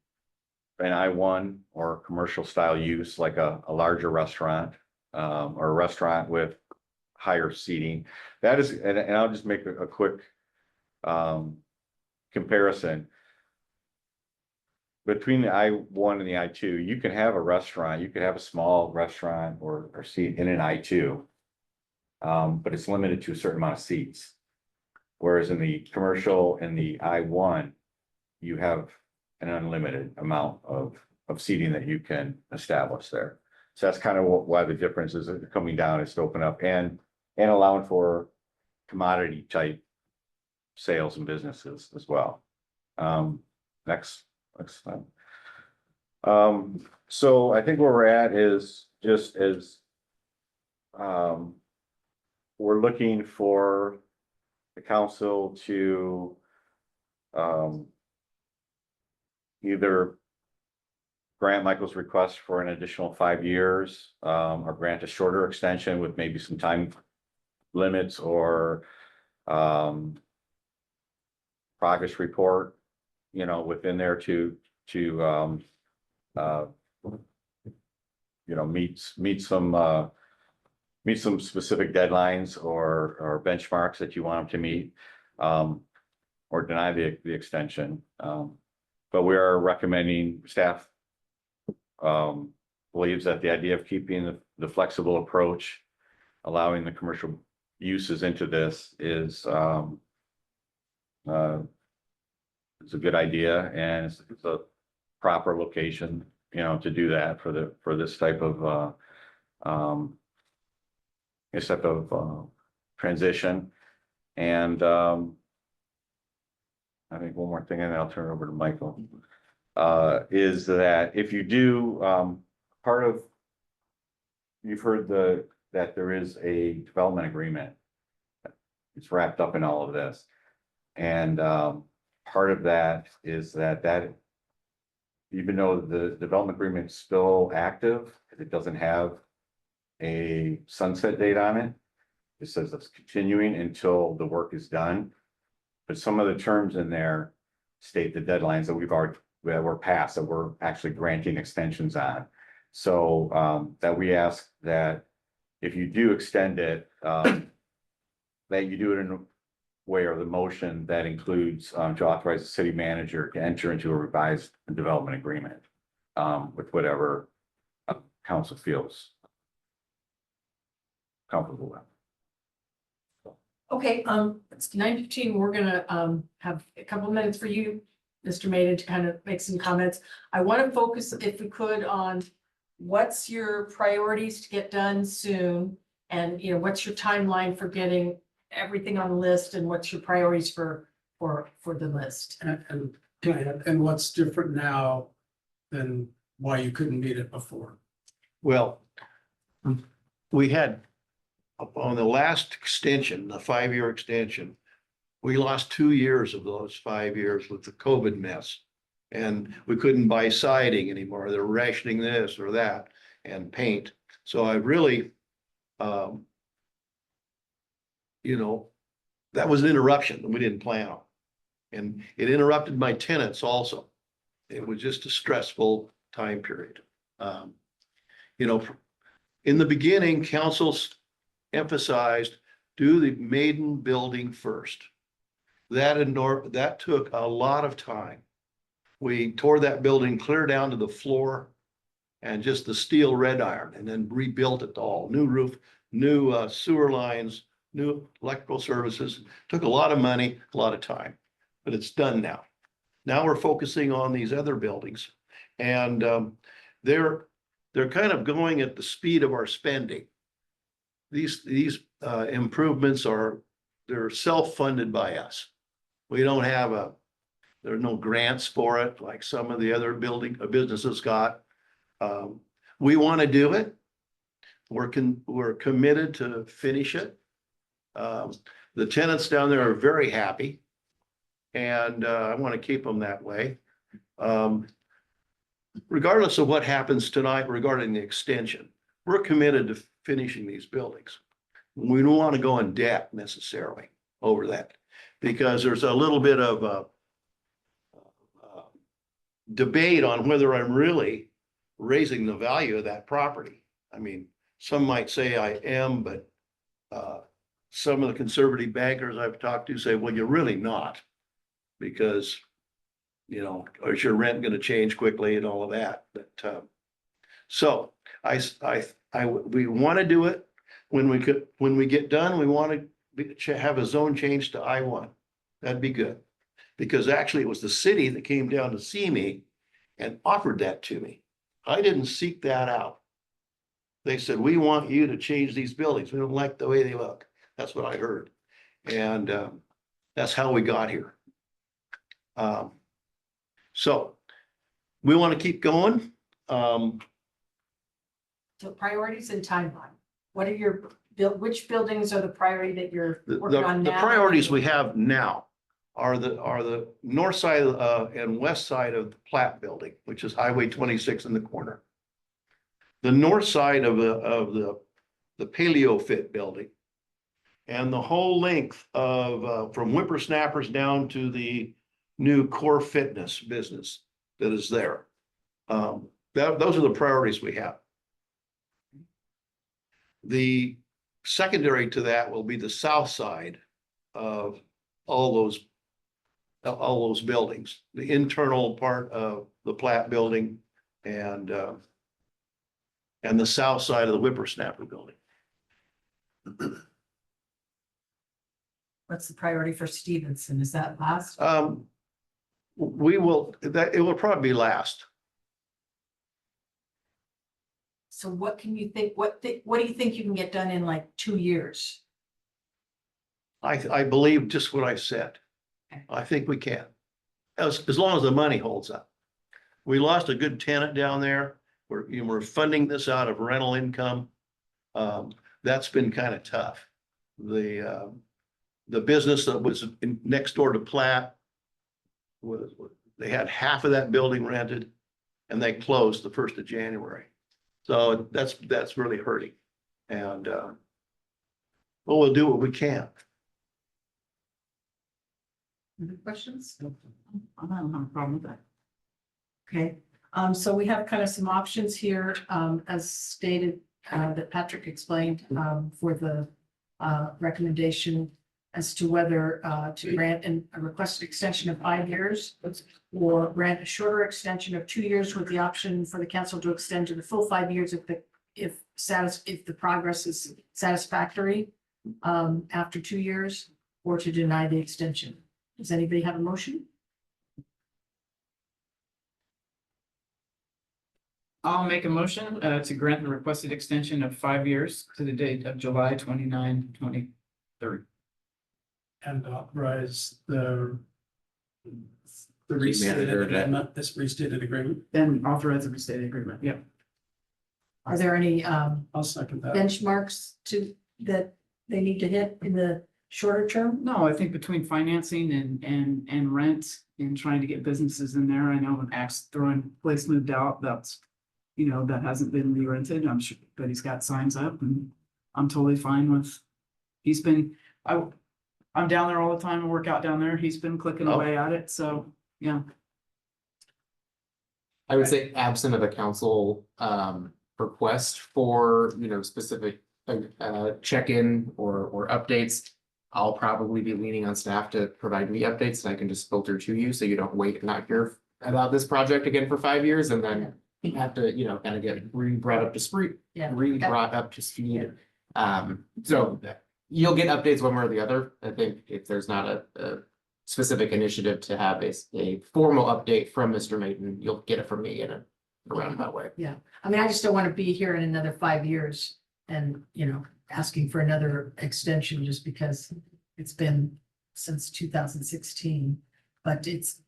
an I-1 or commercial style use, like a larger restaurant, or a restaurant with higher seating. That is, and I'll just make a quick comparison. Between the I-1 and the I-2, you can have a restaurant, you could have a small restaurant or seat in an I-2, but it's limited to a certain amount of seats. Whereas in the commercial and the I-1, you have an unlimited amount of seating that you can establish there. So that's kind of why the difference is coming down, is to open up and allowing for commodity type sales and businesses as well. Next slide. So I think where we're at is just as we're looking for the council to either grant Michael's request for an additional 5 years, or grant a shorter extension with maybe some time limits or progress report, within there to meet some specific deadlines or benchmarks that you want them to meet, or deny the extension. But we are recommending, staff believes that the idea of keeping the flexible approach, allowing the commercial uses into this is a good idea, and it's a proper location, to do that for this type of transition. And I think one more thing, and then I'll turn it over to Michael, is that if you do, you've heard that there is a development agreement. It's wrapped up in all of this. And part of that is that even though the development agreement is still active, it doesn't have a sunset date on it. It says it's continuing until the work is done. But some of the terms in there state the deadlines that that were passed, that we're actually granting extensions on. So that we ask that if you do extend it, that you do it in a way or the motion that includes to authorize the city manager to enter into a revised development agreement with whatever council feels comfortable with. Okay, it's 9:15. We're gonna have a couple of minutes for you, Mr. Maiden, to kind of make some comments. I want to focus, if we could, on what's your priorities to get done soon? And, you know, what's your timeline for getting everything on the list, and what's your priorities for the list? And what's different now than why you couldn't meet it before? Well, we had, on the last extension, the 5-year extension, we lost 2 years of those 5 years with the COVID mess. And we couldn't buy siding anymore. They're rationing this or that and paint. So I really, that was an interruption that we didn't plan on. And it interrupted my tenants also. It was just a stressful time period. In the beginning, councils emphasized, do the maiden building first. That took a lot of time. We tore that building clear down to the floor and just the steel red iron, and then rebuilt it all. New roof, new sewer lines, new electrical services. Took a lot of money, a lot of time, but it's done now. Now we're focusing on these other buildings, and they're kind of going at the speed of our spending. These improvements they're self-funded by us. We don't have there are no grants for it like some of the other businesses got. We want to do it. We're committed to finish it. The tenants down there are very happy, and I want to keep them that way. Regardless of what happens tonight regarding the extension, we're committed to finishing these buildings. We don't want to go in debt necessarily over that, because there's a little bit of debate on whether I'm really raising the value of that property. I mean, some might say I am, but some of the conservative bankers I've talked to say, well, you're really not, because, is your rent going to change quickly and all of that. But so we want to do it. When we get done, we want to have a zone change to I-1. That'd be good. Because actually it was the city that came down to see me and offered that to me. I didn't seek that out. They said, we want you to change these buildings. We don't like the way they look. That's what I heard. And that's how we got here. So we want to keep going. So priorities and timeline. What are which buildings are the priority that you're working on now? The priorities we have now are the north side and west side of the Platt building, which is Highway 26 in the corner. The north side of the Paleo Fit building, and the whole length of from Whippersnappers down to the new Core Fitness business that is there. Those are the priorities we have. The secondary to that will be the south side of all those buildings, the internal part of the Platt building and the south side of the Whippersnapper building. What's the priority for Stevenson? Is that last? It will probably be last. So what can you think, what do you think you can get done in like 2 years? I believe just what I said. Okay. I think we can, as long as the money holds up. We lost a good tenant down there. We're funding this out of rental income. That's been kind of tough. The the business that was next door to Platt they had half of that building rented and they closed the 1st of January. So that's really hurting. And, well, we'll do what we can. Any questions? I don't have a problem with that. Okay, so we have kind of some options here, as stated, that Patrick explained, for the recommendation as to whether to grant a requested extension of 5 years or grant a shorter extension of 2 years with the option for the council to extend to the full 5 years if the progress is satisfactory after 2 years, or to deny the extension. Does anybody have a motion? I'll make a motion to grant the requested extension of 5 years to the date of July 29, 2030. And authorize the Manager restated to- agreement, this restated agreement. Then authorize the restated agreement. Yep. Are there any I'll second that. benchmarks that they need to hit in the shorter term? No, I think between financing and rent and trying to get businesses in there, I know when Axe Throwing Place moved out, that's, that hasn't been re-rented. I'm sure, but he's got signs up and I'm totally fine with. I'm down there all the time and work out down there. He's been clicking Oh. away at it. So, yeah. I would say absent of a council request for, specific check-in or updates. I'll probably be leaning on staff to provide me updates and I can just filter to you, so you don't wait and not hear about this project again for 5 years and then have to, kind of get brought up to speed. Yeah. Brought up to speed. So you'll get updates one way or the other. I think if there's not a specific initiative to have a formal update from Mr. Maiden, you'll get it from me in a roundabout way. Yeah, I mean, I just don't want to be here in another 5 years and, asking for another extension just because it's been since 2016. But it's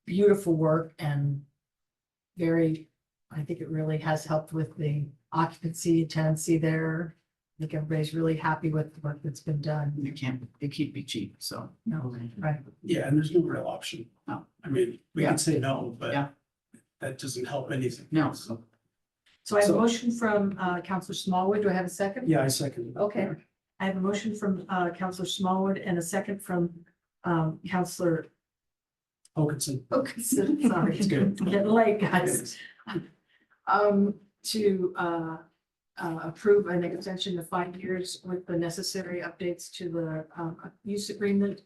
beautiful work and I think it really has helped with the occupancy, tenancy there. I think everybody's really happy with the work that's been done. It can't be cheap. So, No, right. Yeah, and there's no real option. No. I mean, we Yeah. can say no, but Yeah. that doesn't help anything. No. So I have a So- motion from Counselor Smallwood. Do I have a second? Yeah, I second. Okay. I have a motion from Counselor Smallwood and a second from Counselor Hoganson. Oakeson, sorry. It's good. Getting late, guys. To approve an extension of 5 years with the necessary updates to the use agreement.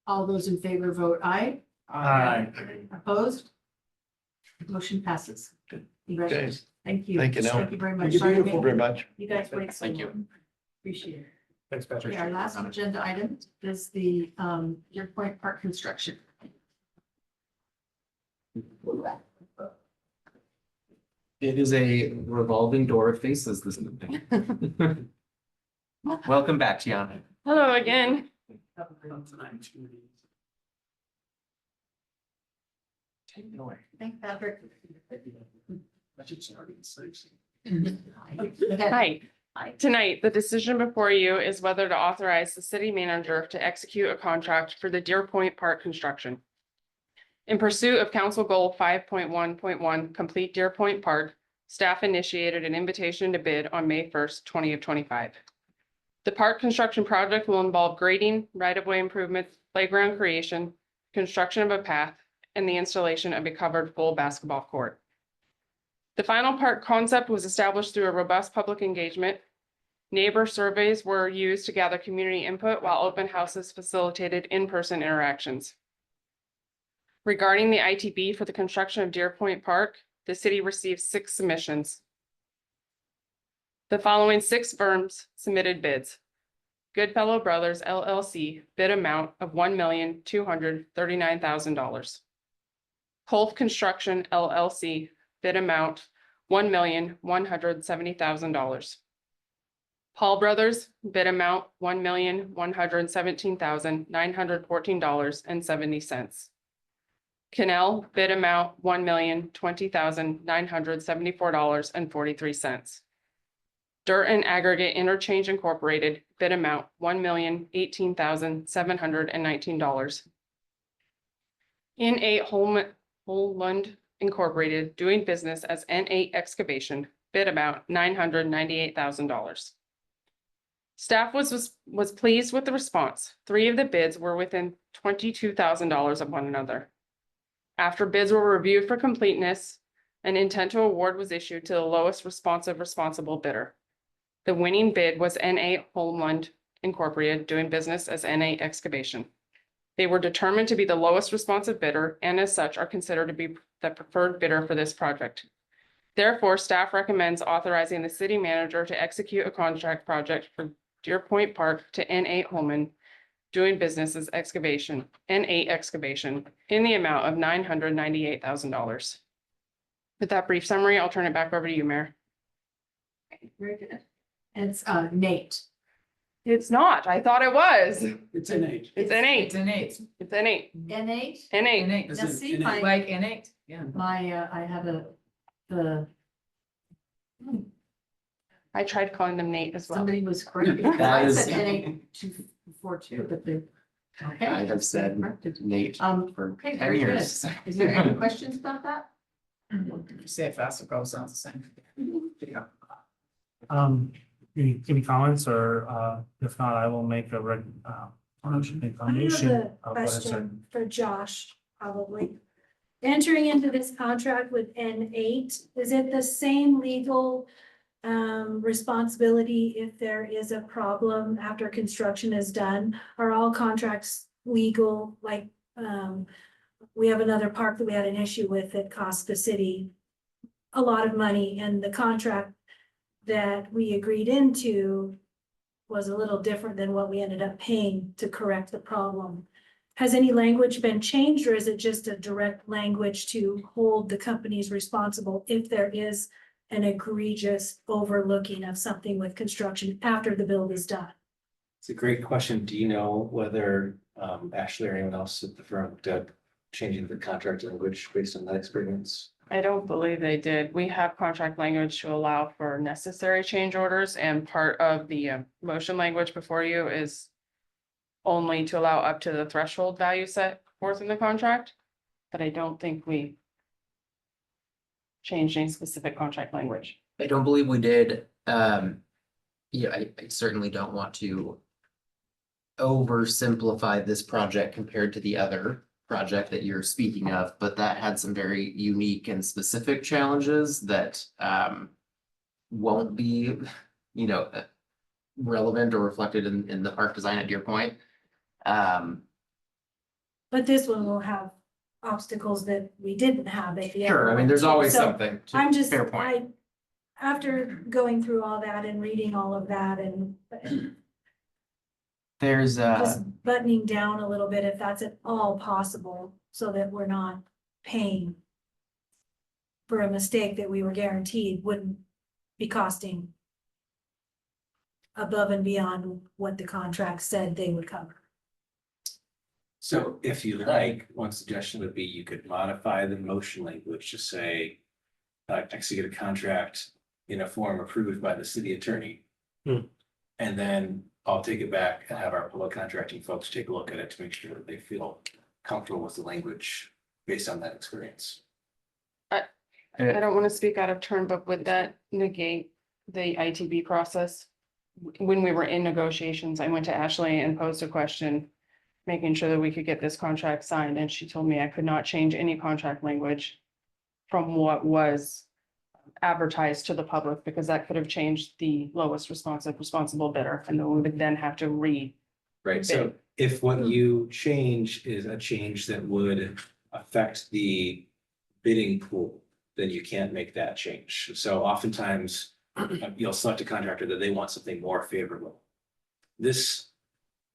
All those in favor vote aye. Aye. Opposed? Motion passes. Congratulations. Thank you. Thank you, Nell. Thank you very much. Thank you, Sorry to beautiful. make Very much. You guys wait so Thank you. long. Appreciate it. Thanks, Patrick. Okay, our last agenda item is the Deer Point Park construction. It is a revolving door of faces this evening. Welcome back, Tiana. Hello again. Take it away. Thanks, Patrick. Hi. Tonight, the decision before you is whether to authorize the city manager to execute a contract for the Deer Point Park construction. In pursuit of council goal 5.1.1, complete Deer Point Park, staff initiated an invitation to bid on May 1st, 2025. The park construction project will involve grading, right-of-way improvements, playground creation, construction of a path, and the installation of a covered full basketball court. The final park concept was established through a robust public engagement. Neighbor surveys were used to gather community input, while open houses facilitated in-person interactions. Regarding the ITB for the construction of Deer Point Park, the city received 6 submissions. The following 6 firms submitted bids. Goodfellow Brothers LLC bid amount of $1,239,000. Kolf Construction LLC bid amount $1,170,000. Paul Brothers bid amount $1,117,914.70. Cannell bid amount $1,020,974.43. Dirt and Aggregate Interchange Incorporated, bid amount $1,018,719. N8 Holmland Incorporated, doing business as N8 Excavation, bid amount $998,000. Staff was pleased with the response. 3 of the bids were within $22,000 of one another. After bids were reviewed for completeness, an intent to award was issued to the lowest responsible bidder. The winning bid was N8 Holmland Incorporated, doing business as N8 Excavation. They were determined to be the lowest responsive bidder and as such are considered to be the preferred bidder for this project. Therefore, staff recommends authorizing the city manager to execute a contract project for Deer Point Park to N8 Holman, doing business as N8 Excavation, in the amount of $998,000. With that brief summary, I'll turn it back over to you, Mayor. Very good. It's Nate. It's not. I thought it was. It's N8. It's N8. It's innate. It's N8. N8? N8. Innate. Is Now it see, innate? my, Like innate, yeah. I have the, I tried calling them Nate as well. somebody was correct. That I is- said N8 242, but they. Okay. I have said Corrected. Nate Okay, for 10 very good. years. Is there any questions about that? If you say it fast, it goes sounds the same. Any comments or, if not, I will make a motion. Make a I have motion. a Oh, go ahead, sir. question for Josh, probably. Entering into this contract with N8, is it the same legal responsibility if there is a problem after construction is done? Are all contracts legal? Like, we have another park that we had an issue with that cost the city a lot of money, and the contract that we agreed into was a little different than what we ended up paying to correct the problem. Has any language been changed, or is it just a direct language to hold the companies responsible if there is an egregious overlooking of something with construction after the build is done? It's a great question. Do you know whether Ashley or anyone else at the firm looked at changing the contract language based on that experience? I don't believe they did. We have contract language to allow for necessary change orders, and part of the motion language before you is only to allow up to the threshold value set forth in the contract, but I don't think we changed any specific contract language. I don't believe we did. Yeah, I certainly don't want to oversimplify this project compared to the other project that you're speaking of, but that had some very unique and specific challenges that won't be, relevant or reflected in the park design at Deer Point. But this one will have obstacles that we didn't have at the other Sure, I mean, one, there's too. always So something. I'm just, Fair point. after going through all that and reading all of that and There's just buttoning down a little bit if that's at all possible, so that we're not paying for a mistake that we were guaranteed wouldn't be costing above and beyond what the contract said they would cover. So if you like, one suggestion would be you could modify the motion language to say execute a contract in a form approved by the city attorney. And then I'll take it back and have our public contracting folks take a look at it to make sure that they feel comfortable with the language based on that experience. I don't want to speak out of turn, but would that negate the ITB process? When we were in negotiations, I went to Ashley and posed a question, making sure that we could get this contract signed, and she told me I could not change any contract language from what was advertised to the public, because that could have changed the lowest responsible bidder, and then we would then have to Right, so if what you change is a change that would affect the bidding pool, then you can't make that change. So oftentimes you'll select a contractor that they want something more favorable. This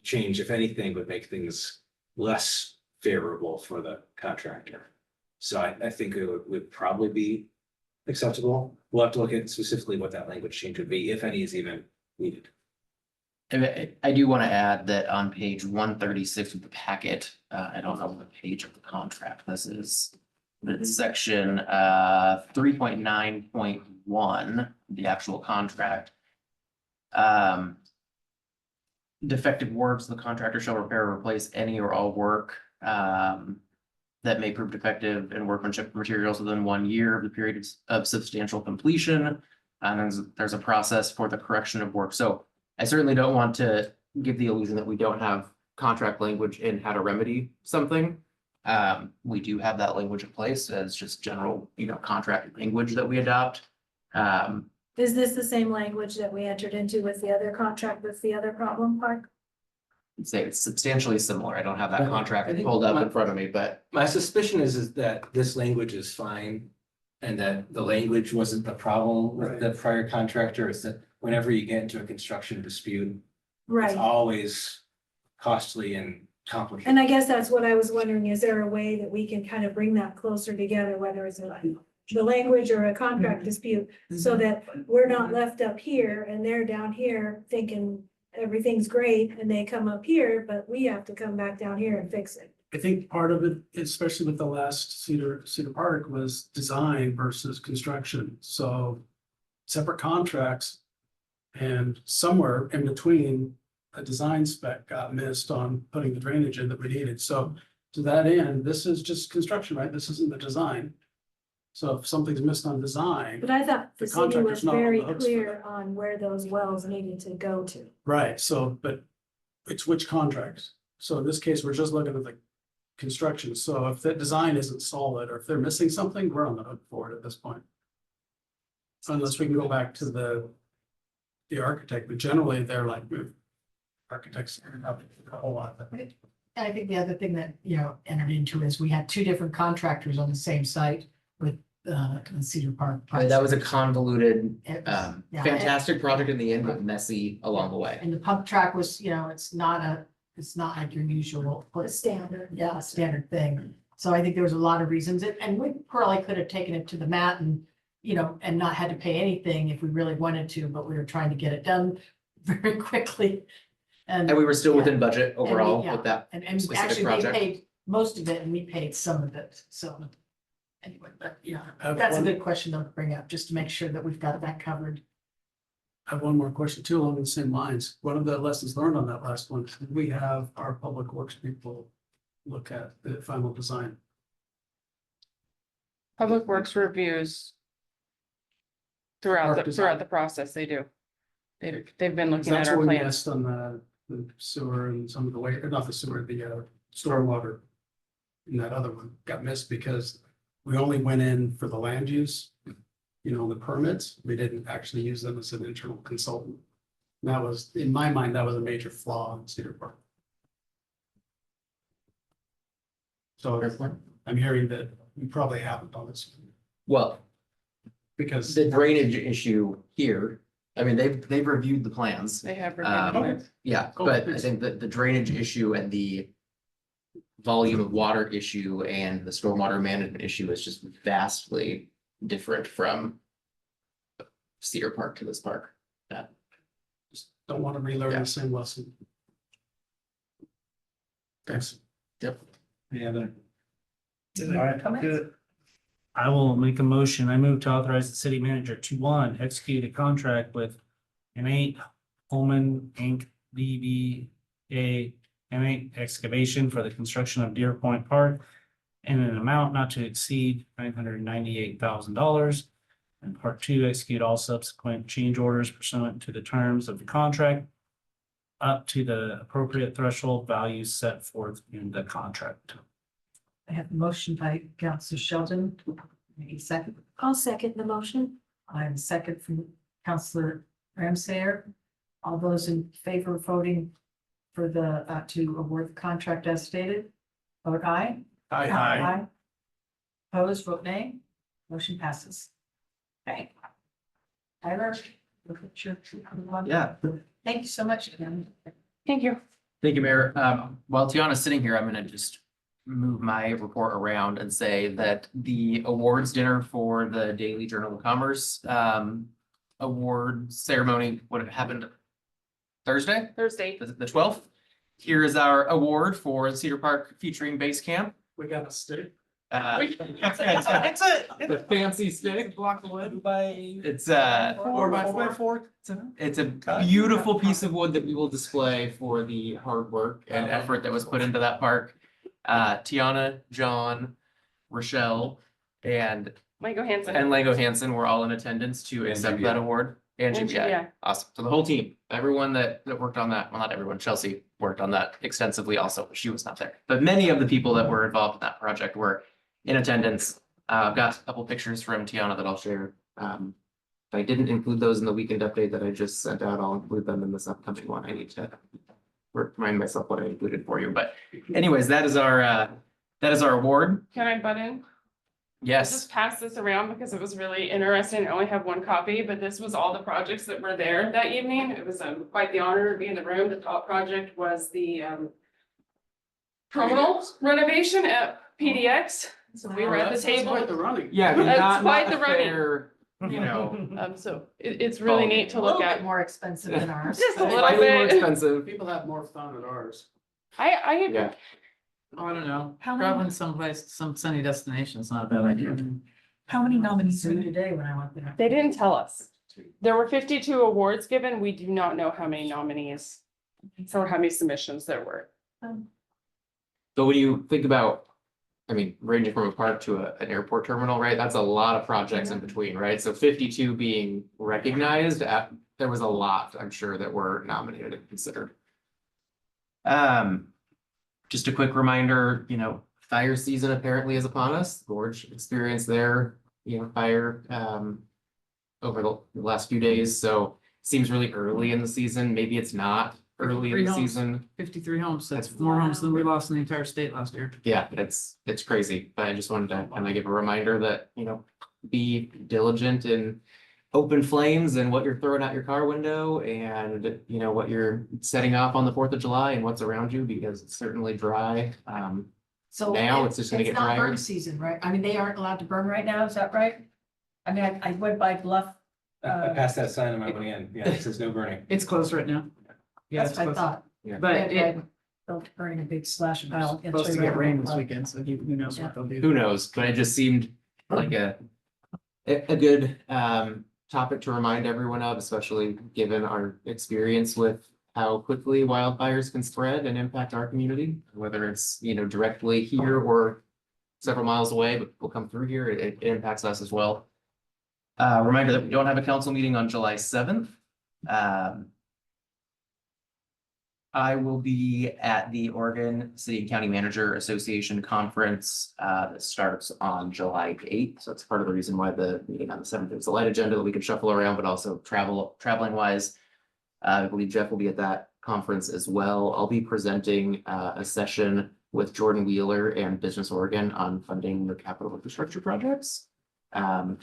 change, if anything, would make things less favorable for the contractor. So I think it would probably be acceptable. We'll have to look at specifically what that language change would be, if any is even needed. I do want to add that on page 136 of the packet, I don't know what page of the contract this is. But it's section 3.9.1, the actual contract. Defective works, the contractor shall repair or replace any or all work that may prove defective in workmanship materials within 1 year of the period of substantial completion. And there's a process for the correction of work. So I certainly don't want to give the illusion that we don't have contract language in how to remedy something. We do have that language in place as just general, contract language that we adopt. Is this the same language that we entered into with the other contract with the other problem park? I'd say it's substantially similar. I don't have that I contract think pulled up my- in front of me, but My suspicion is that this language is fine. And that the language wasn't the problem with the prior contractor, is that whenever you get into a construction dispute, it's Right, always costly and complicated. and I guess that's what I was wondering, is there a way that we can kind of bring that closer together, whether it's the language or a contract dispute, so that we're not left up here and they're down here thinking everything's great, and they come up here, but we have to come back down here and fix it. I think part of it, especially with the last Cedar Park, was design versus construction, so separate contracts. And somewhere in between, a design spec got missed on putting the drainage in that we needed, so to that end, this is just construction, right? This isn't the design. So if something's missed on design, But I thought the The city contractor's was not on the very hooks for clear on where those wells needed to go to. right, so, but it's which contracts? So in this case, we're just looking at the construction, so if that design isn't solid, or if they're missing something, we're on the hook for it at this point. Unless we can go back to the architect, but generally they're like, architects have a whole lot. And I think the other thing that, entered into is we had two different contractors on the same site with, Cedar Park. I mean, that was a convoluted, It was- yeah, fantastic project in the end, but messy along the way. And the pump track was, it's not like your usual. The standard. Yeah, standard thing. So I think there was a lot of reasons, and we probably could have taken it to the mat and, and not had to pay anything if we really wanted to, but we were trying to get it done very quickly. And we were still within budget overall yeah. with that. And specific actually, they project. paid most of it and we paid some of it, so. Anyway, but yeah, I have that's a one- good question to bring up, just to make sure that we've got that covered. I have one more question too, along the same lines. One of the lessons learned on that last one, we have our public works people look at the final design. Public Works reviews throughout Park the design. process, they do. They've been looking at That's our what we plans. missed on the sewer and some of the way, or not the sewer, the stormwater. And that other one got missed because we only went in for the land use, the permits. We didn't actually use them as an internal consultant. And that was, in my mind, that was a major flaw in Cedar Park. So I'm hearing that we probably haven't on this one, Well, because the drainage issue here, I mean, they've reviewed the plans. They have reviewed the plans. Yeah, Cool. but I think that the drainage issue and the volume of water issue and the stormwater management issue is just vastly different from Cedar Park to this park. just don't want to relearn Yeah. the same lesson. Thanks. Yep. Yeah, but Comments? I will make a motion. I move to authorize the city manager to, one, execute a contract with M8 Holman Inc. DBA M8 Excavation for the construction of Deer Point Park in an amount not to exceed $998,000. And part two, execute all subsequent change orders pursuant to the terms of the contract up to the appropriate threshold values set forth in the contract. I have a motion by Councilor Sheldon, a second. I'll second the motion. I have a second from Councilor Ramsayer. All those in favor of voting for the, to award the contract as stated, vote aye. Aye. Opposed, vote nay. Motion passes. Okay. Tyler, look at your. Yeah. Thank you so much, Kim. Thank you. Thank you, Mayor. While Tiana's sitting here, I'm gonna just move my report around and say that the awards dinner for the Daily Journal of Commerce award ceremony would have happened Thursday, Thursday. the 12th. Here is our award for Cedar Park featuring Base Camp. We got a stick. It's a The fancy stick. block of wood. It's 4x4. it's a beautiful piece of wood that we will display for the hard work and effort that was put into that park. Tiana, John, Rochelle, and Lego Hansen. Lego Hansen were all in attendance to accept that award. And And GBI. GBI. Awesome. So the whole team, everyone that worked on that, well, not everyone, Chelsea worked on that extensively also, but she was not there. But many of the people that were involved in that project were in attendance. I've got a couple pictures from Tiana that I'll share. If I didn't include those in the weekend update that I just sent out, I'll include them in this upcoming one. I need to remind myself what I included for you. But anyways, that is our award. Can I butt in? I Yes. just passed this around because it was really interesting. I only have one copy, but this was all the projects that were there that evening. It was quite the honor to be in the room. The top project was the terminal renovation at PDX. So we were at the table. The running. Yeah. That's not quite a the running. fair, you know, So it's really neat to A look little at. bit more expensive than ours. Just a little slightly more bit. expensive. People have more fun at ours. I Yeah. I don't know. How many- Traveling someplace, some sunny destination is not a bad idea. How many nominees? Soon today when I went there. They didn't tell us. There were 52 awards given. We do not know how many nominees or how many submissions there were. So when you think about, I mean, ranging from a park to an airport terminal, right? That's a lot of projects in between, right? So 52 being recognized, there was a lot, I'm sure, that were nominated and considered. Just a quick reminder, you know, fire season apparently is upon us. Gorge experienced their, fire over the last few days, so seems really early in the season. Maybe it's not early in the 53 homes. season. 53 homes. That's more homes than we lost in the entire state last year. Yeah, it's crazy, but I just wanted to kind of give a reminder that, be diligent in open flames and what you're throwing out your car window and, what you're setting off on the 4th of July and what's around you, because it's certainly dry. So Now it's just gonna get not drier. burn season, right? I mean, they aren't allowed to burn right now, is that right? I mean, I went by Bluff. I passed that sign on my way in. Yeah, it says no burning. It's closed right now. Yeah, That's it's what I closed. thought. But They built burning a big slash pile. supposed to get rain this weekend, so who knows what they'll do. Who knows, but it just seemed like a good topic to remind everyone of, especially given our experience with how quickly wildfires can spread and impact our community, whether it's, directly here or several miles away, but will come through here, it impacts us as well. Reminder that we don't have a council meeting on July 7th. I will be at the Oregon City and County Manager Association Conference that starts on July 8th. So it's part of the reason why the meeting on the 7th is a light agenda that we can shuffle around, but also traveling wise. I believe Jeff will be at that conference as well. I'll be presenting a session with Jordan Wheeler and Business Oregon on funding the capital infrastructure projects.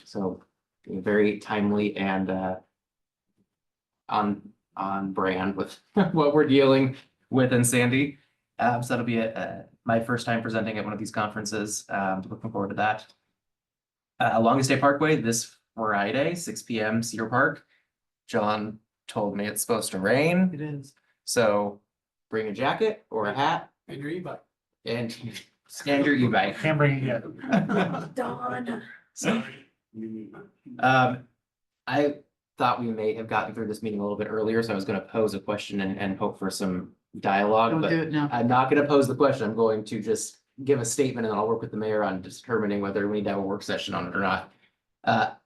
So very timely and on brand with what we're dealing with in Sandy. So that'll be my first time presenting at one of these conferences. Looking forward to that. Longest Day Parkway this Friday, 6 p.m. Cedar Park. John told me it's supposed to rain, It is. so bring a jacket or a hat And your e-bike. and your e-bike. Can't bring it yet. Dawn. So, I thought we may have gotten through this meeting a little bit earlier, so I was gonna pose a question and hope for some dialogue, Don't but do it now. I'm not gonna pose the question. I'm going to just give a statement and then I'll work with the mayor on determining whether we need to have a work session on it or not.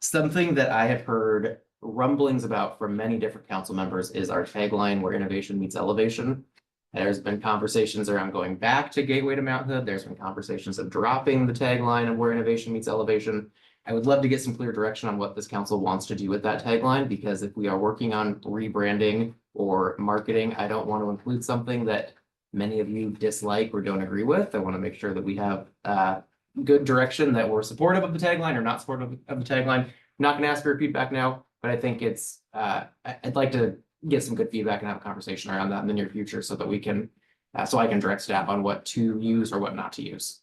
Something that I have heard rumblings about from many different council members is our tagline, where innovation meets elevation. There's been conversations around going back to Gateway to Mount Hood. There's been conversations of dropping the tagline of where innovation meets elevation. I would love to get some clear direction on what this council wants to do with that tagline, because if we are working on rebranding or marketing, I don't want to include something that many of you dislike or don't agree with. I want to make sure that we have good direction, that we're supportive of the tagline or not supportive of the tagline. I'm not going to ask for your feedback now, but I think it's, I'd like to get some good feedback and have a conversation around that in the near future so that we can, so I can direct staff on what to use or what not to use.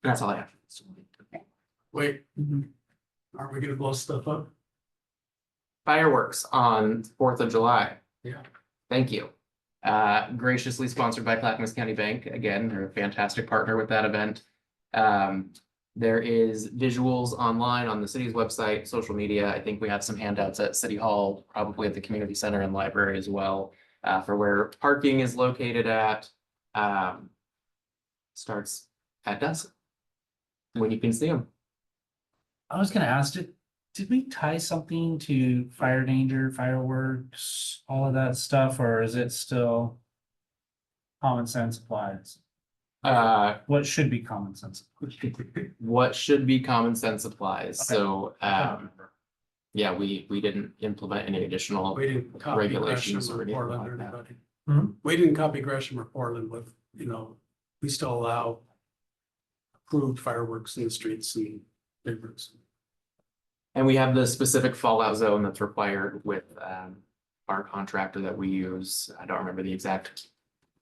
That's all I have. Wait, aren't we gonna blow stuff up? Fireworks on 4th of July. Yeah. Thank you. graciously sponsored by Clackamas County Bank. Again, they're a fantastic partner with that event. There is visuals online on the city's website, social media. I think we have some handouts at City Hall, probably at the community center and library as well, for where parking is located at. Starts at dusk, when you can see them. I was gonna ask, did we tie something to fire danger, fireworks, all of that stuff, or is it still common sense applies? What should be common sense? What should be common sense applies, Okay. so, yeah, we didn't implement any additional We didn't copy regulations Gresham or or anything Portland or like that. anybody. Hmm? We didn't copy Gresham or Portland with, we still allow approved fireworks in the streets and neighborhoods. And we have the specific fallout zone that's required with our contractor that we use. I don't remember the exact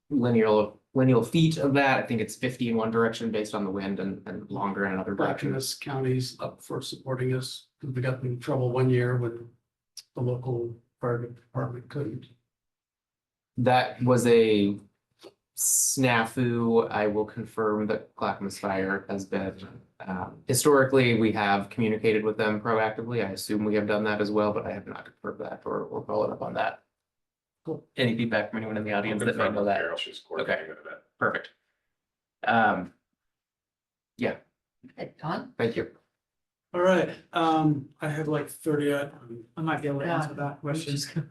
lineal feet of that. I think it's 50 in one direction based on the wind and longer in another direction. Clackamas County's up for supporting us. We got in trouble one year when the local fire department couldn't. That was a snafu. I will confirm that Clackamas Fire has been, historically, we have communicated with them proactively. I assume we have done that as well, but I have not confirmed that or followed up on that. Cool. Any feedback from anyone in the audience that may know that? Okay, perfect. Yeah, Don? thank you. All right, I had like 30. I might be able to answer that question.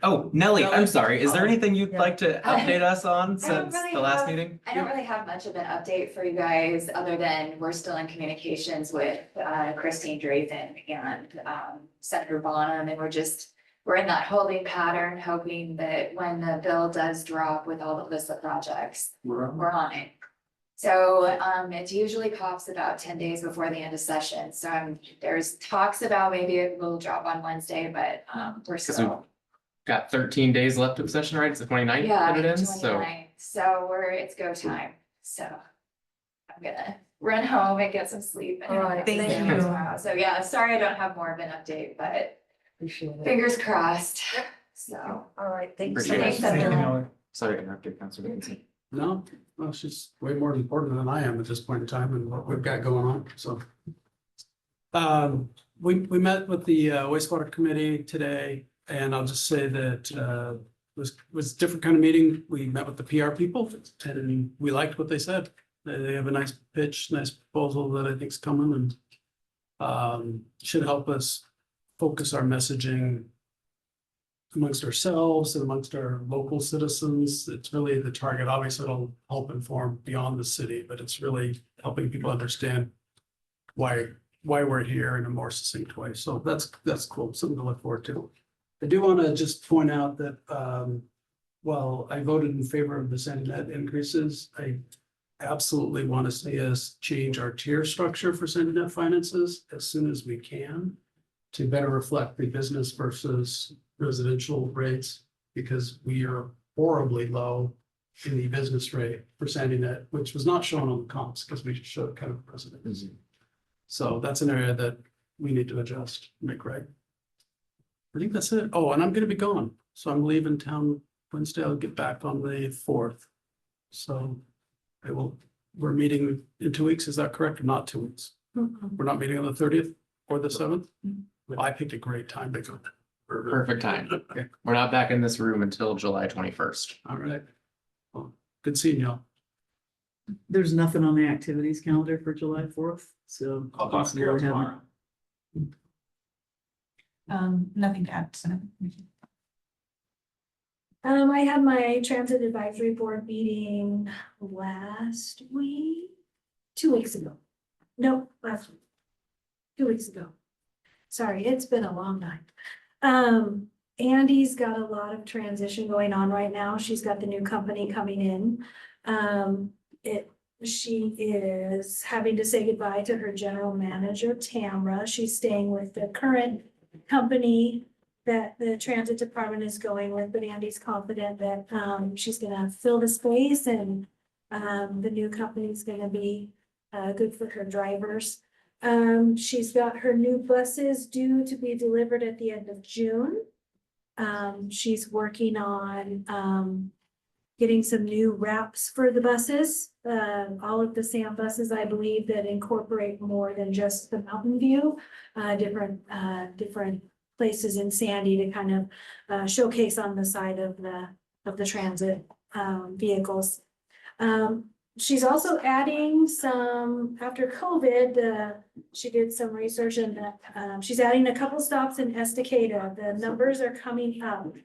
Oh, Nelly, I'm sorry. Is there anything you'd Yeah. like to update us on I don't since really the last have- meeting? I don't really have much of an update for you guys, other than we're still in communications with Christine Drazen and Senator Bonham, and we're in that holding pattern, hoping that when the bill does drop with all the LISA projects, we're on it. So it usually pops about 10 days before the end of session. So there's talks about maybe it will drop on Wednesday, but we're still. Got 13 days left of session, right? It's the 29th Yeah, that it ends, so. 29th. So it's go time. So I'm gonna run home and get some sleep. and All right, have a thank day you. tomorrow. So yeah, sorry I don't have more of an update, but Appreciate it. fingers crossed. So. All right, thanks. Appreciate it. Thanks, Thank you, everyone. Nelly. Sorry to interrupt you, Councilor Dickinson. No, well, she's way more important than I am at this point in time and what we've got going on, so. We met with the wastewater committee today, and I'll just say that was a different kind of meeting. We met with the PR people and we liked what they said. They have a nice pitch, nice proposal that I think is coming and should help us focus our messaging amongst ourselves and amongst our local citizens. It's really the target. Obviously, it'll help inform beyond the city, but it's really helping people understand why we're here in a more succinct way. So that's cool, something to look forward to. I do want to just point out that while I voted in favor of the Sandy Net increases, I absolutely want to see us change our tier structure for Sandy Net finances as soon as we can to better reflect the business versus residential rates, because we are horribly low in the business rate for Sandy Net, which was not shown on the comps because we showed kind of precedent. So that's an area that we need to adjust, make right. I think that's it. Oh, and I'm gonna be gone, so I'm leaving town Wednesday. I'll get back on the 4th. So we're meeting in 2 weeks, is that correct, or not 2 weeks? We're not meeting on the 30th or the 7th? I picked a great time to go. Perfect time. We're not back in this room until July 21st. All right. Well, good seeing y'all. There's nothing on the activities calendar for July 4th, so. I'll talk to Carol tomorrow. Nothing to add. So. I had my transit advisory board meeting last week, 2 weeks ago. No, last week. 2 weeks ago. Sorry, it's been a long time. Andy's got a lot of transition going on right now. She's got the new company coming in. She is having to say goodbye to her general manager, Tamra. She's staying with the current company that the transit department is going with, but Andy's confident that she's gonna fill the space and the new company is gonna be good for her drivers. She's got her new buses due to be delivered at the end of June. She's working on, getting some new wraps for the buses. All of the SAM buses, I believe, that incorporate more than just the Mountain View. Different places in Sandy to kind of showcase on the side of the transit vehicles. She's also adding some, after COVID, she did some research and she's adding a couple stops in Estacada. The numbers are coming up.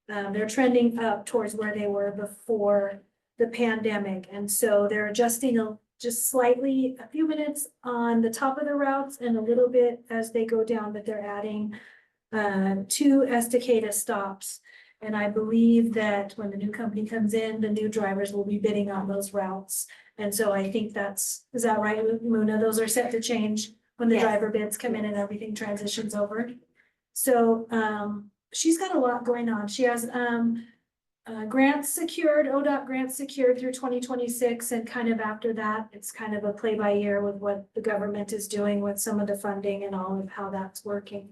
They're trending up towards where they were before the pandemic. And so they're adjusting just slightly, a few minutes on the top of the routes and a little bit as they go down, but they're adding 2 Estacada stops. And I believe that when the new company comes in, the new drivers will be bidding on those routes. And so I think is that right, Muna? Those are set to change when the Yes. driver bids come in and everything transitions over. So, she's got a lot going on. She has, grants secured, ODOT grants secured through 2026. And kind of after that, it's kind of a play by ear with what the government is doing with some of the funding and all of how that's working.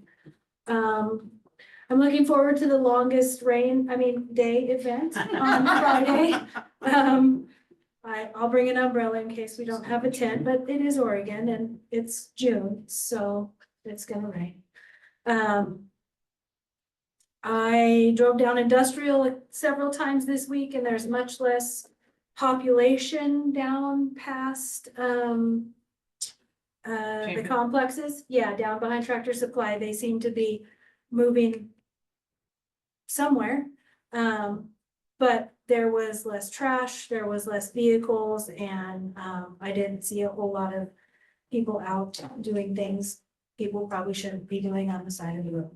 I'm looking forward to the longest day event on Friday. I'll bring an umbrella in case we don't have a tent, but it is Oregon and it's June, so it's gonna rain. I drove down Industrial several times this week and there's much less population down past the complexes. Yeah, down behind Tractor Supply, they seem to be moving somewhere. But there was less trash, there was less vehicles, and I didn't see a whole lot of people out doing things people probably shouldn't be doing on the side of the road.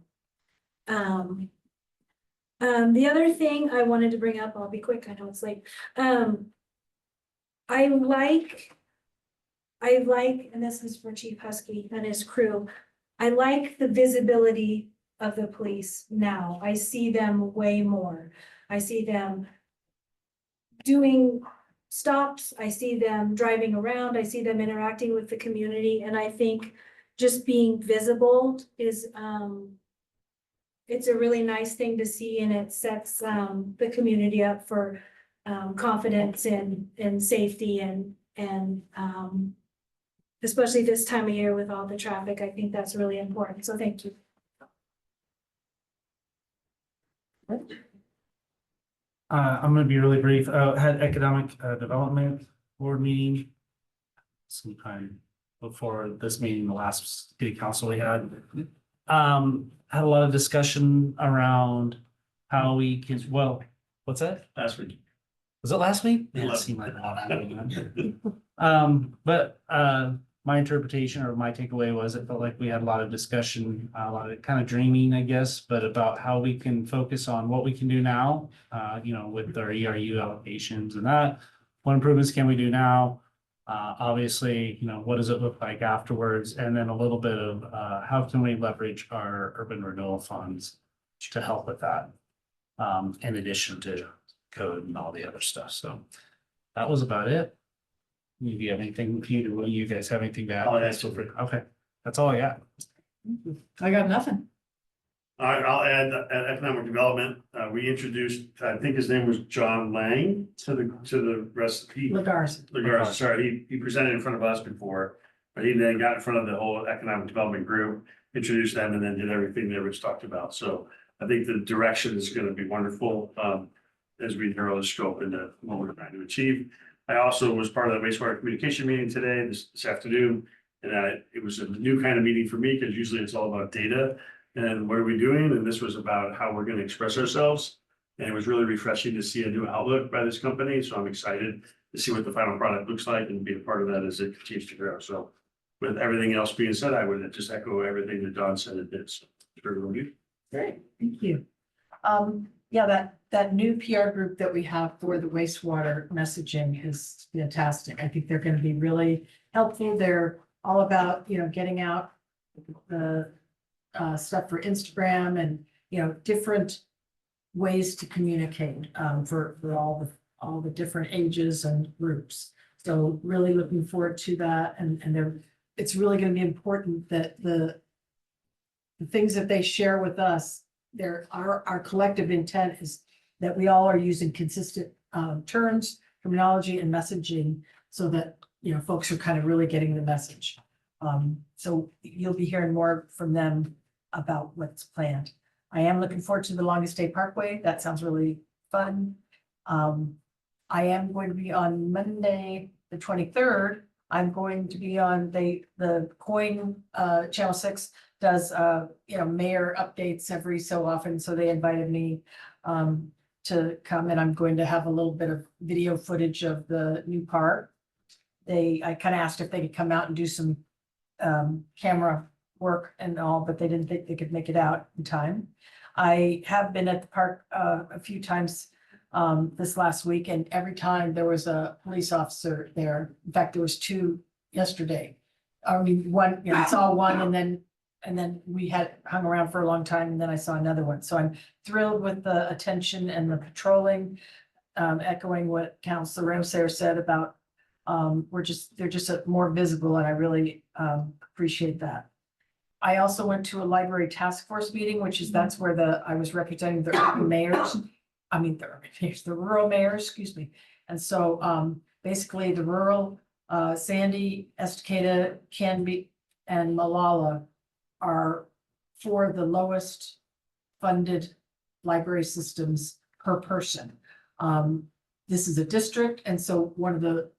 The other thing I wanted to bring up, I'll be quick, I know it's late. I like, and this is for Chief Husky and his crew, I like the visibility of the police now. I see them way more. I see them doing stops. I see them driving around. I see them interacting with the community. And I think just being visible is, it's a really nice thing to see, and it sets the community up for confidence and safety and especially this time of year with all the traffic. I think that's really important. So thank you. I'm gonna be really brief. Had economic development board meeting sometime before this meeting, the last city council we had. Had a lot of discussion around how we can, well, what's that? Last week. Was it last week? Yeah, it seemed like a lot. But my interpretation or my takeaway was it felt like we had a lot of discussion, a lot of kind of dreaming, I guess, but about how we can focus on what we can do now, with our ERU allocations and that. What improvements can we do now? Obviously, what does it look like afterwards? And then a little bit of how can we leverage our urban renewal funds to help with that? In addition to code and all the other stuff. So that was about it. Do you have anything, you guys have anything to add? Oh, that's Okay, that's all I got. I got nothing. All right, I'll add economic development. We introduced, I think his name was John Lang to the rest. Lagarza. Sorry, he presented in front of us before, but he then got in front of the whole economic development group, introduced them, and then did everything that Rich talked about. So I think the direction is going to be wonderful as we narrow the scope into what we're trying to achieve. I also was part of the wastewater communication meeting today, this afternoon, and it was a new kind of meeting for me because usually it's all about data and what are we doing, and this was about how we're going to express ourselves. And it was really refreshing to see a new outlook by this company, so I'm excited to see what the final product looks like and be a part of that as it continues to grow. So with everything else being said, I would just echo everything that Don said it did. So Great, thank you. Yeah, that new PR group that we have for the wastewater messaging is fantastic. I think they're going to be really helpful. They're all about, getting out the stuff for Instagram and, different ways to communicate for all the different ages and groups. So really looking forward to that. And it's really going to be important that the things that they share with us our collective intent is that we all are using consistent terms, terminology and messaging so that, you know, folks are kind of really getting the message. So you'll be hearing more from them about what's planned. I am looking forward to the Longest Day Parkway. That sounds really fun. I am going to be on Monday, the 23rd. I'm going to be on the COIN, Channel 6 does, you know, mayor updates every so often. So they invited me to come, and I'm going to have a little bit of video footage of the new park. I kind of asked if they could come out and do some camera work and all, but they didn't think they could make it out in time. I have been at the park a few times this last week, and every time there was a police officer there. In fact, there was two yesterday. I mean, one, you know, I saw one, and then we had hung around for a long time, and then I saw another one. So I'm thrilled with the attention and the patrolling, echoing what Councilor Ramsayer said about they're just more visible, and I really appreciate that. I also went to a library task force meeting, that's where I was representing the urban mayors. I mean, the rural mayors, excuse me. And so basically the rural, Sandy, Estacada, Canby, and Malala are for the lowest funded library systems per person. This is a district, and so one of the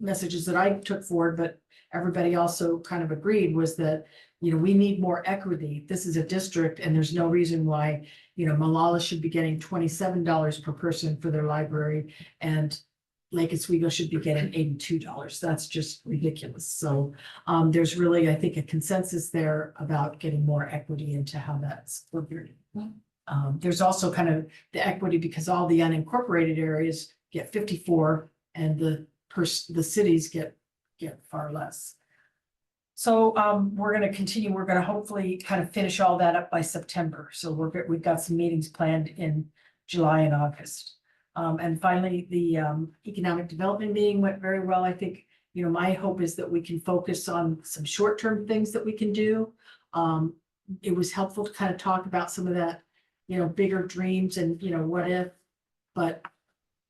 messages that I took forward, but everybody also kind of agreed, was that, you know, we need more equity. This is a district, and there's no reason why, you know, Malala should be getting $27 per person for their library, and Lake Oswego should be getting $82. That's just ridiculous. So there's really, I think, a consensus there about getting more equity into how that's figured. There's also kind of the equity because all the unincorporated areas get 54, and the cities get far less. So we're going to continue. We're going to hopefully kind of finish all that up by September. So we've got some meetings planned in July and August. And finally, the economic development meeting went very well. I think, you know, my hope is that we can focus on some short-term things that we can do. It was helpful to kind of talk about some of that, you know, bigger dreams and, you know, what if, but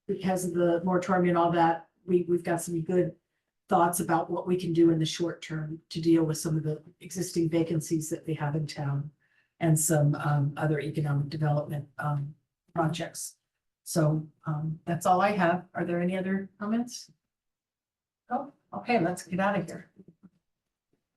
because of the moratorium and all that, we've got some good thoughts about what we can do in the short term to deal with some of the existing vacancies that we have in town and some other economic development projects. So that's all I have. Are there any other comments? Oh, okay, let's get out of here.